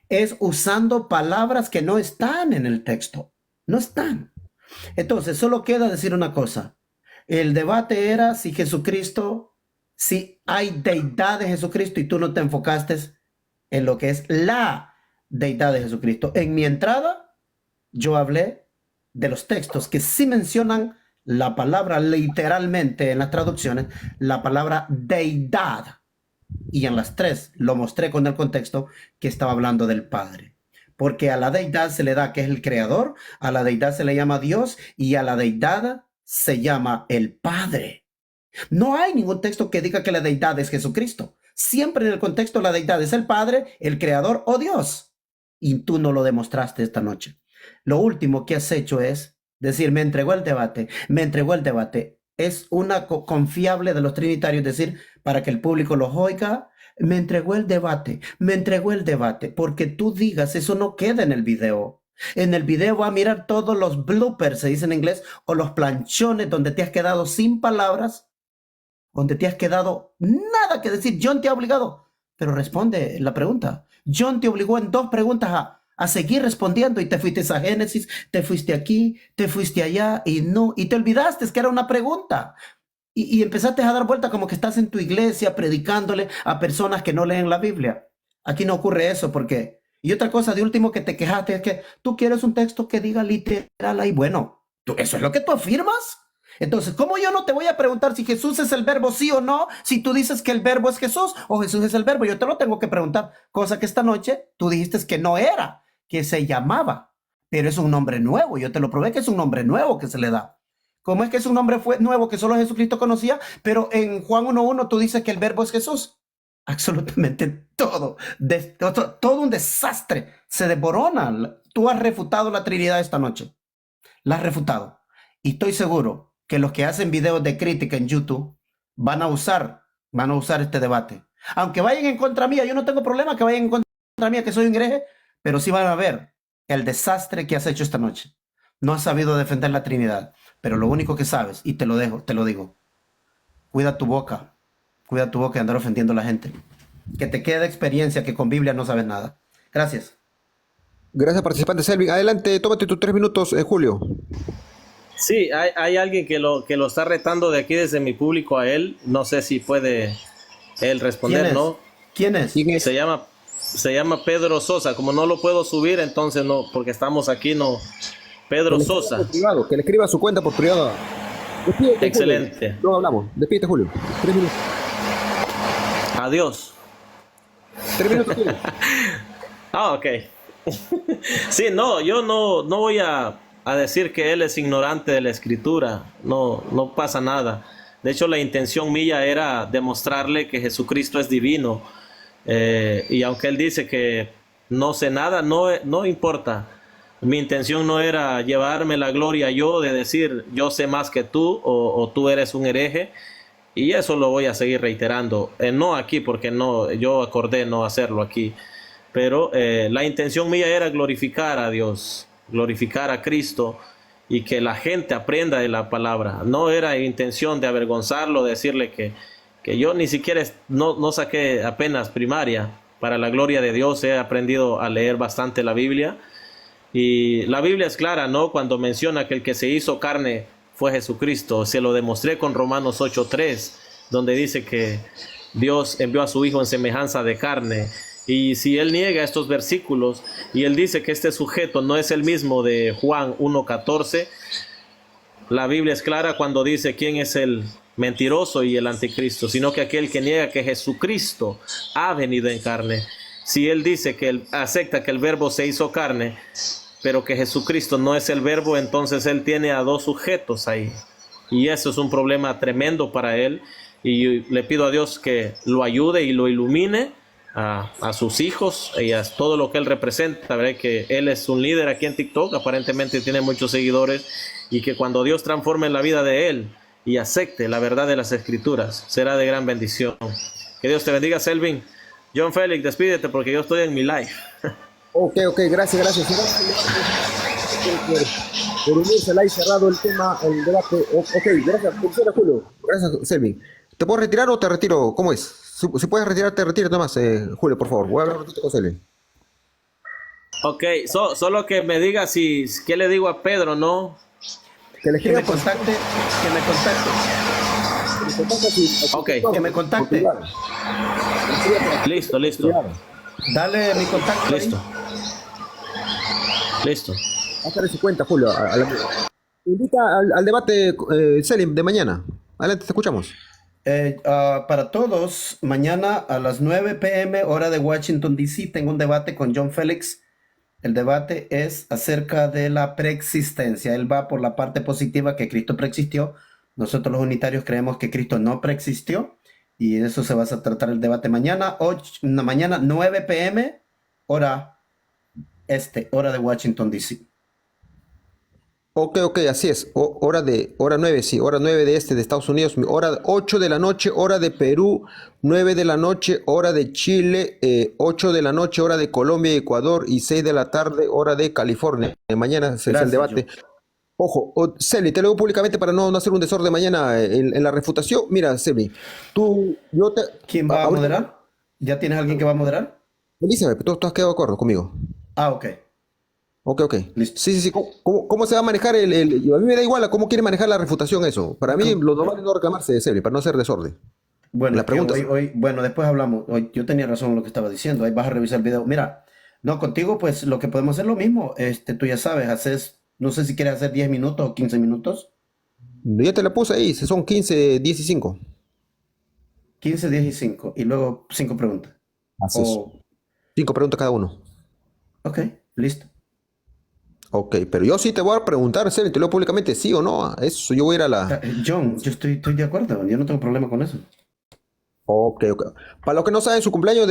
es usando palabras que no están en el texto. No están. Entonces, solo queda decir una cosa. El debate era si Jesucristo, si hay deidad de Jesucristo y tú no te enfocaste en lo que es la deidad de Jesucristo. En mi entrada, yo hablé de los textos que sí mencionan la palabra literalmente en las traducciones, la palabra deidad. Y en las 3 lo mostré con el contexto que estaba hablando del Padre. Porque a la deidad se le da que es el creador, a la deidad se le llama Dios y a la deidad se llama el Padre. No hay ningún texto que diga que la deidad es Jesucristo. Siempre en el contexto la deidad es el Padre, el creador o Dios. Y tú no lo demostraste esta noche. Lo último que has hecho es decir, me entregó el debate, me entregó el debate. Es una confiable de los trinitarios decir, para que el público los oiga, me entregó el debate, porque tú digas, eso no queda en el video. En el video va a mirar todos los bloopers, se dice en inglés, o los planchones donde te has quedado sin palabras, donde te has quedado nada que decir. John te ha obligado, pero responde la pregunta. John te obligó en 2 preguntas a seguir respondiendo y te fuiste a Génesis, te fuiste aquí, te fuiste allá y te olvidaste que era una pregunta. Y empezaste a dar vuelta como que estás en tu iglesia predicándole a personas que no leen la Biblia. Aquí no ocurre eso porque... Y otra cosa de último que te quejaste es que tú quieres un texto que diga literal ahí. Bueno, ¿eso es lo que tú afirmas? Entonces, ¿cómo yo no te voy a preguntar si Jesús es el verbo sí o no? Si tú dices que el verbo es Jesús o Jesús es el verbo, yo te lo tengo que preguntar. Cosa que esta noche tú dijiste que no era, que se llamaba. Pero es un nombre nuevo. Yo te lo probé que es un nombre nuevo que se le da. ¿Cómo es que es un nombre nuevo que solo Jesucristo conocía? Pero en Juan 1:1 tú dices que el verbo es Jesús. Absolutamente todo. Todo un desastre. Se desborona. Tú has refutado la Trinidad esta noche. La has refutado. Y estoy seguro que los que hacen videos de crítica en YouTube van a usar este debate. Aunque vayan en contra mía, yo no tengo problema que vayan en contra mía, que soy un hereje, pero sí van a ver el desastre que has hecho esta noche. No has sabido defender la Trinidad. Pero lo único que sabes, y te lo digo, cuida tu boca y andar ofendiendo a la gente. Que te quede experiencia que con Biblia no sabes nada. Gracias. Gracias, participante Selvin. Adelante, tómate tus 3 minutos, Julio. Sí, hay alguien que lo está retando de aquí desde mi público a él. No sé si puede él responder, ¿no? ¿Quién es? Se llama Pedro Sosa. Como no lo puedo subir, entonces no, porque estamos aquí, no. Pedro Sosa. Privado, que le escriba su cuenta por privado. Despídete, excelente. Julio. No hablamos. Despídete, Julio. 3 minutos. Dios. 3 minutos. Ah, ok. Sí, no, yo no voy a decir que él es ignorante de la escritura. No, no pasa nada. De hecho, la intención mía era demostrarle que Jesucristo es divino. Y aunque él dice que no sé nada, no importa. Mi intención no era llevarme la gloria yo de decir yo sé más que tú o tú eres un hereje. Y eso lo voy a seguir reiterando. No aquí porque no, yo acordé no hacerlo aquí. Pero la intención mía era glorificar a Dios, glorificar a Cristo y que la gente aprenda de la palabra. No era intención de avergonzarlo, decirle que yo ni siquiera no saqué apenas primaria. Para la gloria de Dios he aprendido a leer bastante la Biblia. Y la Biblia es clara, ¿no? Cuando menciona que el que se hizo carne fue Jesucristo. Se lo demostré con Romanos 8:3, donde dice que Dios envió a su Hijo en semejanza de carne. Y si él niega estos versículos y él dice que este sujeto no es el mismo de Juan 1:14, la Biblia es clara cuando dice quién es el mentiroso y el anticristo, sino que aquel que niega que Jesucristo ha venido en carne. Si él dice que él acepta que el verbo se hizo carne, pero que Jesucristo no es el verbo, entonces él tiene a dos sujetos ahí. Y eso es un problema tremendo para él. Y le pido a Dios que lo ayude y lo ilumine a sus hijos y a todo lo que él representa. Veré que él es un líder aquí en TikTok, aparentemente tiene muchos seguidores, y que cuando Dios transforme la vida de él y acepte la verdad de las Escrituras, será de gran bendición. Que Dios te bendiga, Selvin. John Félix, despídete porque yo estoy en mi live. Ok, gracias. Por unirse al live cerrado el tema, el debate. Ok, gracias, Julio. Gracias, Selvin. ¿Te puedo retirar o te retiro? ¿Cómo es? Si puedes retirarte, retírate más, Julio, por favor. Voy a hablar un ratito con Selvin. Ok, solo que me diga qué le digo a Pedro, ¿no? Que me contacte. Ok. Que me contacte. Listo. Dale mi contacto. Listo. Listo. Hazle su cuenta, Julio. Invita al debate, Selim, de mañana. Adelante, te escuchamos. Para todos, mañana a las 9 p.m. hora de Washington, D.C., tengo un debate con John Félix. El debate es acerca de la preexistencia. Él va por la parte positiva, que Cristo preexistió. Nosotros los unitarios creemos que Cristo no preexistió. Y de eso se va a tratar el debate mañana, mañana 9 p.m. hora de Washington, D.C. Ok, así es. Hora 9, sí, hora 9 de Estados Unidos, hora 8 de la noche, hora de Perú, 9 de la noche, hora de Chile, 8 de la noche, hora de Colombia y Ecuador, y 6 de la tarde, hora de California. Mañana se hace el debate. John. Ojo, Celi, te lo digo públicamente para no hacer un desorden mañana en la refutación. Mira, Celi, ¿Quién va a moderar? ¿Ya tienes alguien que va a moderar? Elizabeth, tú has quedado de acuerdo conmigo. Ok. Ok. Listo. Sí. ¿Cómo se va a manejar a mí me da igual a cómo quiere manejar la refutación eso. Para mí, lo normal es no reclamarse de Celi, para no hacer desorden. Bueno, La pregunta bueno, después hablamos. Yo tenía razón en lo que estaba diciendo. Ahí vas a revisar el video. Mira, no, contigo, pues lo que podemos hacer es lo mismo. Tú ya sabes, no sé si quieres hacer 10 minutos o 15 minutos. Ya te la puse ahí, son 15, 10 y 5. 15, 10 y 5. Y luego 5 preguntas. Así es. 5 preguntas cada uno. Ok, listo. Ok, pero yo sí te voy a preguntar, Celi, te lo digo públicamente, sí o no. Eso, yo voy a ir a la... John, yo estoy de acuerdo. Yo no tengo problema con eso. Ok. Para los que no saben, su cumpleaños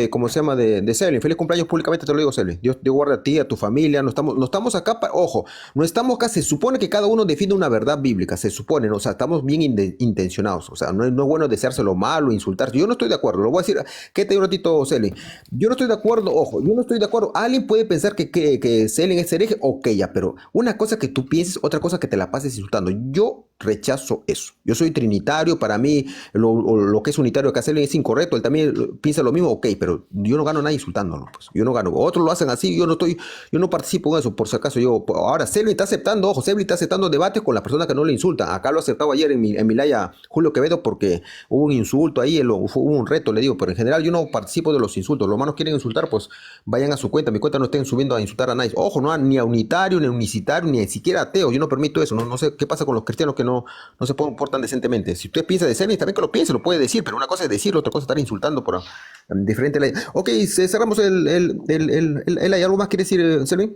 ¿cómo se llama? De Selin. Feliz cumpleaños públicamente, te lo digo, Selin. Dios te guarde a ti, a tu familia. No estamos acá ojo, no estamos acá, se supone que cada uno defiende una verdad bíblica, se supone, ¿no? O sea, estamos bien intencionados. O sea, no es bueno desearse lo malo, insultar. Yo no estoy de acuerdo, lo voy a decir, ¿qué te digo un ratito, Selin? Yo no estoy de acuerdo, ojo, yo no estoy de acuerdo. Alguien puede pensar que Selin es hereje, ok, ya, pero una cosa que tú pienses, otra cosa que te la pases insultando. Yo rechazo eso. Yo soy trinitario, para mí lo que es unitario que hacerle es incorrecto, él también piensa lo mismo, ok, pero yo no gano nada insultándolo, pues. Yo no gano. Otros lo hacen así, yo no participo en eso, por si acaso. Ahora, Selvin está aceptando, ojo, Selvin está aceptando debates con las personas que no le insultan. Acá lo aceptaba ayer en mi live a Julio Quevedo porque hubo un insulto ahí, hubo un reto, le digo, pero en general yo no participo de los insultos. Los hermanos quieren insultar, pues vayan a su cuenta. Mi cuenta no estén subiendo a insultar a nadie. Ojo, no ni a unitario, ni a unicitario, ni siquiera a ateos. Yo no permito eso. No sé qué pasa con los cristianos que no se comportan decentemente. Si usted piensa de Selvin, también que lo piense, lo puede decir, pero una cosa es decirlo, otra cosa es estar insultando por diferente ley. Ok, cerramos ¿hay algo más que decir, Selvin?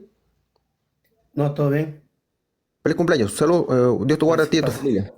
No, todo bien. Feliz cumpleaños. Salud, Dios te guarde a ti y a tu Paz. familia.